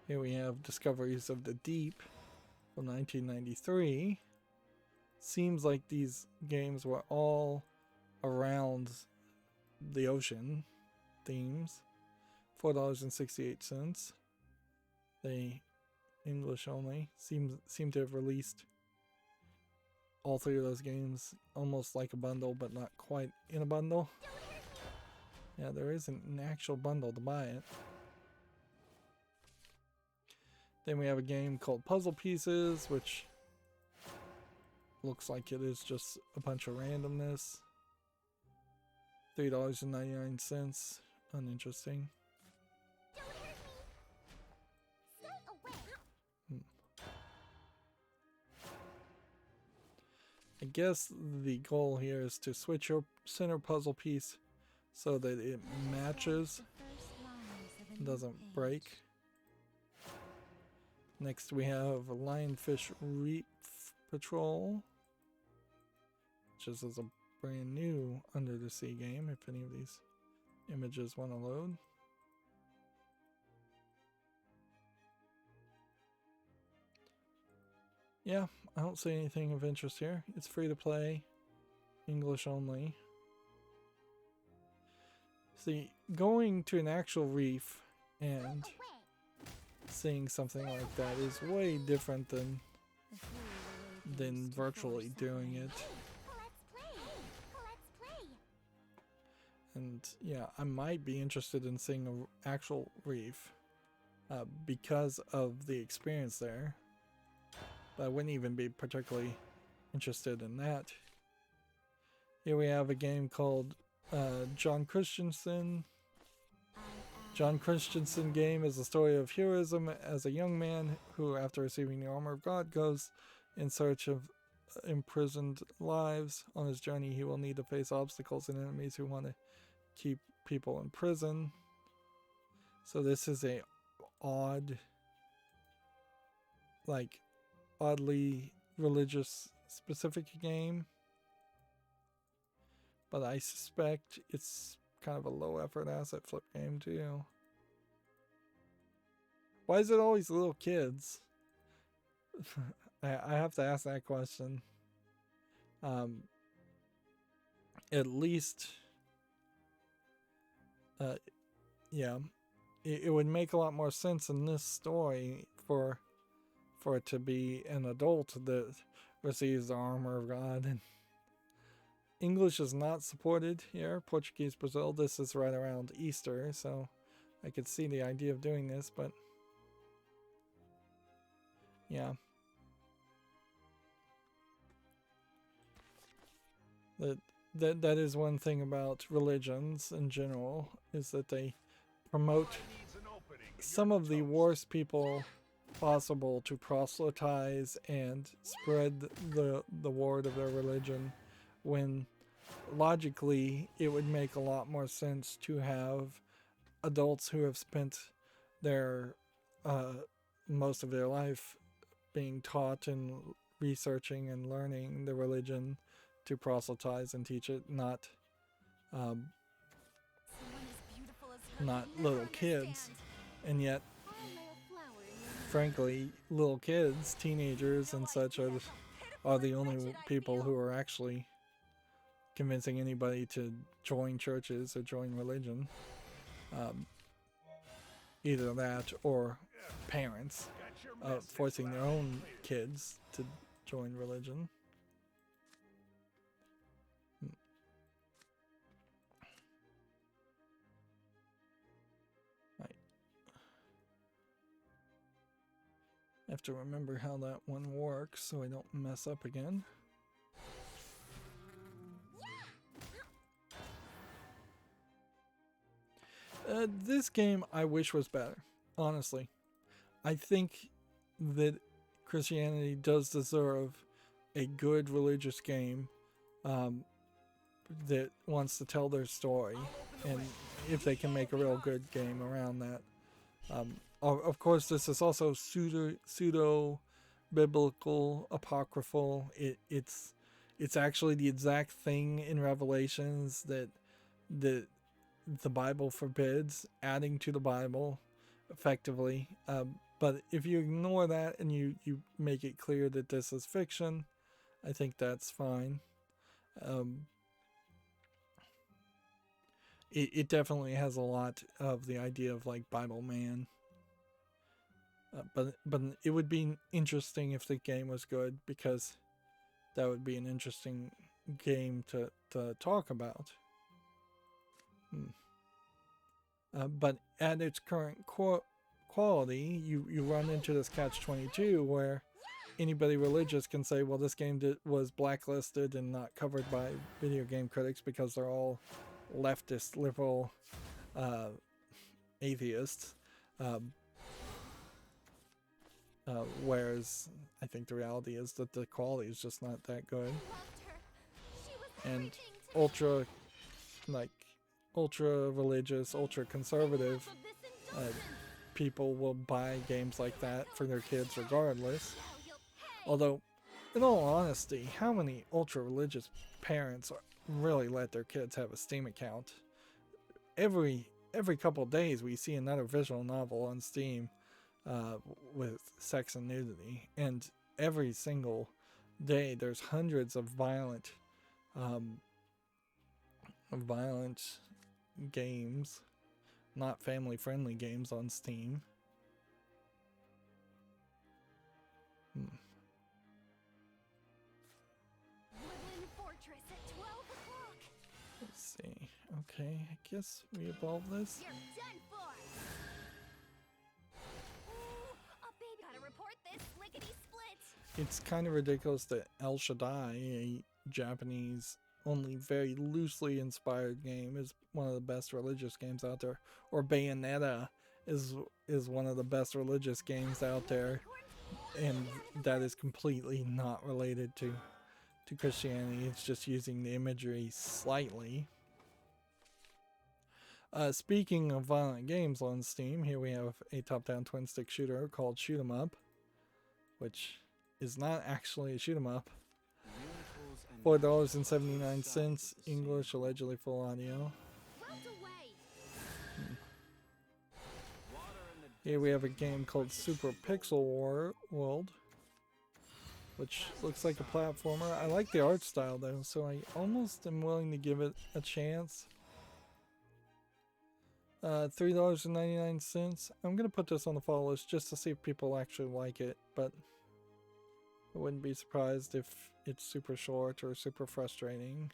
Here we have Discoveries of the Deep from 1993. Seems like these games were all around the ocean themes. $4.68. They English only. Seem to have released all three of those games almost like a bundle, but not quite in a bundle. Yeah, there isn't an actual bundle to buy it. Then we have a game called Puzzle Pieces, which looks like it is just a bunch of randomness. $3.99. Uninteresting. I guess the goal here is to switch your center puzzle piece so that it matches, doesn't break. Next we have Lionfish Reef Patrol, which is a brand new under the sea game if any of these images want to load. Yeah, I don't see anything of interest here. It's free to play, English only. See, going to an actual reef and seeing something like that is way different than virtually doing it. And yeah, I might be interested in seeing an actual reef because of the experience there. But I wouldn't even be particularly interested in that. Here we have a game called John Christensen. John Christensen game is a story of heroism as a young man who, after receiving the armor of God, goes in search of imprisoned lives. On his journey, he will need to face obstacles and enemies who want to keep people in prison. So this is a oddly religious specific game, but I suspect it's kind of a low effort asset flip game too. Why is it always little kids? I have to ask that question. At least yeah, it would make a lot more sense in this story for it to be an adult that receives the armor of God. And English is not supported here. Portuguese, Brazil. This is right around Easter, so I could see the idea of doing this, but yeah. That is one thing about religions in general, is that they promote some of the worst people possible to proselytize and spread the word of their religion, when logically it would make a lot more sense to have adults who have spent their most of their life being taught and researching and learning the religion to proselytize and teach it, not little kids. And yet, frankly, little kids, teenagers and such are the only people who are actually convincing anybody to join churches or join religion. Either that or parents forcing their own kids to join religion. have to remember how that one works so I don't mess up again. This game I wish was better, honestly. I think that Christianity does deserve a good religious game that wants to tell their story, and if they can make a real good game around that. Of course, this is also pseudo biblical, apocryphal. It's actually the exact thing in Revelations that the Bible forbids, adding to the Bible effectively. But if you ignore that and you make it clear that this is fiction, I think that's fine. It definitely has a lot of the idea of like Bible man. But it would be interesting if the game was good, because that would be an interesting game to talk about. But at its current quality, you run into this catch-22 where anybody religious can say, well, this game was blacklisted and not covered by video game critics because they're all leftist, liberal atheists. Whereas I think the reality is that the quality is just not that good. And ultra religious, ultra conservative people will buy games like that for their kids regardless. Although, in all honesty, how many ultra religious parents really let their kids have a Steam account? Every couple of days we see another visual novel on Steam with sex and nudity, and every single day there's hundreds of violent games, not family friendly games on Steam. Fortress at 12 o'clock. Let's see. Okay, I guess we evolve this. You're done for. Ooh, a baby. Gotta report this lickety split. It's kind of ridiculous that El Shaddai, a Japanese, only very loosely inspired game, is one of the best religious games out there, or Bayonetta is one of the best religious games out there, and that is completely not related to Christianity. It's just using the imagery slightly. Speaking of violent games on Steam, here we have a top-down twin-stick shooter called Shoot 'em Up, which is not actually a shoot 'em up. $4.79, English, allegedly full audio. Here we have a game called Super Pixel World, which looks like a platformer. I like the art style though, so I almost am willing to give it a chance. $3.99. I'm gonna put this on the follow list just to see if people actually like it, but I wouldn't be surprised if it's super short or super frustrating.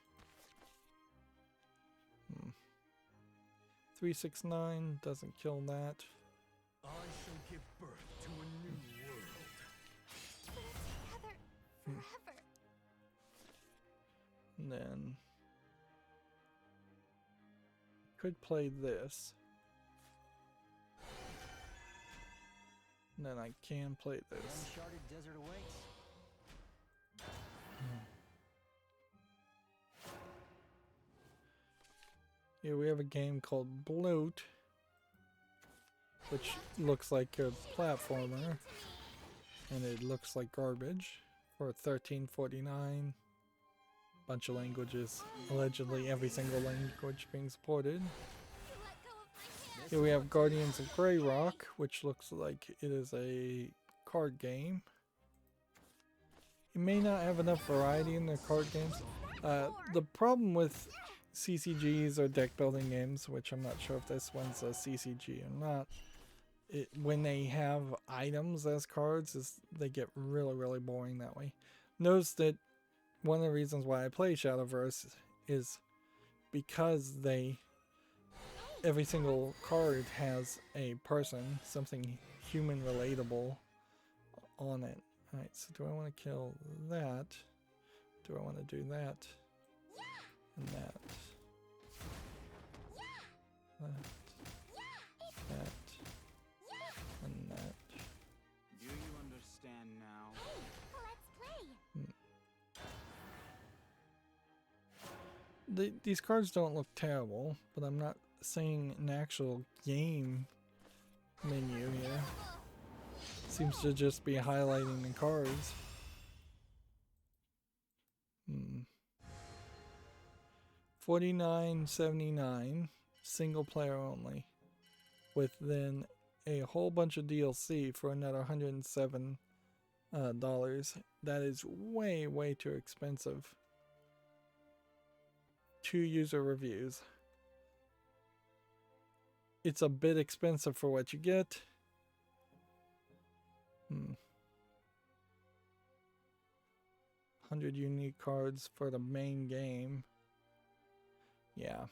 $3.69 doesn't kill that. I shall give birth to a new world. Together forever. And then could play this. And then I can play The this. uncharted desert awaits. Here we have a game called Bloat, which looks like a platformer, and it looks like garbage, for $13.49. Bunch of languages, allegedly every single language being supported. Here we have Guardians of Grey Rock, which looks like it is a card game. You may not have enough variety in their card games. The problem with CCGs or deck building games, which I'm not sure if this one's a CCG or not, when they have items as cards, they get really boring that way. Notice that one of the reasons why I play Shadowverse is because every single card has a person, something human relatable on it. Alright, so do I want to kill that? Do I want to do that? And that? That. And that. Do you understand now? Let's play. These cards don't look terrible, but I'm not seeing an actual game menu here. Seems to just be highlighting the cards. $49.79, single player only, with then a whole bunch of DLC for another $107. That is way too expensive. 2 user reviews. It's a bit expensive for what you get. 100 unique cards for the main game. Yeah,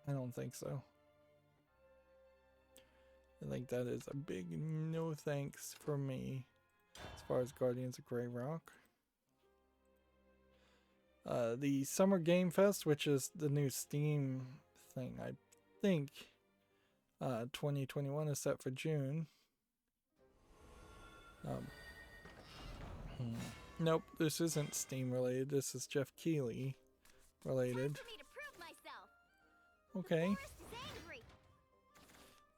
I don't think so. I think that is a big no thanks for me as far as Guardians of Grey Rock. The Summer Game Fest, which is the new Steam thing, I think 2021 is set for June. Nope, this isn't Steam related. This is Jeff Keighley related. For me to prove myself. Okay. Forest is angry.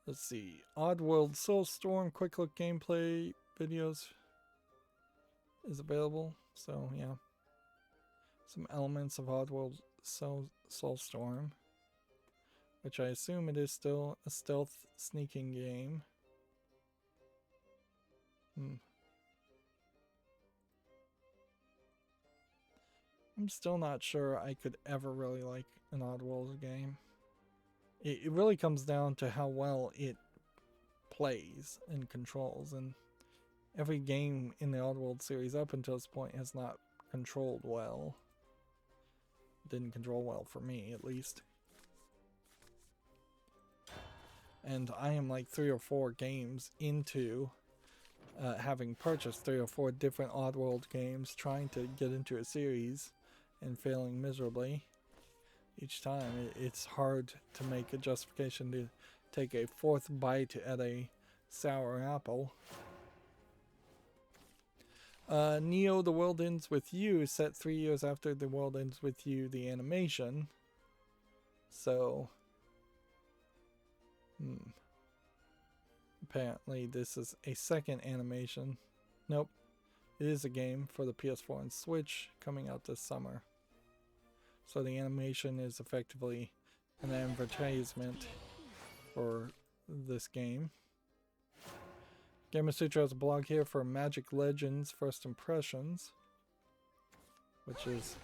Let's see. Oddworld Soulstorm quick look gameplay videos is available. So yeah. Some elements of Oddworld Soulstorm, which I assume it is still a stealth sneaking game. I'm still not sure I could ever really like an Oddworld game. It really comes down to how well it plays and controls, and every game in the Oddworld series up until this point has not controlled well. Didn't control well for me, at least. And I am like 3 or 4 games into having purchased 3 or 4 different Oddworld games, trying to get into a series and failing miserably each time. It's hard to make a justification to take a 4th bite at a sour apple. Neo: The World Ends With You is set 3 years after The World Ends With You, the animation. So, apparently this is a second animation. Nope, it is a game for the PS4 and Switch coming out this summer. So the animation is effectively an advertisement for this game. Gamer Sutra has a blog here for Magic Legends First Impressions, which is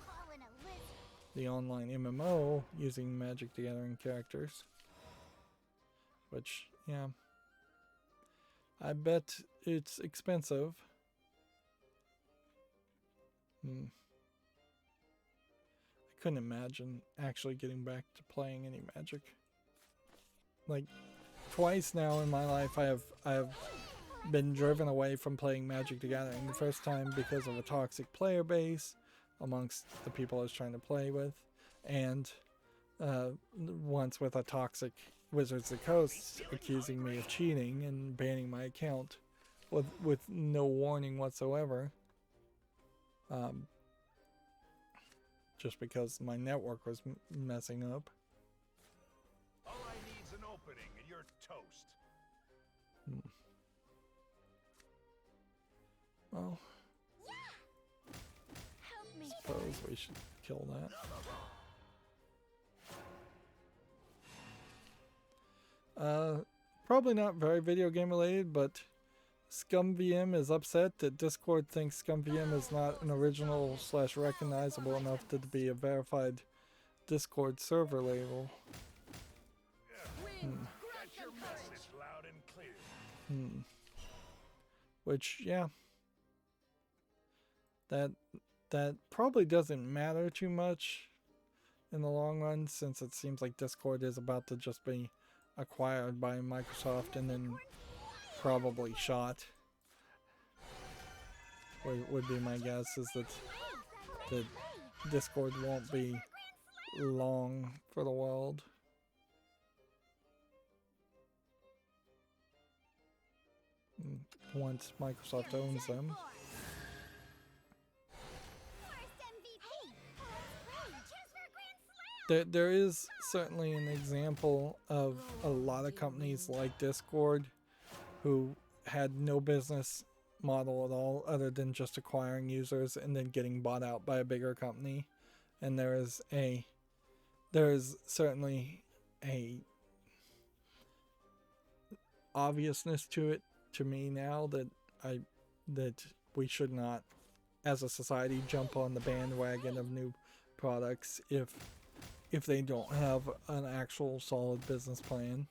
the online MMO using Magic the Gathering characters. Which, yeah, I bet it's expensive. I couldn't imagine actually getting back to playing any Magic. Like, twice now in my life I have been driven away from playing Magic the Gathering. The first time because of a toxic player base amongst the people I was trying to play with, and once with a toxic Wizards of the Coast accusing me of cheating and banning my account with no warning whatsoever. Just because my network was messing up. All I need's an opening and you're toast. Well, Help me. suppose we should kill that. Probably not very video game related, but ScumVM is upset that Discord thinks ScumVM is not an original / recognizable enough to be a verified Discord server label. Get your message loud and clear. Which, yeah, that probably doesn't matter too much in the long run, since it seems like Discord is about to just be acquired by Microsoft and then probably shot. would be my guess, is that Discord won't be long for the world. Once Microsoft owns them. There is certainly an example of a lot of companies like Discord who had no business model at all other than just acquiring users and then getting bought out by a bigger company. And there is certainly a obviousness to it to me now that we should not as a society jump on the bandwagon of new products if they don't have an actual solid business plan.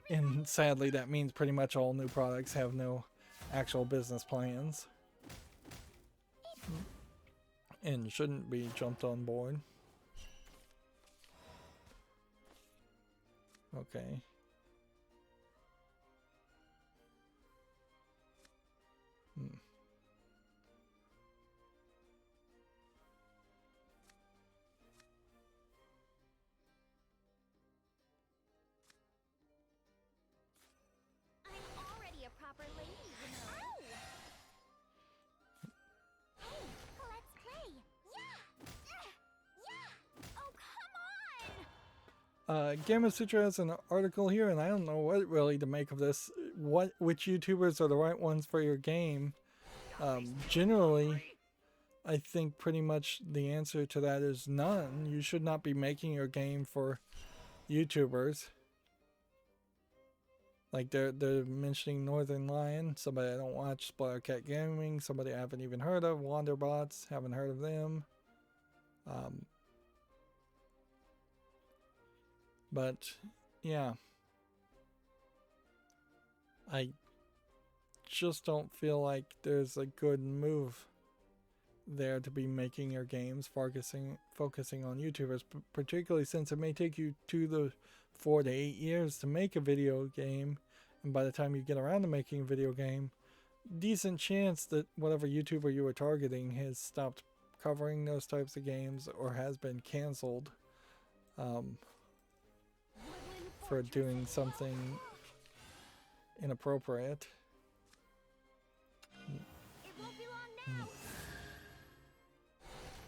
And sadly, that means pretty much all new products have no actual business plans and shouldn't be jumped on board. Okay. proper lady, you know. Hey, let's play. Yeah. Oh, come on. Gamma Sutra has an article here, and I don't know what really to make of this. Which YouTubers are the right ones for your game? Generally, I think pretty much the answer to that is none. You should not be making your game for YouTubers. Like they're mentioning Northern Lion, somebody I don't watch, Splattercat Gaming, somebody I haven't even heard of, Wanderbots, haven't heard of them. But yeah, I just don't feel like there's a good move there to be making your games focusing on YouTubers, particularly since it may take you 4 to 8 years to make a video game, and by the time you get around to making a video game, decent chance that whatever YouTuber you were targeting has stopped covering those types of games or has been canceled for doing something inappropriate. It won't be long now.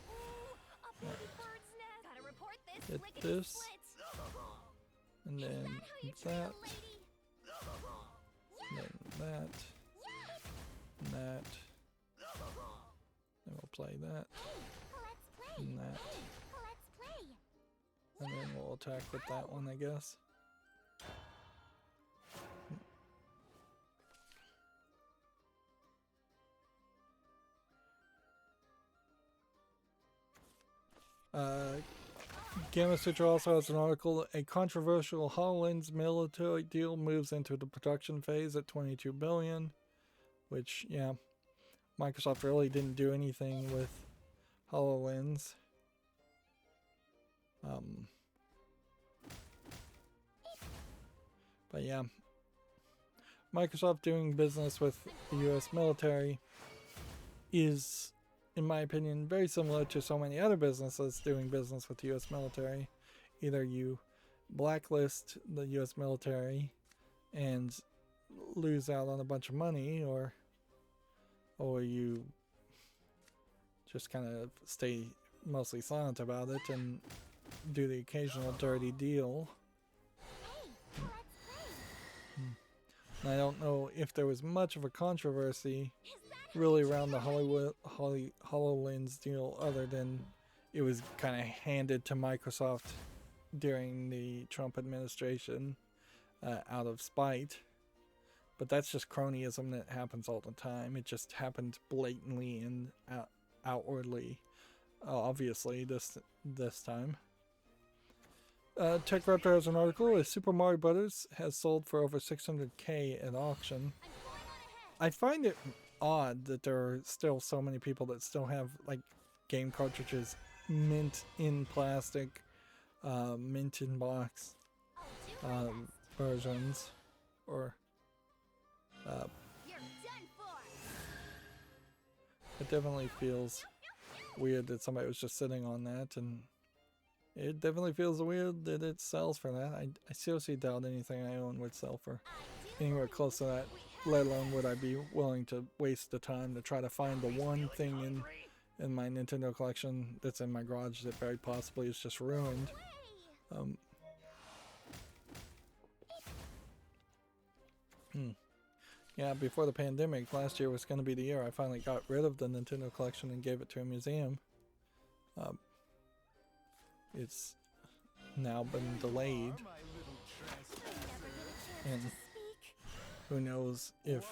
Ooh, a baby bird's nest. Gotta report this. Hit lickety this. split. And then that, and then that, and that, and we'll play that, and that, and then we'll attack with that one, I guess. Gamma Sutra also has an article, a controversial HoloLens military deal moves into the production phase at $22 billion, which, yeah, Microsoft really didn't do anything with HoloLens. But yeah, Microsoft doing business with the US military is, in my opinion, very similar to so many other businesses doing business with the US military. Either you blacklist the US military and lose out on a bunch of money, or you just kind of stay mostly silent about it and do the occasional dirty deal. And I don't know if there was much of a controversy really around the HoloLens deal, other than it was kind of handed to Microsoft during the Trump administration out of spite. But that's just cronyism that happens all the time. It just happened blatantly and outwardly, obviously this time. TechRaptor has an article, a Super Mario Brothers has sold for over $600K at auction. I find it odd that there are still so many people that still have like game cartridges mint in plastic, mint in box versions, or It definitely feels weird that somebody was just sitting on that, and it definitely feels weird that it sells for that. I seriously doubt anything I own would sell for anywhere close to that, let alone would I be willing to waste the time to try to find the one thing in my Nintendo collection that's in my garage that very possibly is just ruined. Yeah, before the pandemic, last year was going to be the year I finally got rid of the Nintendo collection and gave it to a museum. It's now been delayed, and who knows if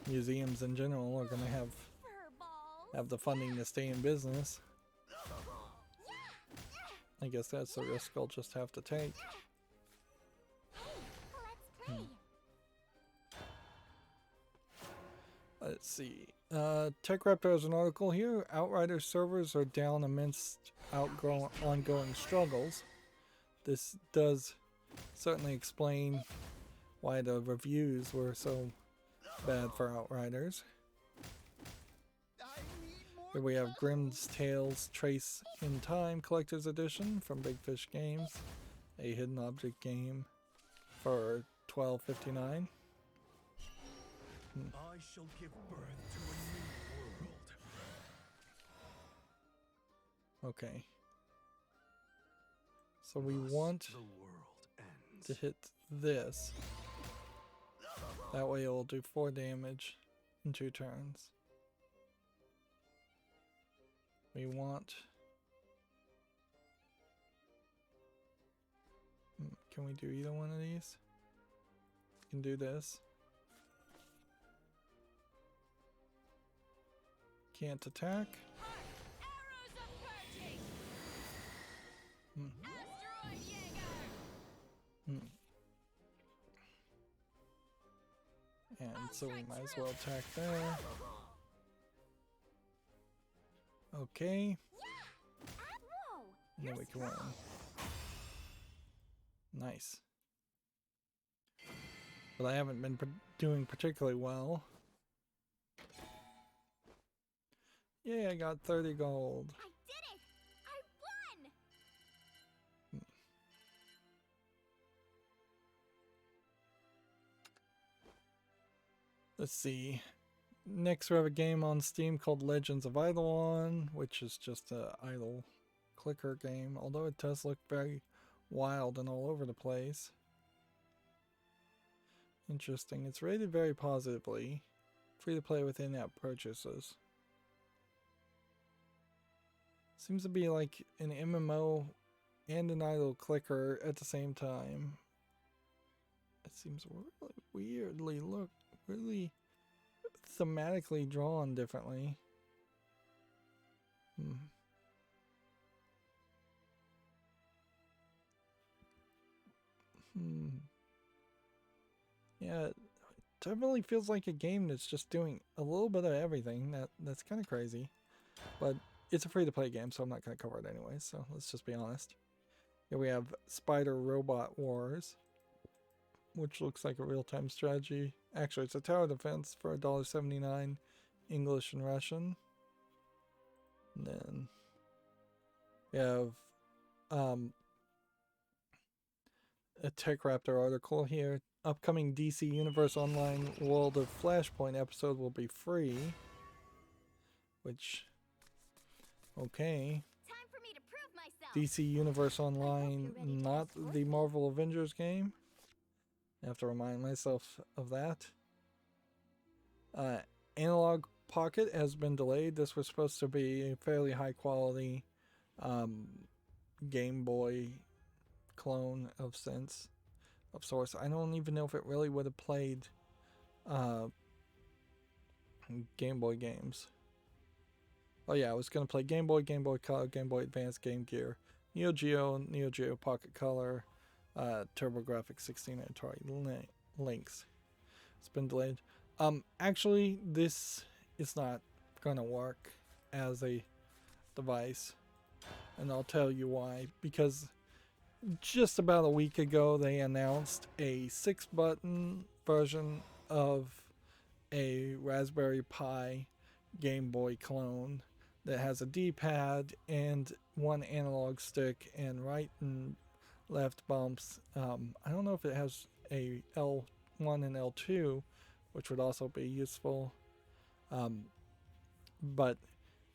museums in general are going to have the funding to stay in business. I guess that's the risk I'll just have to take. Let's see. TechRaptor has an article here. Outrider servers are down amidst ongoing struggles. This does certainly explain why the reviews were so bad for Outriders. Here we have Grimm's Tales Trace in Time Collector's Edition from Big Fish Games, a hidden object game for $12.59. I shall give birth to a new world. Okay. So we want The world ends. to hit this. That way it will do 4 damage in 2 turns. We want... Can we do either one of these? We can do this. Can't attack. Arrows of Bertie! Asteroid Jaeger! And so we might as well attack there. Okay. And then we can win. Nice. But I haven't been doing particularly well. Yay, I got 30 gold. I did it! I won! Let's see. Next we have a game on Steam called Legends of Eidolon, which is just a idle clicker game, although it does look very wild and all over the place. Interesting. It's rated very positively. Free to play with in-app purchases. Seems to be like an MMO and an idle clicker at the same time. It seems really really thematically drawn differently. Yeah, it definitely feels like a game that's just doing a little bit of everything. That's kind of crazy. But it's a free-to-play game, so I'm not going to cover it anyway, so let's just be honest. Here we have Spider Robot Wars, which looks like a real-time strategy. Actually, it's a tower defense for $1.79, English and Russian. And then we have a TechRaptor article here. Upcoming DC Universe Online World of Flashpoint episode will be free. Which, okay. Time for me to prove myself. DC Universe Online, not the Marvel Avengers game. I have to remind myself of that. Analog Pocket has been delayed. This was supposed to be a fairly high quality Game Boy clone of sorts. I don't even know if it really would have played Game Boy games. Oh yeah, I was going to play Game Boy, Game Boy Color, Game Boy Advance, Game Gear, Neo Geo Pocket Color, TurboGrafx 16, and Atari Lynx. It's been delayed. Actually, this is not going to work as a device, and I'll tell you why. Because just about a week ago, they announced a 6-button version of a Raspberry Pi Game Boy clone that has a D-pad and one analog stick and right and left bumps. I don't know if it has a L1 and L2, which would also be useful. But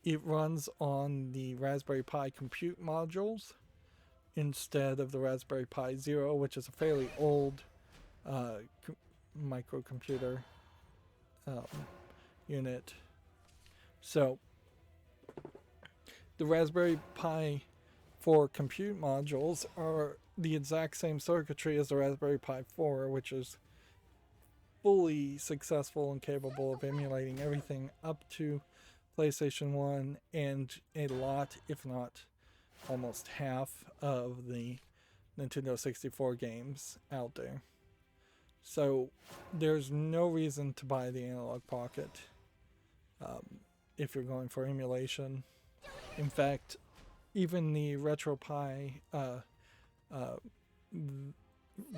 it runs on the Raspberry Pi compute modules instead of the Raspberry Pi Zero, which is a fairly old microcomputer unit. So the Raspberry Pi 4 compute modules are the exact same circuitry as the Raspberry Pi 4, which is fully successful and capable of emulating everything up to PlayStation 1 and a lot, if not almost half, of the Nintendo 64 games out there. So there's no reason to buy the Analog Pocket if you're going for emulation. In fact, even the RetroPie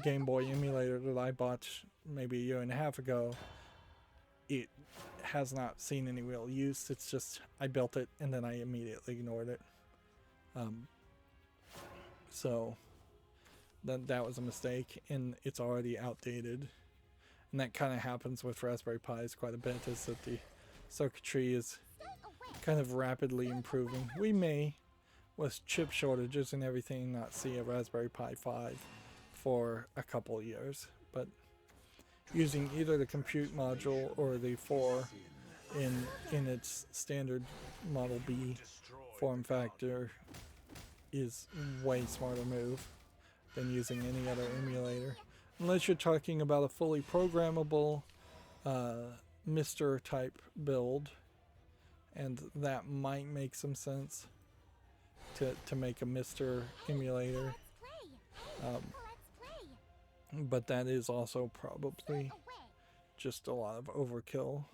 Game Boy emulator that I bought maybe a year and a half ago, it has not seen any real use. It's just I built it and then I immediately ignored it. So that was a mistake, and it's already outdated. And that kind of happens with Raspberry Pis quite a bit, is that the circuitry is kind of rapidly improving. We may, with chip shortages and everything, not see a Raspberry Pi 5 for a couple years, but using either the compute module or the 4 in its standard Model B form factor is way smarter move than using any other emulator, unless you're talking about a fully programmable Mister type build, and that might make some sense to make a Mister emulator, but that is also probably just a lot of overkill.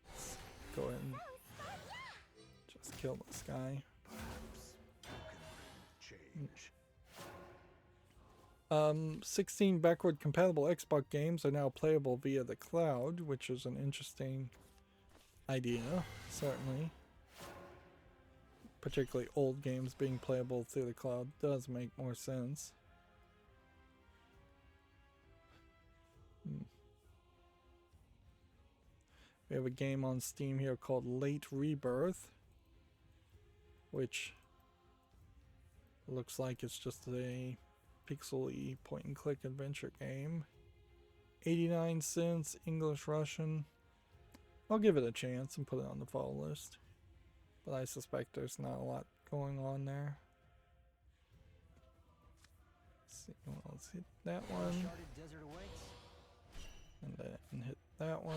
Let's go ahead and just kill this guy. 16 backward compatible Xbox games are now playable via the cloud, which is an interesting idea, certainly. Particularly old games being playable through the cloud does make more sense. We have a game on Steam here called Late Rebirth, which looks like it's just a pixel-y point-and-click adventure game. 89 cents, English, Russian. I'll give it a chance and put it on the follow list, but I suspect there's not a lot going on there. Let's see, well, let's hit that one, and then hit that one,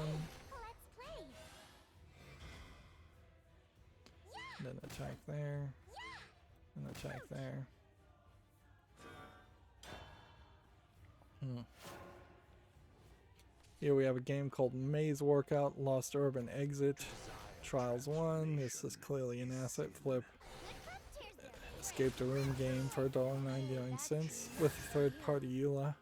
and then attack there, and attack there. Here we have a game called Maze Workout Lost Urban Exit Trials 1. This is clearly an asset flip escape the room game for $1.99 with a third-party EULA.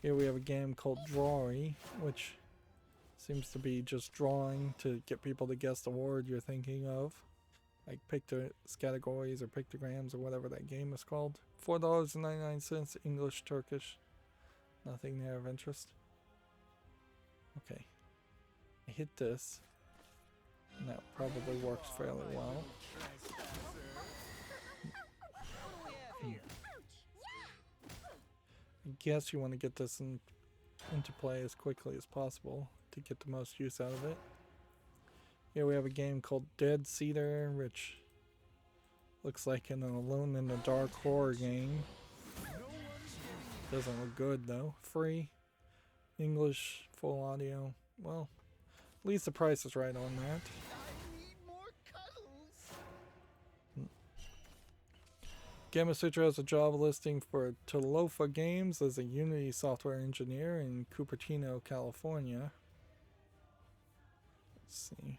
Here we have a game called Drawy, which seems to be just drawing to get people to guess the word you're thinking of. Like categories or pictograms or whatever that game is called. $4.99, English, Turkish. Nothing there of interest. Okay. I hit this, and that probably works fairly well. I guess you want to get this into play as quickly as possible to get the most use out of it. Here we have a game called Dead Cedar, which looks like an Alone in the Dark horror game. Doesn't look good though. Free. English, full audio. Well, at least the price is right on that. Gamasutra has a job listing for Talofa Games as a Unity software engineer in Cupertino, California. Let's see.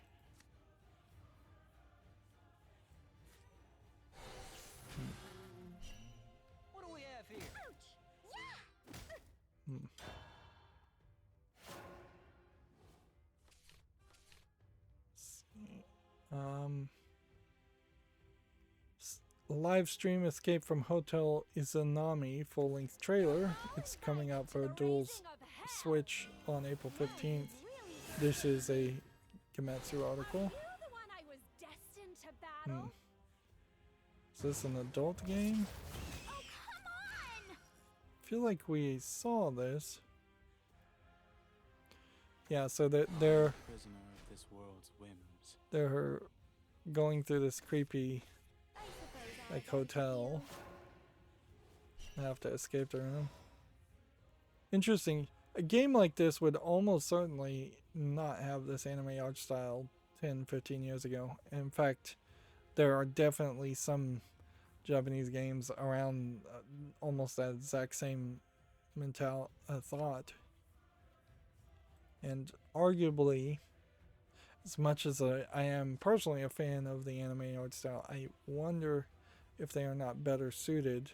Live stream Escape from Hotel Izanami full-length trailer. It's coming out for a dual Switch on April 15th. This is a Gematsu article. The one I was destined to battle. Is this an adult game? Oh, come on! I feel like we saw this. Yeah, so they're Prisoner of this world's whims. they're going through this creepy like hotel. I have to escape the room. Interesting. A game like this would almost certainly not have this anime art style 10, 15 years ago. In fact, there are definitely some Japanese games around almost that exact same thought. And arguably, as much as I am personally a fan of the anime art style, I wonder if they are not better suited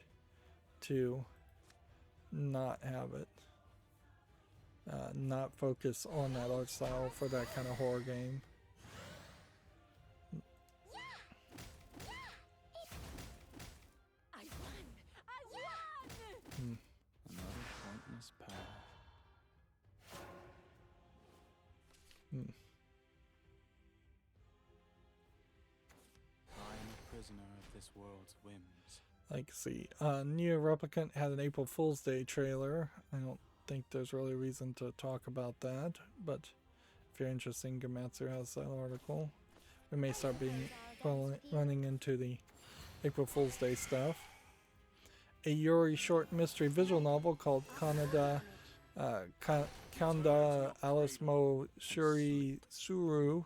to not have it. Not focus on that art style for that kind of horror game. I won! I won! Another pointless path. I am a prisoner of this world's whims. Like, see, Nier Replicant had an April Fool's Day trailer. I don't think there's really reason to talk about that, but if you're interested, Gematsu has that article. We may start running into the April Fool's Day stuff. A Yuri short mystery visual novel called Kanda Alice Mo Shuri Suru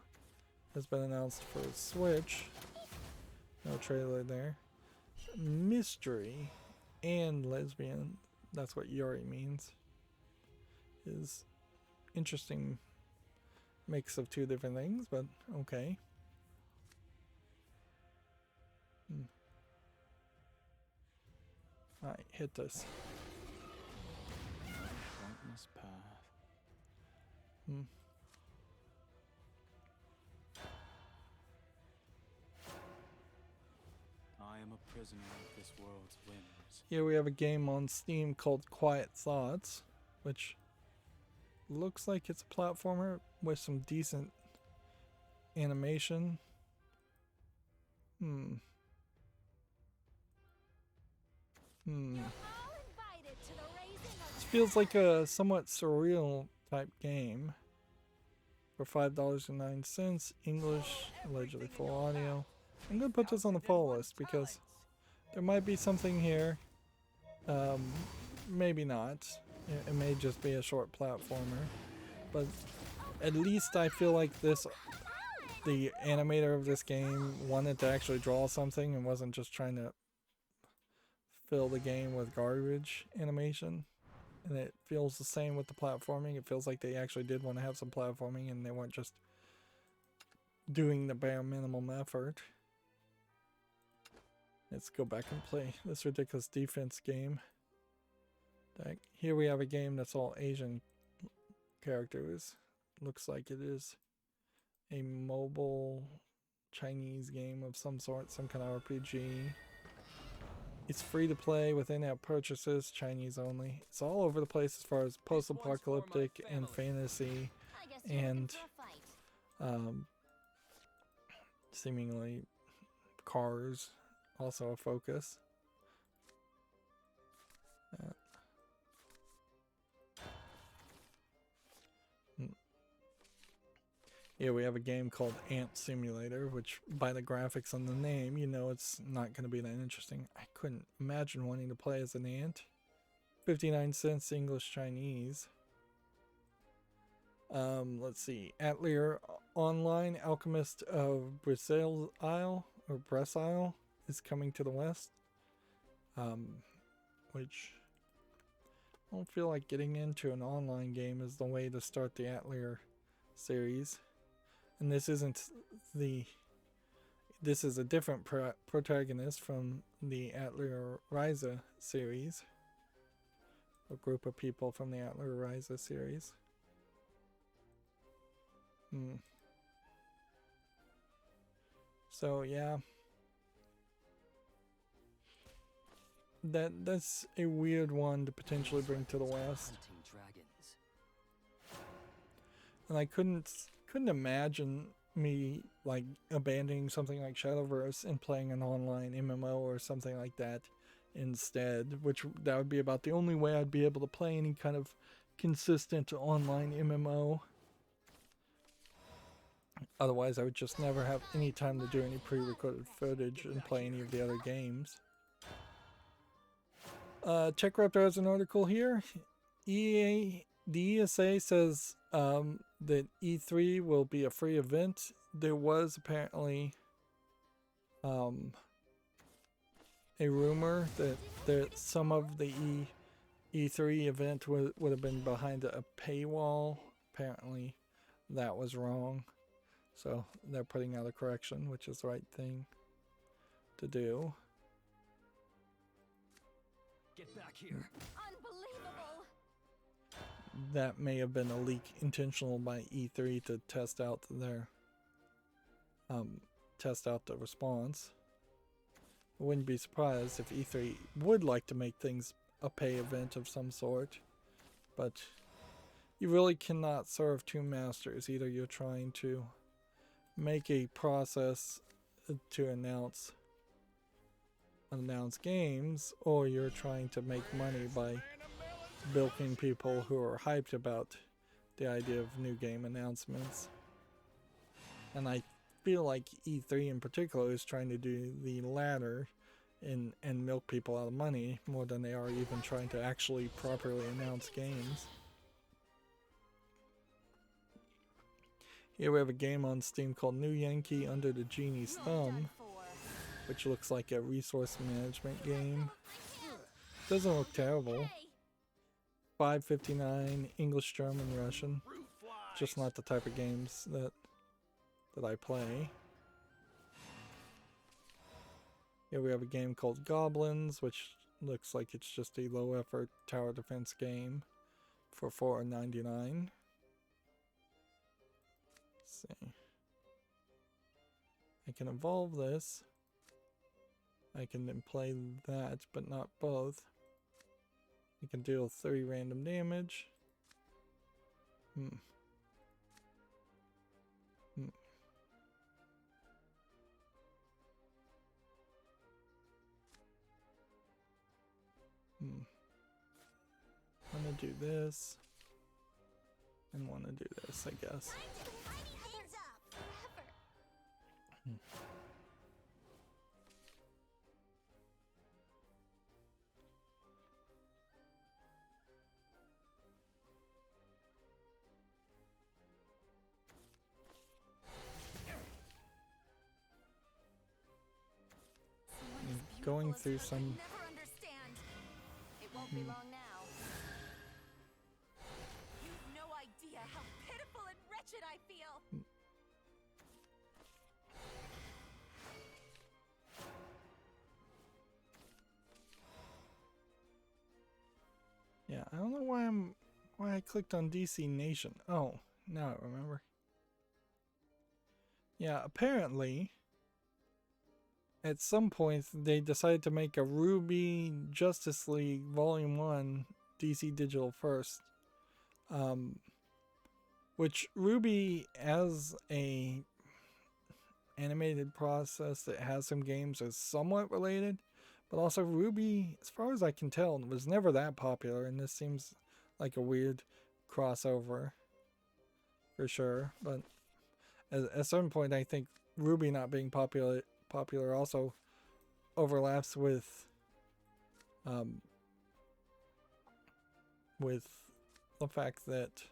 has been announced for Switch. No trailer there. Mystery and lesbian, that's what Yuri means, is interesting mix of two different things, but okay. Alright, hit this. Pointless path. I am a prisoner of this world's whims. Here we have a game on Steam called Quiet Thoughts, which looks like it's a platformer with some decent animation. This feels like a somewhat surreal type game. For $5.09, English, allegedly full audio. I'm gonna put this on the follow list because there might be something here. Maybe not. It may just be a short platformer, but at least I feel like the animator of this game wanted to actually draw something and wasn't just trying to fill the game with garbage animation. And it feels the same with the platforming. It feels like they actually did want to have some platforming and they weren't just doing the bare minimum effort. Let's go back and play this ridiculous defense game. Here we have a game that's all Asian characters. Looks like it is a mobile Chinese game of some sort, some kind of RPG. It's free to play with in-app purchases, Chinese only. It's all over the place as far as post-apocalyptic and fantasy and seemingly cars, also a focus. Here we have a game called Ant Simulator, which by the graphics on the name, you know it's not going to be that interesting. I couldn't imagine wanting to play as an ant. 59 cents English Chinese. Let's see. Atelier Online Alchemist of Brazil Isle or Bresile is coming to the west. Which I don't feel like getting into an online game is the way to start the Atelier series. And this isn't this is a different protagonist from the Atelier Ryza series. A group of people from the Atelier Ryza series. So yeah, that's a weird one to potentially bring to the West. Hunting dragons. And I couldn't imagine me like abandoning something like Shadowverse and playing an online MMO or something like that instead, which that would be about the only way I'd be able to play any kind of consistent online MMO. Otherwise, I would just never have any time to do any pre-recorded footage and play any of the other games. Czech Raptor has an article here. The ESA says that E3 will be a free event. There was apparently a rumor that some of the E3 event would have been behind a paywall. Apparently that was wrong. So they're putting out a correction, which is the right thing to do. Get back here. Unbelievable! That may have been a leak intentional by E3 to test out their the response. I wouldn't be surprised if E3 would like to make things a pay event of some sort, but you really cannot serve two masters. Either you're trying to make a process to announce games, or you're trying to make money by bilking people who are hyped about the idea of new game announcements. And I feel like E3 in particular is trying to do the latter and milk people out of money more than they are even trying to actually properly announce games. Here we have a game on Steam called New Yankee Under the Genie's Thumb, which looks like a resource management game. Doesn't look terrible. $5.59, English, German, Russian. Just not the type of games that I play. Here we have a game called Goblins, which looks like it's just a low effort tower defense game for $4.99. Let's see. I can evolve this. I can then play that, but not both. I can deal 3 random damage. I'm gonna do this. And wanna do this, I guess. Going through some. Never understand. It won't be long now. You've no idea how pitiful and wretched I feel. Yeah, I don't know why I clicked on DC Nation. Oh, now I remember. Yeah, apparently at some point they decided to make a Ruby Justice League Volume 1 DC Digital first. Which Ruby, as a animated process that has some games, is somewhat related. But also Ruby, as far as I can tell, was never that popular, and this seems like a weird crossover for sure. But at a certain point, I think Ruby not being popular also overlaps with the fact that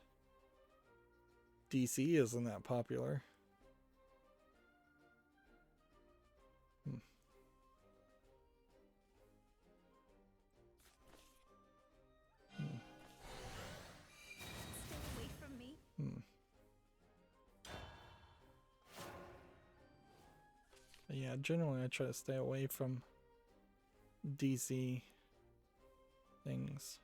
DC isn't that popular. Stay away from me. But yeah, generally I try to stay away from DC things.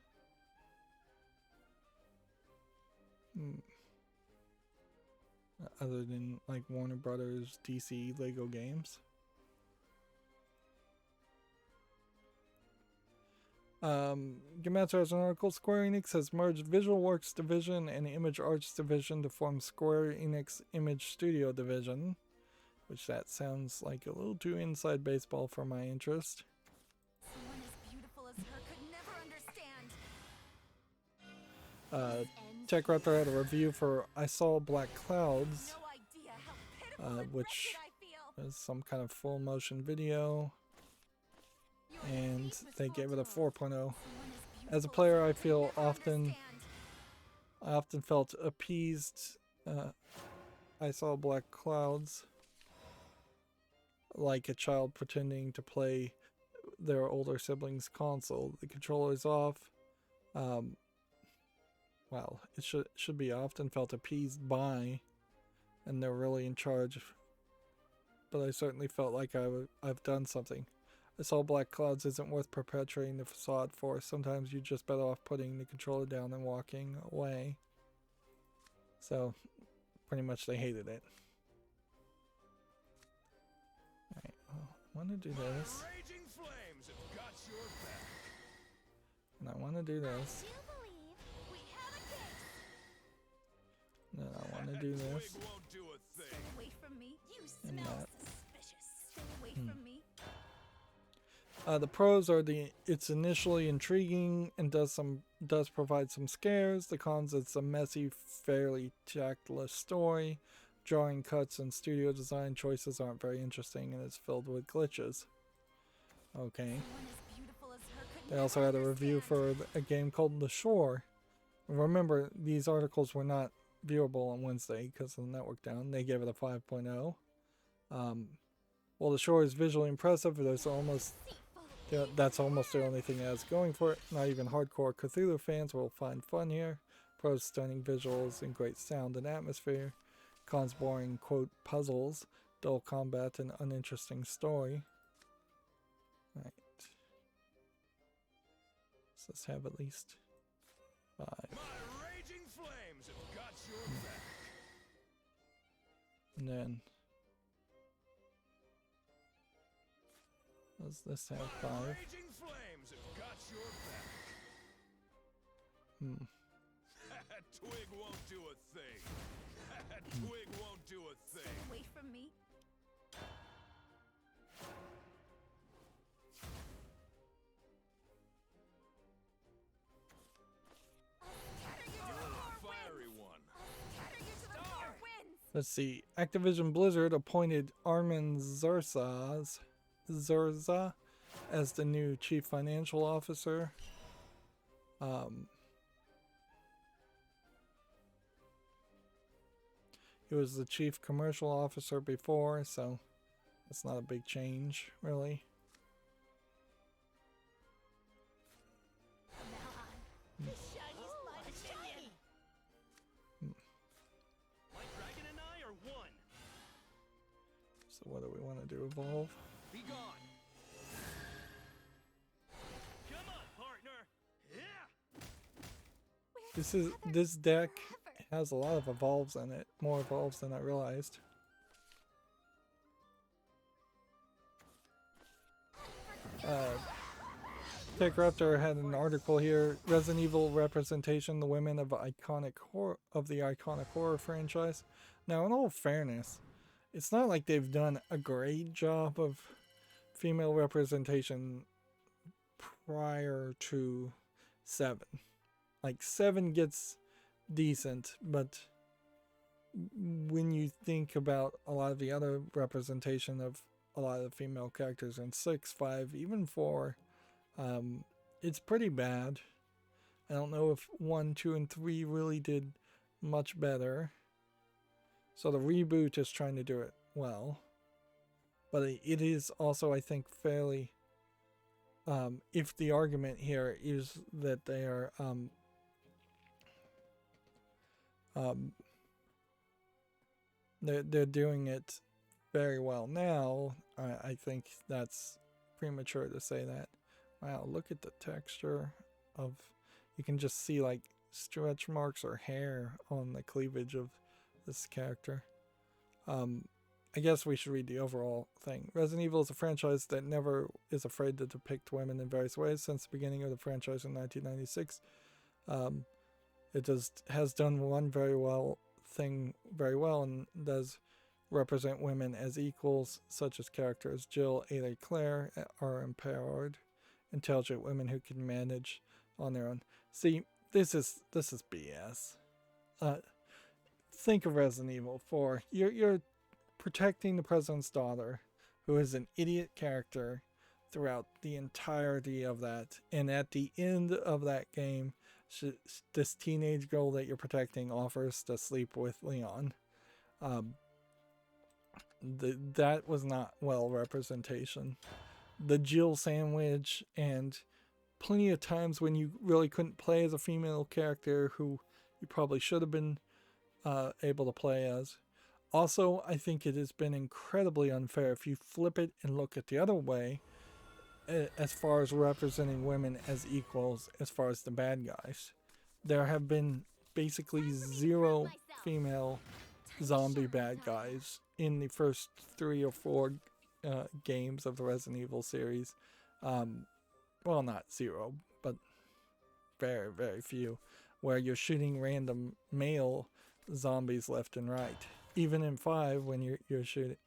other than like Warner Brothers, DC, Lego games. Gematsu has an article. Square Enix has merged Visual Works Division and Image Arts Division to form Square Enix Image Studio Division, which that sounds like a little too inside baseball for my interest. Someone as beautiful as her could never understand. Tech Raptor had a review for I Saw Black Clouds, No idea how pitiful and which wretched I feel. is some kind of full motion video, You are and indeed they gave it a responsible. 4.0. Someone As a beautiful player, her I could feel never often understand. felt appeased. I Saw Black Clouds like a child pretending to play their older sibling's console. The controller's off. Well, it should be often felt appeased by, and they're really in charge. But I certainly felt like I've done something. I Saw Black Clouds isn't worth perpetuating the facade for. Sometimes you're just better off putting the controller down and walking away. So, pretty much they hated it. Alright, well, I want to do this. Raging flames have got your back. And I want to do this. I do believe we have a case. And then I want to do this. Twig won't do a Stay thing. away from me. You And smell that. suspicious. Stay away from me. The pros are it's initially intriguing and does provide some scares. The cons, it's a messy, fairly tactless story. Drawing cuts and studio design choices aren't very interesting, and it's filled with glitches. Okay. Someone as beautiful as her could They also never had a review understand. for a game called The Shore. Remember, these articles were not viewable on Wednesday because of the network down. They gave it a 5.0. While The Shore is visually impressive, that's almost the only thing it has going for it. Not even hardcore Cthulhu fans will find fun here. Pros, stunning visuals and great sound and atmosphere. Cons, boring, quote, puzzles, dull combat, and uninteresting story. Right. Let's have at least 5. My raging flames have got your back. And then does this have 5? Raging flames have got your back. Twig won't do a thing. Twig won't do a Stay thing. away from me. Fiery one. Scatter you to the four winds. Let's see. Activision Blizzard appointed Armin Zurza as the new chief financial officer. He was the chief commercial officer before, so that's not a big change, really. My dragon and I are one. So what do we want to do? Evolve? Be gone. Come on, partner. Yeah. This deck has a lot of evolves in it. More evolves than I realized. Tech Raptor had an article here. Resident Evil representation, the women of the iconic horror franchise. Now, in all fairness, it's not like they've done a great job of female representation prior to 7. Like 7 gets decent, but when you think about a lot of the other representation of a lot of the female characters in 6, 5, even 4, it's pretty bad. I don't know if 1, 2, and 3 really did much better. So the reboot is trying to do it well. But it is also, I think, fairly... if the argument here is that they are... they're doing it very well now, I think that's premature to say that. Wow, look at the texture of... You can just see like stretch marks or hair on the cleavage of this character. I guess we should read the overall thing. Resident Evil is a franchise that never is afraid to depict women in various ways since the beginning of the franchise in 1996. It has done one thing very well and does represent women as equals, such as characters Jill, Ada, Claire are empowered, intelligent women who can manage on their own. See, this is BS. Think of Resident Evil 4. You're protecting the president's daughter, who is an idiot character throughout the entirety of that, and at the end of that game, this teenage girl that you're protecting offers to sleep with Leon. That was not well representation. The Jill sandwich, and plenty of times when you really couldn't play as a female character who you probably should have been able to play as. Also, I think it has been incredibly unfair if you flip it and look at the other way, as far as representing women as equals as far as the bad guys. There have been basically zero female zombie bad guys in the first 3 or 4 games of the Resident Evil series. Well, not zero, but very, very few, where you're shooting random male zombies left and right. Even in 5, when you're shooting,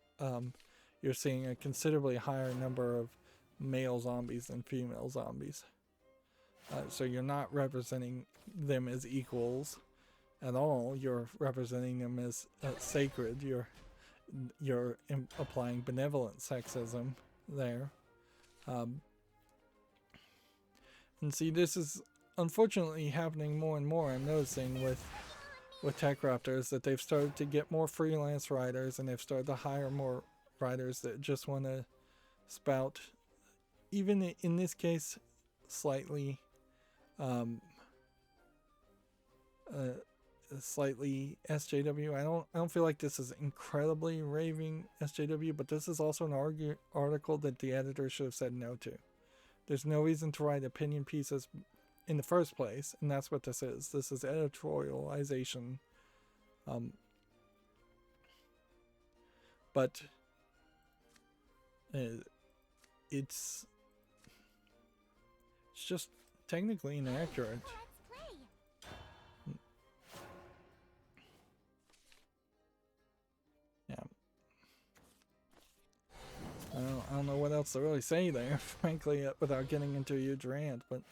you're seeing a considerably higher number of male zombies than female zombies. So you're not representing them as equals at all. You're representing them as sacred. You're applying benevolent sexism there. And see, this is unfortunately happening more and more. I'm noticing with Tech Raptors that they've started to get more freelance writers, and they've started to hire more writers that just want to spout, even in this case, slightly SJW. I don't feel like this is incredibly raving SJW, but this is also an article that the editor should have said no to. There's no reason to write opinion pieces in the first place, and that's what this is. This is editorialization. But it's just technically inaccurate. Yeah. I don't know what else to really say there, frankly, without getting into a huge rant, but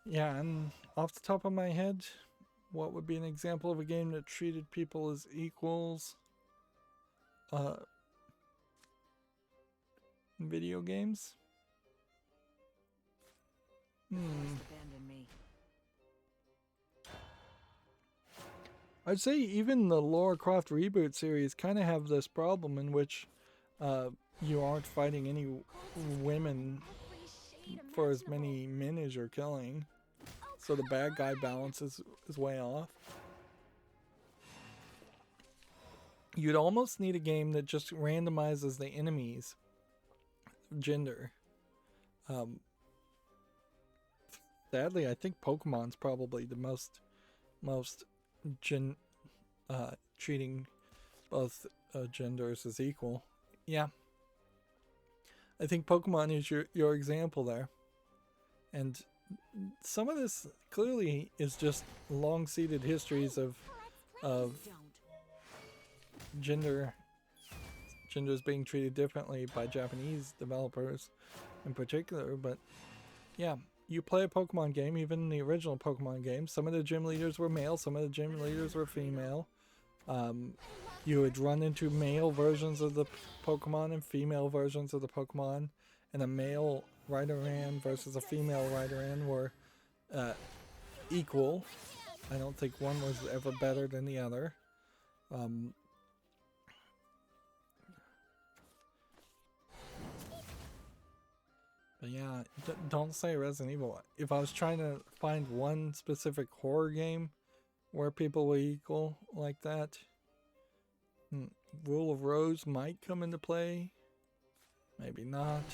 yeah, and off the top of my head, what would be an example of a game that treated people as equals? Video games? Abandon me. I'd say even the Lara Croft reboot series kind of have this problem in which you aren't fighting any women for as many men as you're killing. So the bad guy balance is way off. You'd almost need a game that just randomizes the enemies' gender. Sadly, I think Pokemon's probably the most treating both genders as equal. Yeah. I think Pokemon is your example there. And some of this clearly is just long-seated histories of genders being treated differently by Japanese developers in particular. But yeah, you play a Pokemon game, even the original Pokemon game, some of the gym leaders were male, some of the gym leaders were female. You would run into male versions of the Pokemon and female versions of the Pokemon, and a male Rydoran versus a female Rydoran were equal. I don't think one was ever better than the other. But yeah, don't say Resident Evil. If I was trying to find one specific horror game where people were equal like that, Rule of Rose might come into play. Maybe not.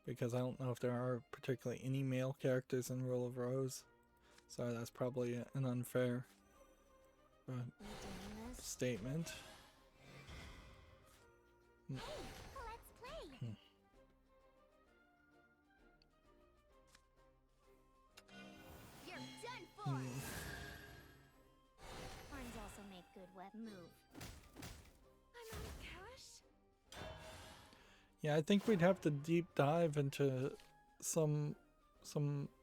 Because I don't know if there are particularly any male characters in Rule of Rose. So that's probably an unfair We doing this? statement. Let's play. You're done for. Horns also make good web move. I'm out of cash. Yeah, I think we'd have to deep dive into some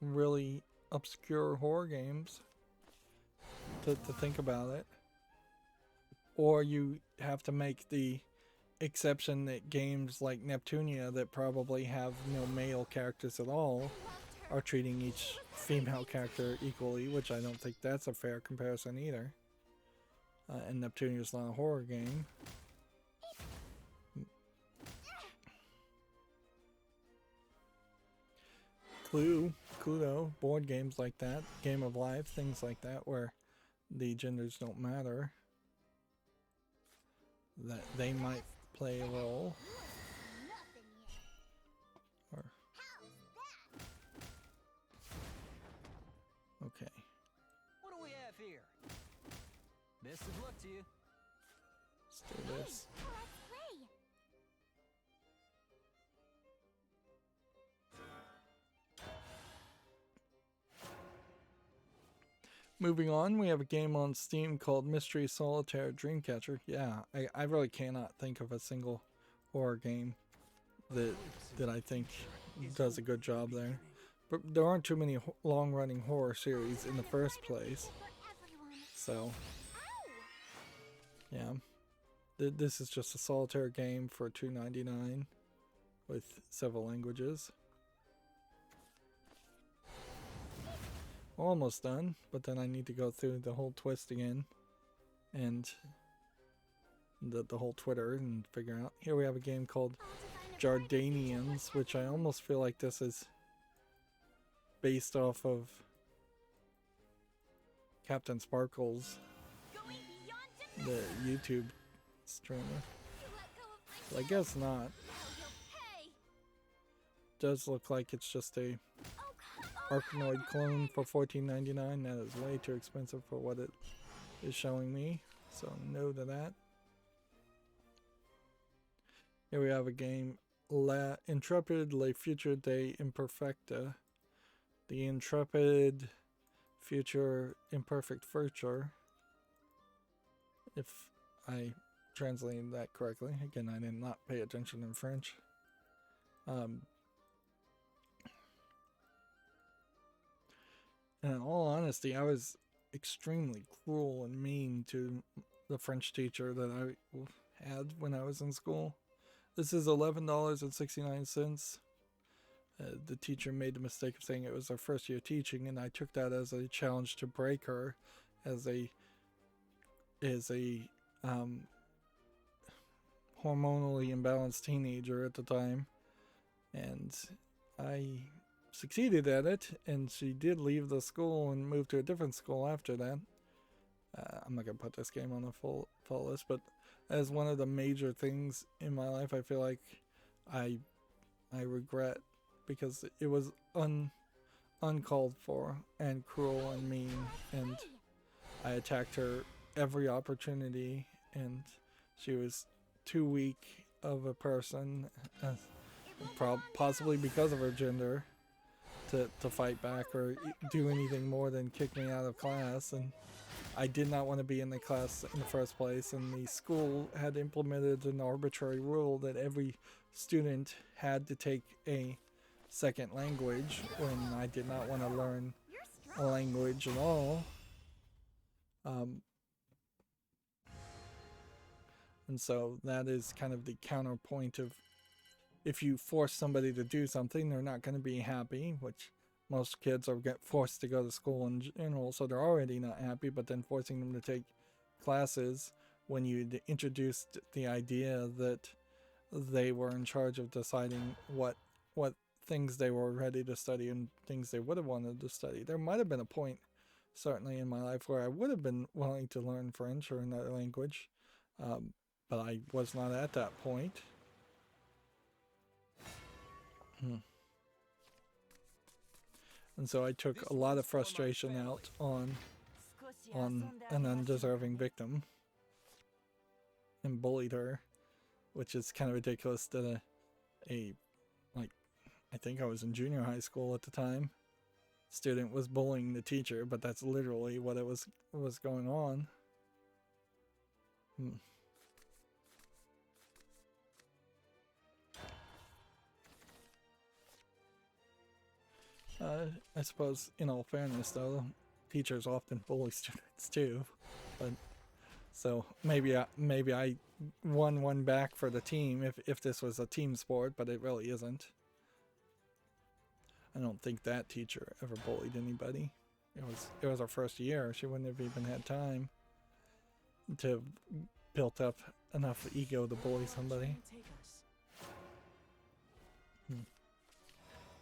really obscure horror games to think about it. Or you have to make the exception that games like Neptunia that probably have no male characters at all are treating each female character equally, which I don't think that's a fair comparison either. And Neptunia is not a horror game. Cluedo, board games like that, Game of Life, things like that, where the genders don't matter, that they might play a role. Or, okay. What do we have here? Best of luck to you. Let's do this. Let's play. Moving on, we have a game on Steam called Mystery Solitaire Dreamcatcher. Yeah, I really cannot think of a single horror game that I think does a good job there. But there aren't too many long-running horror series in the first place. So, yeah. This is just a solitaire game for $2.99 with several languages. Almost done, but then I need to go through the whole twist again and the whole Twitter and figure out. Here we have a game called Jardanians, which I almost feel like this is based off of Captain Sparkles, the YouTube streamer. But I guess not. Does look like it's just a Arkanoid clone for $14.99. That is way too expensive for what it is showing me, so no to that. Here we have a game, La Intrepid Le Future de Imperfecta. The Intrepid Future Imperfect Future, if I translated that correctly. Again, I did not pay attention in French. And in all honesty, I was extremely cruel and mean to the French teacher that I had when I was in school. This is $11.69. The teacher made the mistake of saying it was her first year teaching, and I took that as a challenge to break her as a hormonally imbalanced teenager at the time. And I succeeded at it, and she did leave the school and move to a different school after that. I'm not going to put this game on the full list, but as one of the major things in my life, I feel like I regret, because it was uncalled for and cruel and mean, and I attacked her every opportunity, and she was too weak of a person, possibly because of her gender, to fight back or do anything more than kick me out of class. And I did not want to be in the class in the first place, and the school had implemented an arbitrary rule that every student had to take a second language when I did not want to learn a language at all. And so that is kind of the counterpoint of, if you force somebody to do something, they're not going to be happy, which most kids are get forced to go to school in general, so they're already not happy, but then forcing them to take classes when you introduced the idea that they were in charge of deciding what things they were ready to study and things they would have wanted to study. There might have been a point, certainly in my life, where I would have been willing to learn French or another language, but I was not at that point. And so I took a lot of frustration out on an undeserving victim and bullied her, which is kind of ridiculous that like, I think I was in junior high school at the time, student was bullying the teacher, but that's literally what it was going on. I suppose, in all fairness, though, teachers often bully students too. But so maybe I won one back for the team if this was a team sport, but it really isn't. I don't think that teacher ever bullied anybody. It was our first year. She wouldn't have even had time to have built up enough ego to bully somebody.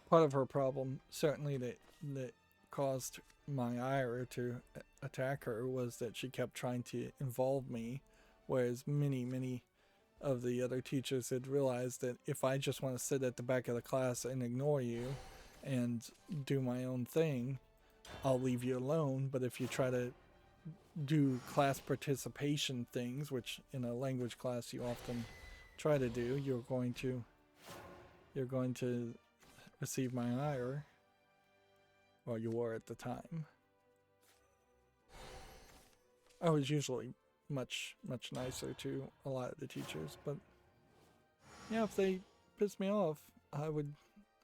Part of her problem, certainly that caused my ire to attack her, was that she kept trying to involve me, whereas many of the other teachers had realized that if I just want to sit at the back of the class and ignore you and do my own thing, I'll leave you alone. But if you try to do class participation things, which in a language class you often try to do, you're going to receive my ire. Well, you were at the time. I was usually much nicer to a lot of the teachers, but yeah, if they pissed me off, I would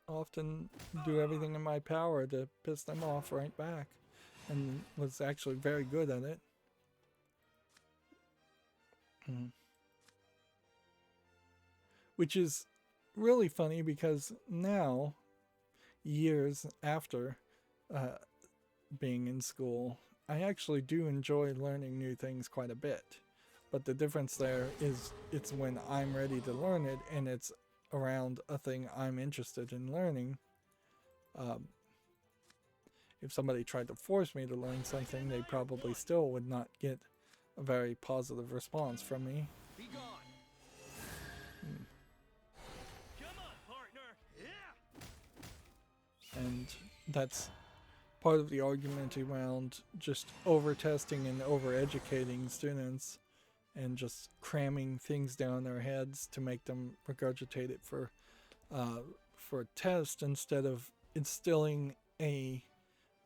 often do everything in my power to piss them off right back, and was actually very good at it. Which is really funny because now, years after being in school, I actually do enjoy learning new things quite a bit. But the difference there is it's when I'm ready to learn it and it's around a thing I'm interested in learning. If somebody tried to force me to learn something, they probably still would not get a very positive response from me. Be gone. Come on, partner. Yeah. And that's part of the argument around just over-testing and over-educating students and just cramming things down their heads to make them regurgitate it for a test, instead of instilling a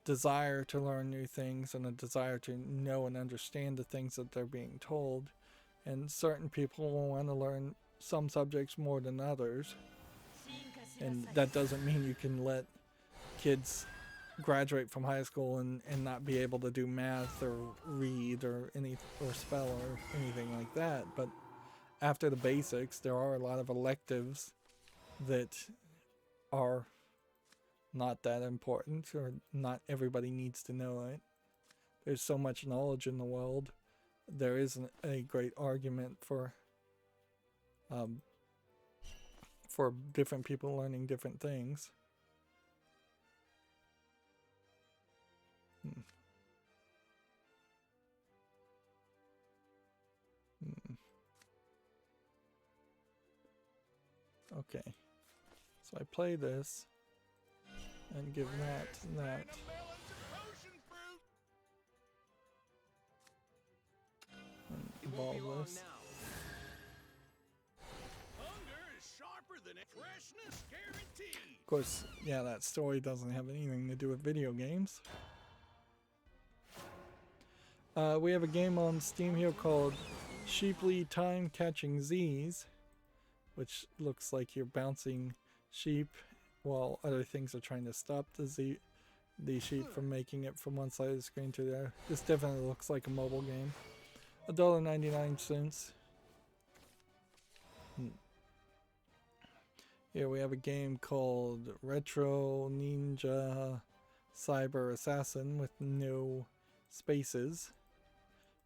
desire to learn new things and a desire to know and understand the things that they're being told. And certain people will want to learn some subjects more than others, and that doesn't mean you can let kids graduate from high school and not be able to do math or read or spell or anything like that. But after the basics, there are a lot of electives that are not that important, or not everybody needs to know it. There's so much knowledge in the world. There isn't a great argument for different people learning different things. Okay, so I play this and give that. And evolve this. Of course, yeah, that story doesn't have anything to do with video games. We have a game on Steam here called Sheeply Time Catching Z's, which looks like you're bouncing sheep while other things are trying to stop the sheep from making it from one side of the screen to the other. This definitely looks like a mobile game. $1.99. Here we have a game called Retro Ninja Cyber Assassin with no spaces.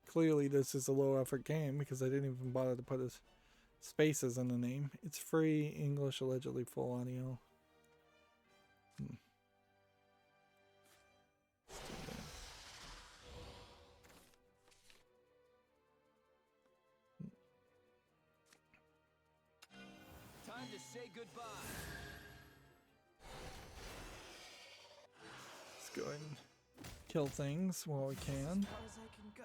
Clearly this is a low effort game because I didn't even bother to put spaces in the name. It's free, English, allegedly full audio. Time to say goodbye. kill things while we can. As far as I can go.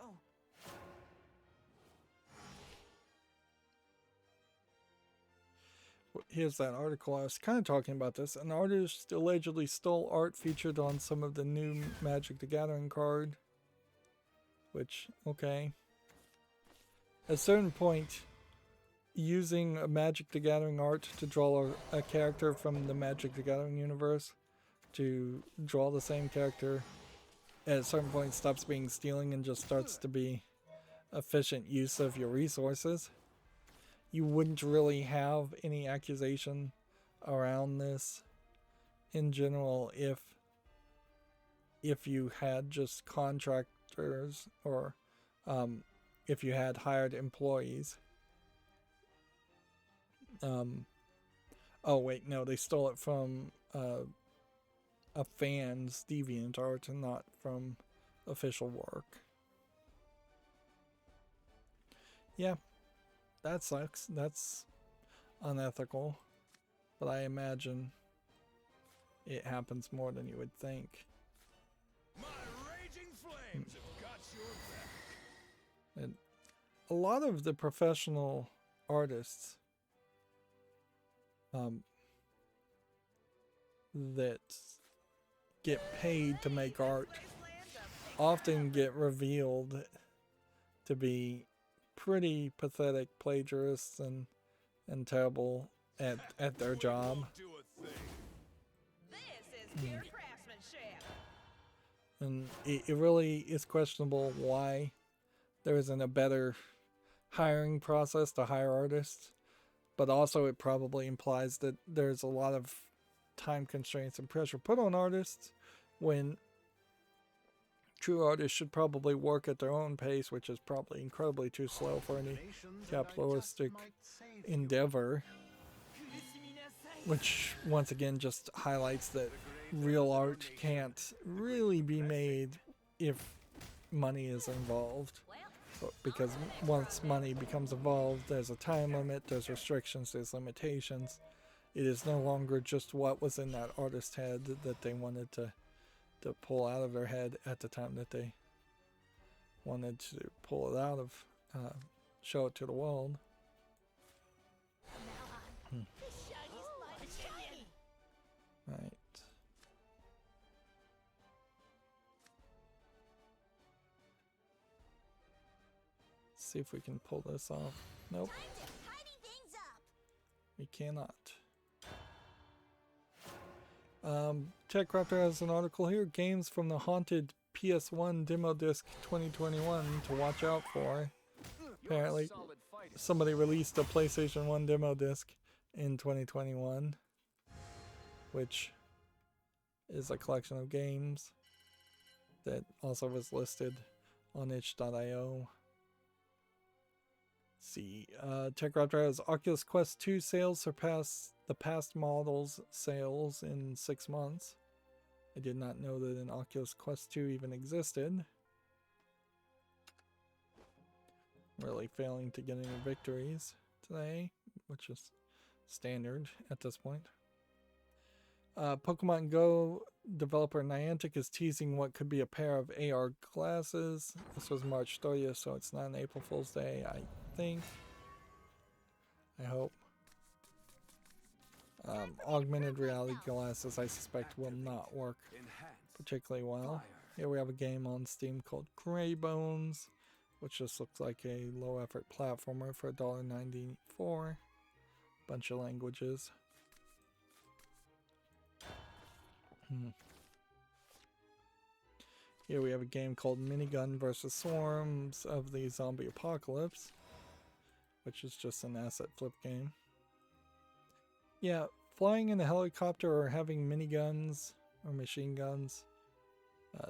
Here's that article. I was kind of talking about this. An artist allegedly stole art featured on some of the new Magic the Gathering card. Which, okay. At a certain point, using a Magic the Gathering art to draw a character from the Magic the Gathering universe to draw the same character, at a certain point stops being stealing and just starts to be efficient use of your resources. You wouldn't really have any accusation around this in general if you had just contractors or if you had hired employees. Oh wait, no, they stole it from a fan's DeviantArt and not from official work. Yeah, that sucks. That's unethical. But I imagine it happens more than you would think. My raging flames have got your back. And a lot of the professional artists that get paid to make art often get revealed to be pretty pathetic plagiarists and terrible at their job. Won't do a thing. This is pure craftsmanship. And it really is questionable why there isn't a better hiring process to hire artists. But also it probably implies that there's a lot of time constraints and pressure put on artists when true artists should probably work at their own pace, which is probably incredibly too slow for any capitalistic endeavor. Which once again just highlights that real art can't really be made if money is involved. Because once money becomes involved, there's a time limit, there's restrictions, there's limitations. It is no longer just what was in that artist's head that they wanted to pull out of their head at the time that they wanted to pull it out of, show it to the world. Right. See if we can pull this off. Nope. We cannot. TechCrafter has an article here. Games from the haunted PS1 demo disc 2021 to watch out for. Apparently, somebody released a PlayStation 1 demo disc in 2021, which is a collection of games that also was listed on itch.io. See, TechRaptor has Oculus Quest 2 sales surpass the past models sales in 6 months. I did not know that an Oculus Quest 2 even existed. Really failing to get any victories today, which is standard at this point. Pokemon Go developer Niantic is teasing what could be a pair of AR glasses. This was March 30th, so it's not an April Fool's Day, I think. I hope. Augmented reality glasses, I suspect, will not work particularly well. Here we have a game on Steam called Grey Bones, which just looks like a low-effort platformer for $1.94. Bunch of languages. Here we have a game called Minigun vs. Swarms of the Zombie Apocalypse, which is just an asset flip game. Yeah, flying in a helicopter or having miniguns or machine guns.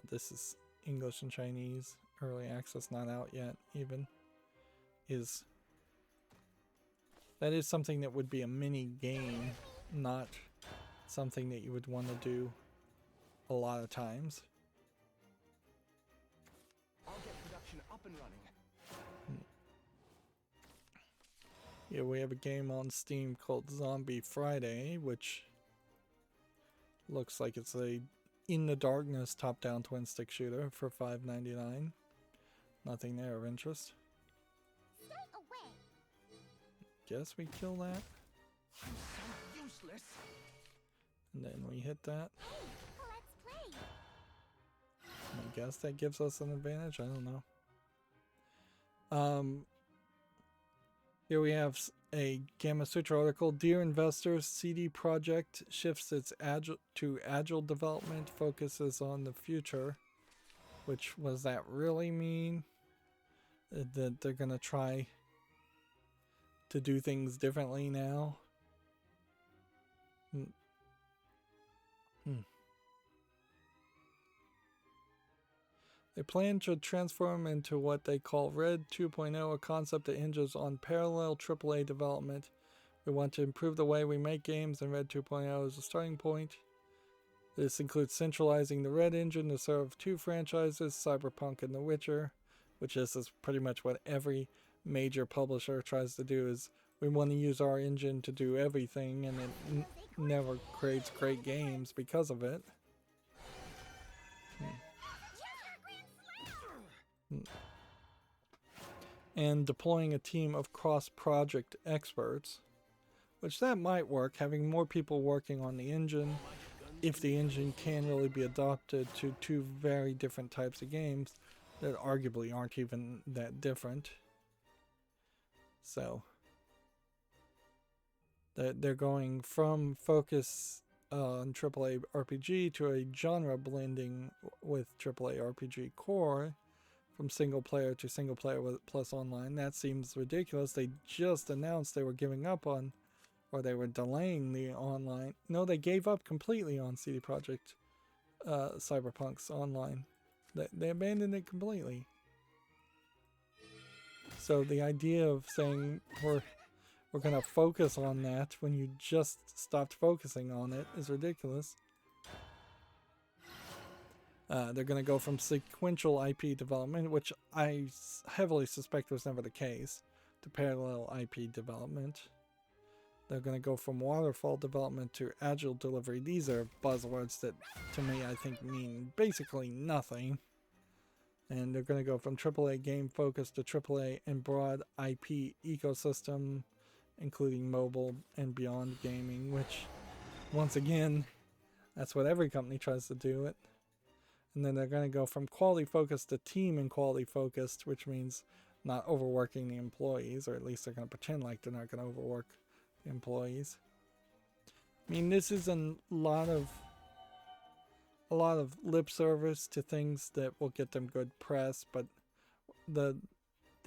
This is English and Chinese. Early access, not out yet even. That is something that would be a mini game, not something that you would want to do a lot of times. I'll get production up and running. Yeah, we have a game on Steam called Zombie Friday, which looks like it's a In the Darkness top-down twin-stick shooter for $5.99. Nothing there of interest. Stay away. Guess we kill that. I'm so useless. And then we hit that. Hey, let's play. I guess that gives us an advantage. I don't know. Here we have a Gamma Sutra article. Dear investors, CD Projekt shifts its agile development, focuses on the future. Which, was that really mean? That they're gonna try to do things differently now? They plan to transform into what they call Red 2.0, a concept that hinges on parallel AAA development. We want to improve the way we make games, and Red 2.0 is a starting point. This includes centralizing the Red engine to serve two franchises, Cyberpunk and The Witcher, which is pretty much what every major publisher tries to do, is we want to use our engine to do everything, and it never creates great games because of it. And deploying a team of cross-project experts, which that might work, having more people working on the engine, if the engine can really be adopted to two very different types of games that arguably aren't even that different. So they're going from focus on AAA RPG to a genre blending with AAA RPG core, from single player to single player with plus online. That seems ridiculous. They just announced they were giving up on, or they were delaying the online. No, they gave up completely on CD Projekt Cyberpunk's online. They abandoned it completely. So the idea of saying we're gonna focus on that when you just stopped focusing on it is ridiculous. They're going to go from sequential IP development, which I heavily suspect was never the case, to parallel IP development. They're going to go from waterfall development to agile delivery. These are buzzwords that, to me, I think mean basically nothing. And they're going to go from AAA game focus to AAA and broad IP ecosystem, including mobile and beyond gaming, which, once again, that's what every company tries to do it. And then they're going to go from quality focused to team and quality focused, which means not overworking the employees, or at least they're going to pretend like they're not going to overwork the employees. I mean, this is a lot of lip service to things that will get them good press, but the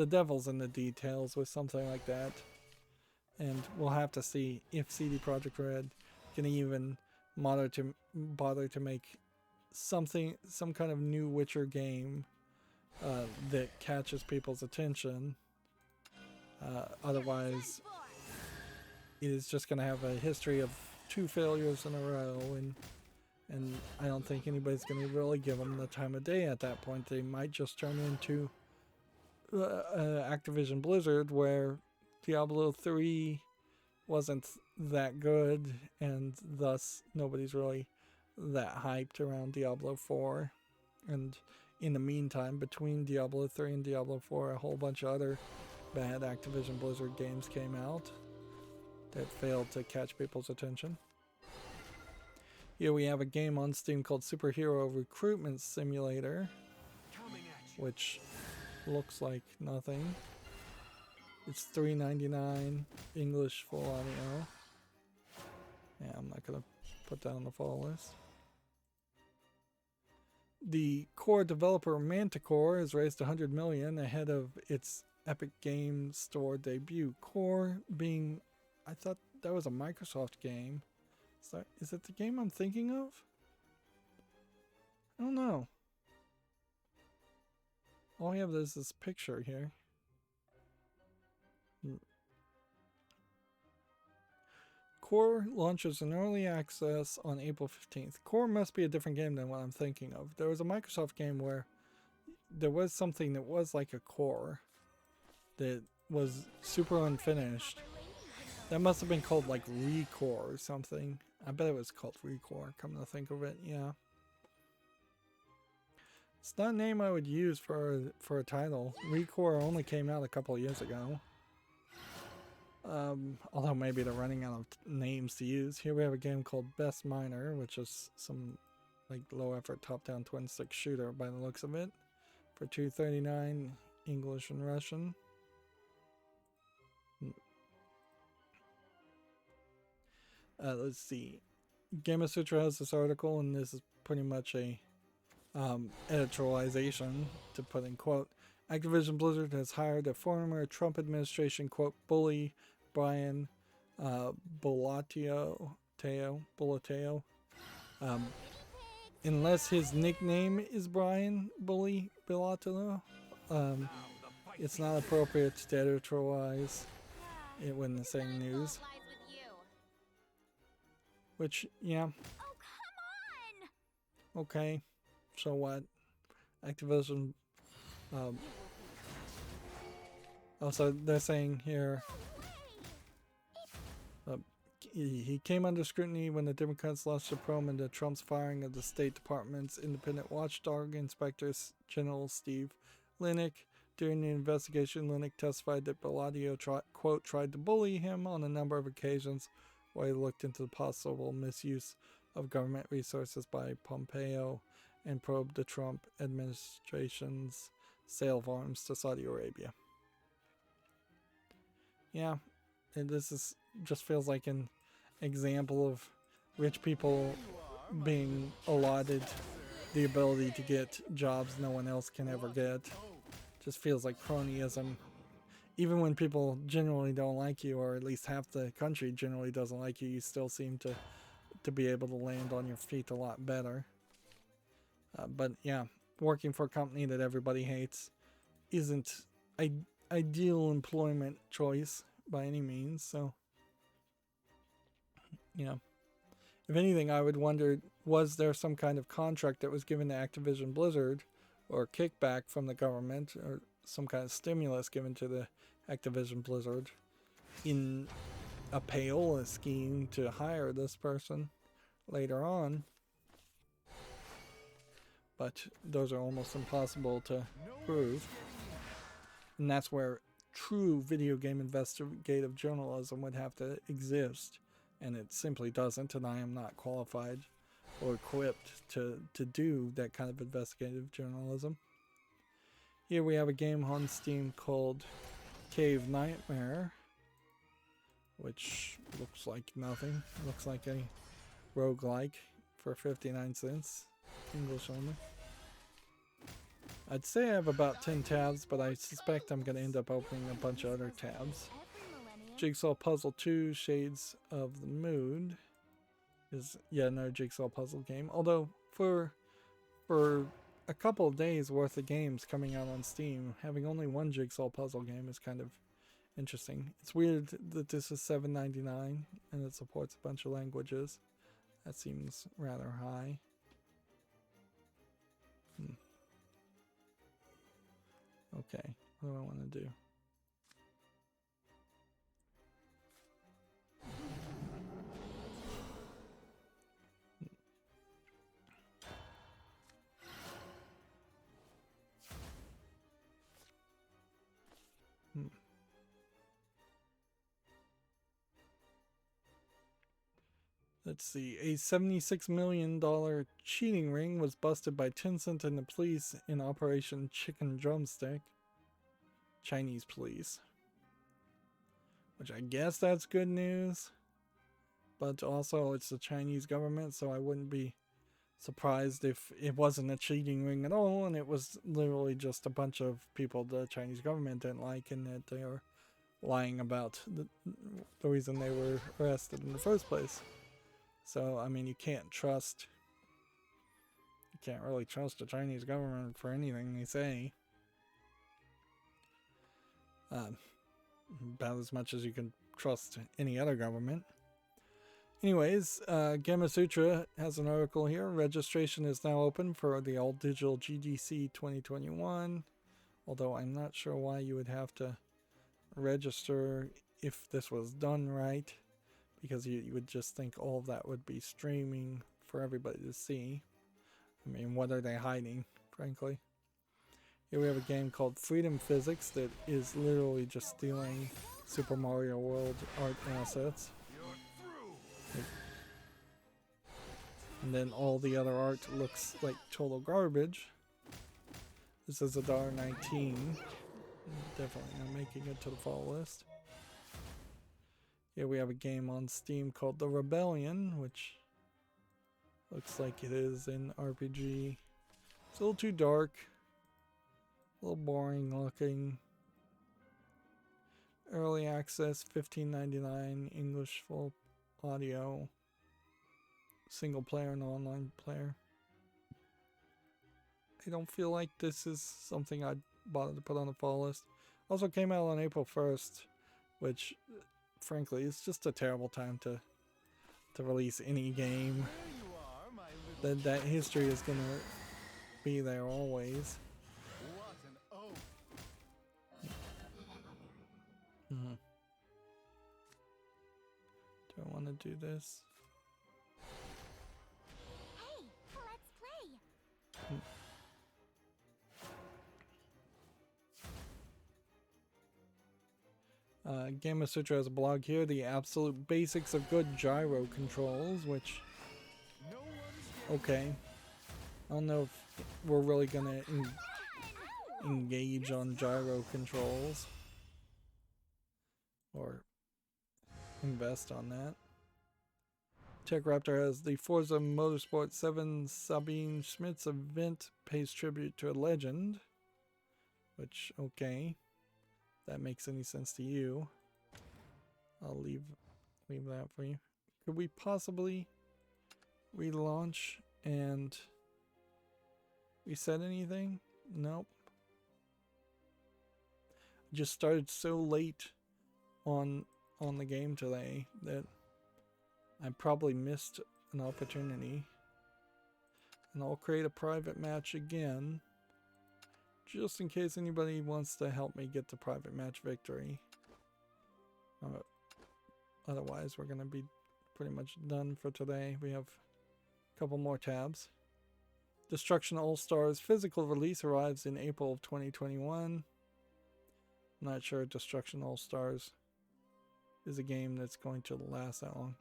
devil's in the details with something like that. And we'll have to see if CD Projekt Red can even bother to make some kind of new Witcher game that catches people's attention. Otherwise, it is just going to have a history of 2 failures in a row, and I don't think anybody's going to really give them the time of day at that point. They might just turn into Activision Blizzard, where Diablo 3 wasn't that good, and thus nobody's really that hyped around Diablo 4. And in the meantime, between Diablo 3 and Diablo 4, a whole bunch of other bad Activision Blizzard games came out that failed to catch people's attention. Here we have a game on Steam called Superhero Recruitment Simulator, which looks like nothing. It's $3.99, English full audio. Yeah, I'm not gonna put that on the fall list. The core developer Manticore has raised $100 million ahead of its Epic Game Store debut. Core being, I thought that was a Microsoft game. Is it the game I'm thinking of? I don't know. All I have is this picture here. Core launches in early access on April 15th. Core must be a different game than what I'm thinking of. There was a Microsoft game where there was something that was like a Core that was super unfinished. That must have been called like Recore or something. I bet it was called Recore, come to think of it, yeah. It's not a name I would use for a title. Recore only came out a couple of years ago. Although maybe they're running out of names to use. Here we have a game called Best Miner, which is some like low effort top down twin stick shooter by the looks of it. For $2.39 English and Russian. Let's see. Gamasutra has this article, and this is pretty much a editorialization, to put in quote. Activision Blizzard has hired a former Trump administration quote bully, Brian Bolatio, unless his nickname is Brian Bully Bolatio, it's not appropriate to editorialize it when saying news. Which, yeah. Oh, come on! Okay. So what? Activision. Also, they're saying here. He came under scrutiny when the Democrats lost their probe into Trump's firing of the State Department's independent watchdog Inspector General Steve Linick. During the investigation, Linick testified that Bellagio tried to bully him on a number of occasions while he looked into the possible misuse of government resources by Pompeo and probed the Trump administration's sale of arms to Saudi Arabia. Yeah, and this is just feels like an example of rich people being allotted the ability to get jobs no one else can ever get. Just feels like cronyism. Even when people generally don't like you, or at least half the country generally doesn't like you, you still seem to be able to land on your feet a lot better. But yeah, working for a company that everybody hates isn't an ideal employment choice by any means. So, yeah. If anything, I would wonder, was there some kind of contract that was given to Activision Blizzard, or kickback from the government, or some kind of stimulus given to the Activision Blizzard in a payola scheme to hire this person later on? But those are almost impossible to prove. And that's where true video game investigative journalism would have to exist. And it simply doesn't, and I am not qualified or equipped to do that kind of investigative journalism. Here we have a game on Steam called Cave Nightmare, which looks like nothing. Looks like a roguelike for 59 cents, English only. I'd say I have about 10 tabs, but I suspect I'm going to end up opening a bunch of other tabs. Jigsaw Puzzle 2 Shades of the Mood is yet another jigsaw puzzle game. Although for a couple of days worth of games coming out on Steam, having only one jigsaw puzzle game is kind of interesting. It's weird that this is $7.99 and it supports a bunch of languages. That seems rather high. Okay, what do I want to do? Let's see. A $76 million cheating ring was busted by Tencent and the police in Operation Chicken Drumstick. Chinese police. Which I guess that's good news. But also it's the Chinese government, so I wouldn't be surprised if it wasn't a cheating ring at all and it was literally just a bunch of people the Chinese government didn't like and that they were lying about the reason they were arrested in the first place. So, I mean, you can't really trust the Chinese government for anything they say. About as much as you can trust any other government. Anyways, Gamasutra has an article here. Registration is now open for the all-digital GDC 2021. Although I'm not sure why you would have to register if this was done right. Because you would just think all of that would be streaming for everybody to see. I mean, what are they hiding? frankly. Here we have a game called Freedom Physics that is literally just stealing Super Mario World art assets. And then all the other art looks like total garbage. This is $1.19. Definitely not making it to the fall list. Here we have a game on Steam called The Rebellion, which looks like it is an RPG. It's a little too dark. A little boring looking. Early access, $15.99, English full audio, single player and online player. I don't feel like this is something I'd bother to put on the fall list. Also came out on April 1st, which frankly is just a terrible time to release any game. That history is gonna be there always. Do I want to do this? Hey, let's play. Gamma Sutra has a blog here, the absolute basics of good gyro controls, which, okay, I don't know if we're really gonna engage on gyro controls or invest on that. Tech Raptor has the Forza Motorsport 7 Sabine Schmitz event pays tribute to a legend, which, okay. That makes any sense to you. I'll leave that for you. Could we possibly relaunch and reset anything? Nope. Just started so late on the game today that I probably missed an opportunity. And I'll create a private match again, just in case anybody wants to help me get the private match victory. Otherwise, we're going to be pretty much done for today. We have a couple more tabs. Destruction All-Stars physical release arrives in April of 2021. I'm not sure Destruction All-Stars is a game that's going to last that long.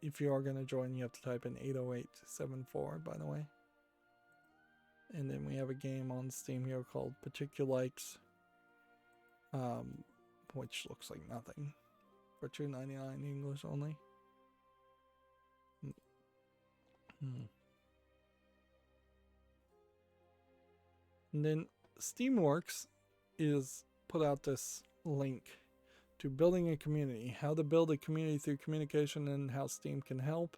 If you are going to join, you have to type in 80874, by the way. And then we have a game on Steam here called Particulites, which looks like nothing, for $2.99 English only. And then Steamworks is put out this link to building a community, how to build a community through communication and how Steam can help,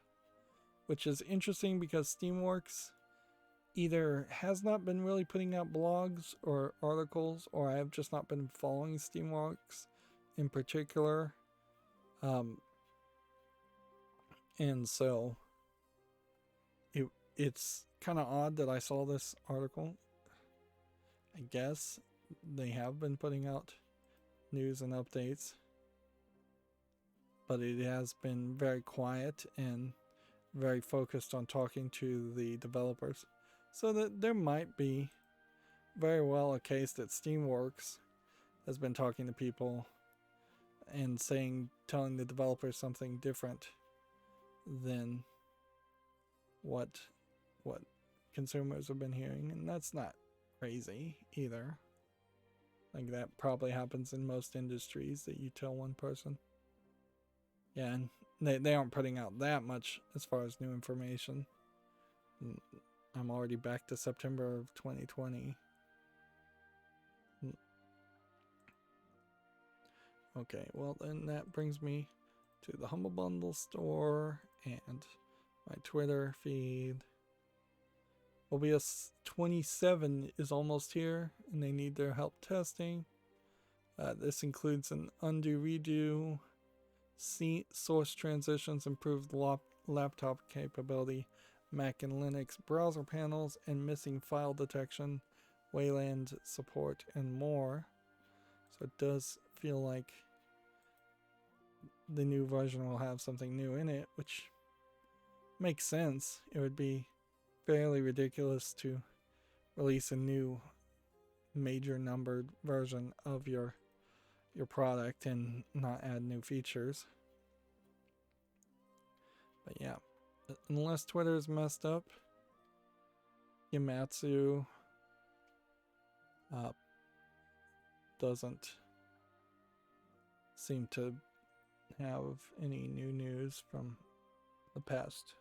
which is interesting because Steamworks either has not been really putting out blogs or articles, or I have just not been following Steamworks in particular. And so it's kind of odd that I saw this article. I guess they have been putting out news and updates, but it has been very quiet and very focused on talking to the developers. So that there might be very well a case that Steamworks has been talking to people and telling the developers something different than what consumers have been hearing, and that's not crazy either. Like, that probably happens in most industries, that you tell one person. Yeah, and they aren't putting out that much as far as new information. I'm already back to September of 2020. Okay, well then that brings me to the Humble Bundle store and my Twitter feed. OBS 27 is almost here, and they need their help testing. This includes an undo redo, source transitions, improved laptop capability, Mac and Linux browser panels, and missing file detection, Wayland support, and more. So it does feel like the new version will have something new in it, which makes sense. It would be fairly ridiculous to release a new major numbered version of your product and not add new features. But yeah, unless Twitter's messed up, Yamatsu doesn't seem to have any new news from the past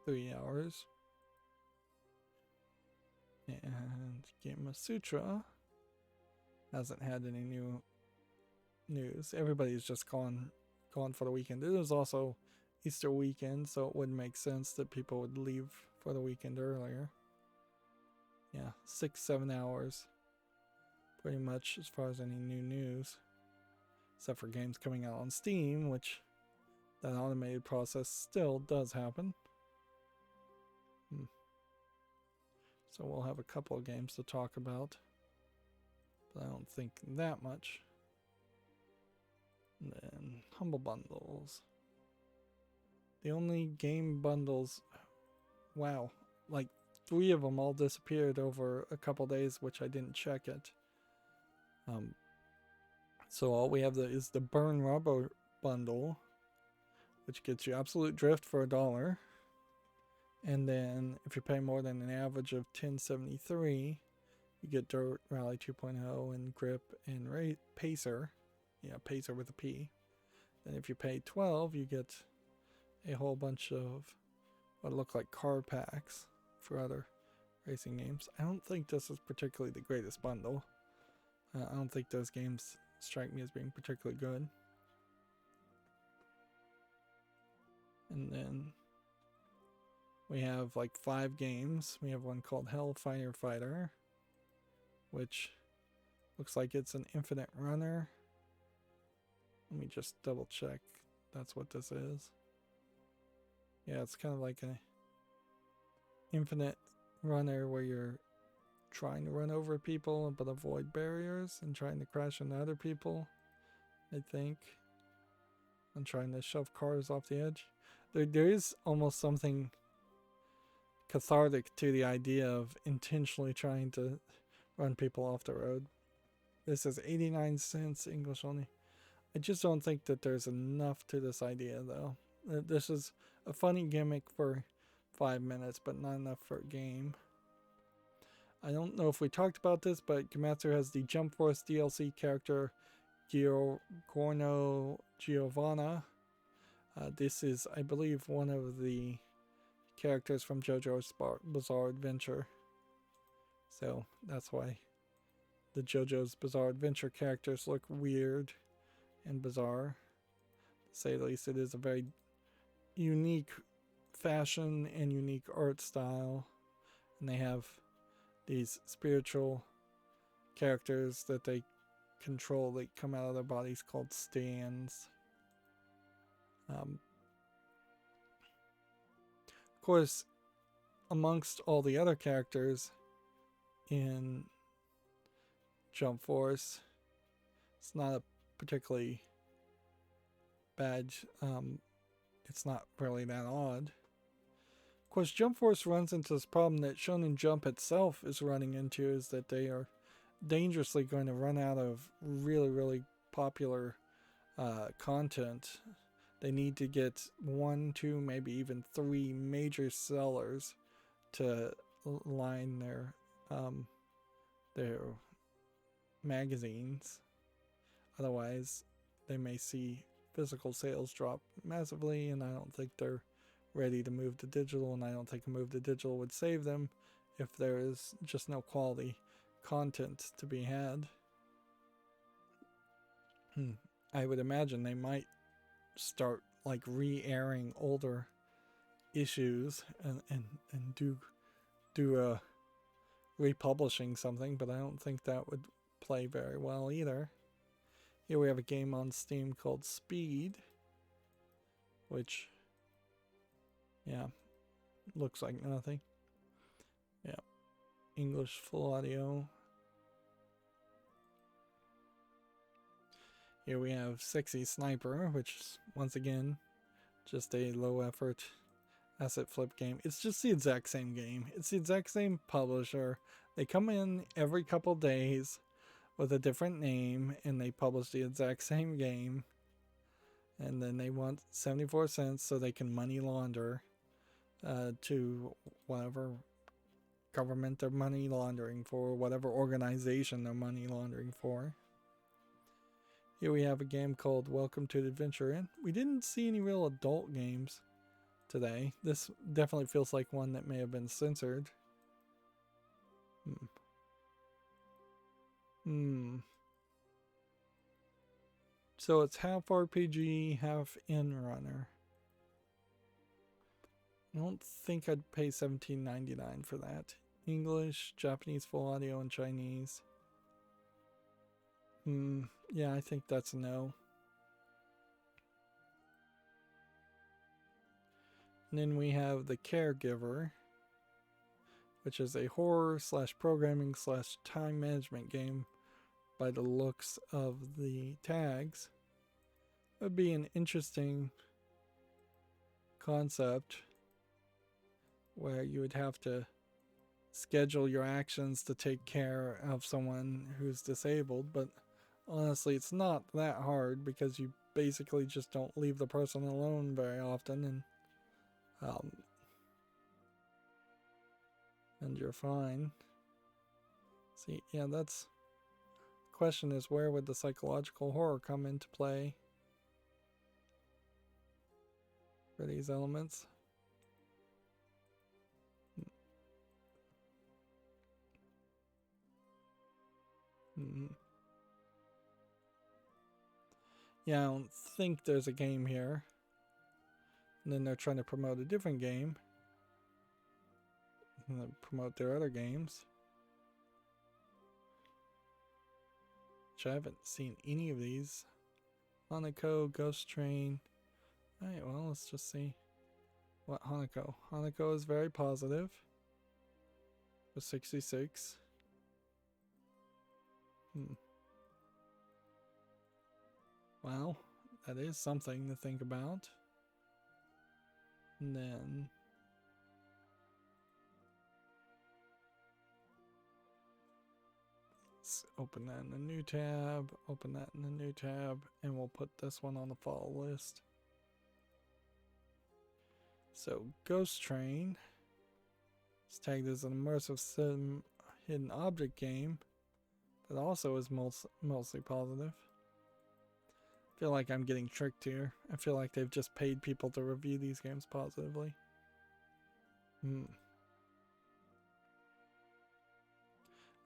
3 hours. And Game Sutra hasn't had any new news. Everybody's just gone for the weekend. It is also Easter weekend, so it wouldn't make sense that people would leave for the weekend earlier. Yeah, 6-7 hours pretty much as far as any new news, except for games coming out on Steam, which that automated process still does happen. So we'll have a couple of games to talk about, but I don't think that much. And then Humble Bundles. The only game bundles, wow, like 3 of them all disappeared over a couple days, which I didn't check it. So all we have is the Burn Rubber bundle, which gets you Absolute Drift for $1. And then if you pay more than an average of $10.73, you get Dirt Rally 2.0 and Grip and Pacer. Yeah, Pacer with a P. Then if you pay $12, you get a whole bunch of what look like car packs for other racing games. I don't think this is particularly the greatest bundle. I don't think those games strike me as being particularly good. And then we have like 5 games. We have one called Hellfire Fighter, which looks like it's an infinite runner. Let me just double check that's what this is. Yeah, it's kind of like a infinite runner where you're trying to run over people but avoid barriers and trying to crash into other people, I think, and trying to shove cars off the edge. There is almost something cathartic to the idea of intentionally trying to run people off the road. This is 89 cents English only. I just don't think that there's enough to this idea, though. This is a funny gimmick for 5 minutes, but not enough for a game. I don't know if we talked about this, but Gamatsu has the Jump Force DLC character Gorno Giovanna. This is, I believe, one of the characters from JoJo's Bizarre Adventure. So that's why the JoJo's Bizarre Adventure characters look weird and bizarre. To say the least, it is a very unique fashion and unique art style. And they have these spiritual characters that they control that come out of their bodies called stands. Of course, amongst all the other characters in Jump Force, it's not a particularly bad, it's not really that odd. Of course, Jump Force runs into this problem that Shonen Jump itself is running into, is that they are dangerously going to run out of really, really popular content. They need to get 1, 2, maybe even 3 major sellers to line their magazines. Otherwise, they may see physical sales drop massively, and I don't think they're ready to move to digital, and I don't think a move to digital would save them if there is just no quality content to be had. I would imagine they might start like re-airing older issues and do republishing something, but I don't think that would play very well either. Here we have a game on Steam called Speed, which, yeah, looks like nothing. Yeah, English full audio. Here we have Sexy Sniper, which is once again just a low effort asset flip game. It's just the exact same game. It's the exact same publisher. They come in every couple days with a different name and they publish the exact same game. And then they want 74 cents so they can money launder to whatever government they're money laundering for, whatever organization they're money laundering for. Here we have a game called Welcome to the Adventure Inn. We didn't see any real adult games today. This definitely feels like one that may have been censored. So it's half RPG, half in runner. I don't think I'd pay $17.99 for that. English, Japanese full audio, and Chinese. Yeah, I think that's a no. And then we have The Caregiver, which is a horror / programming / time management game by the looks of the tags. It would be an interesting concept where you would have to schedule your actions to take care of someone who's disabled, but honestly it's not that hard because you basically just don't leave the person alone very often, and you're fine. See, yeah, that's the question, is where would the psychological horror come into play for these elements? Yeah, I don't think there's a game here. And then they're trying to promote a different game. And then promote their other games, which I haven't seen any of these. Hanako, Ghost Train. Alright, well, let's just see what Hanako. Hanako is very positive with 66. Well, that is something to think about. And then let's open that in a new tab, open that in a new tab, and we'll put this one on the follow list. So, Ghost Train is tagged as an immersive sim hidden object game that also is mostly positive. I feel like I'm getting tricked here. I feel like they've just paid people to review these games positively. And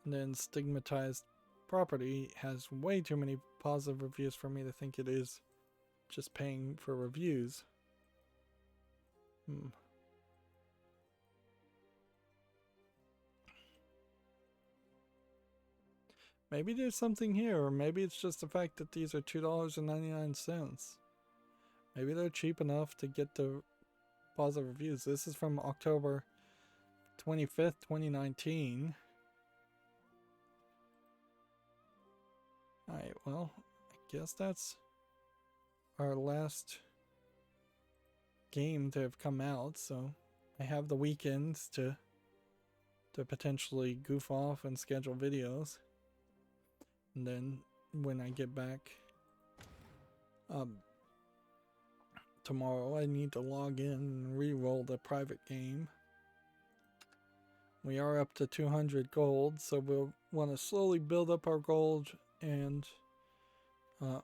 then Stigmatized Property has way too many positive reviews for me to think it is just paying for reviews. Maybe there's something here, or maybe it's just the fact that these are $2.99. Maybe they're cheap enough to get the positive reviews. This is from October 25th, 2019. Alright, well, I guess that's our last game to have come out, so I have the weekends to potentially goof off and schedule videos. And then when I get back tomorrow, I need to log in and re-roll the private game. We are up to 200 gold, so we'll want to slowly build up our gold and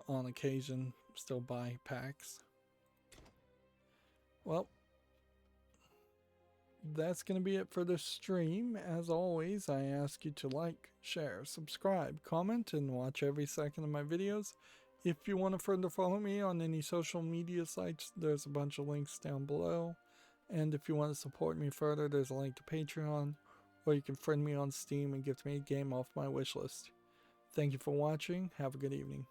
on occasion still buy packs. Well, that's going to be it for this stream. As always, I ask you to like, share, subscribe, comment, and watch every second of my videos. If you want to further follow me on any social media sites, there's a bunch of links down below. And if you want to support me further, there's a link to Patreon, or you can friend me on Steam and gift me a game off my wishlist. Thank you for watching. Have a good evening.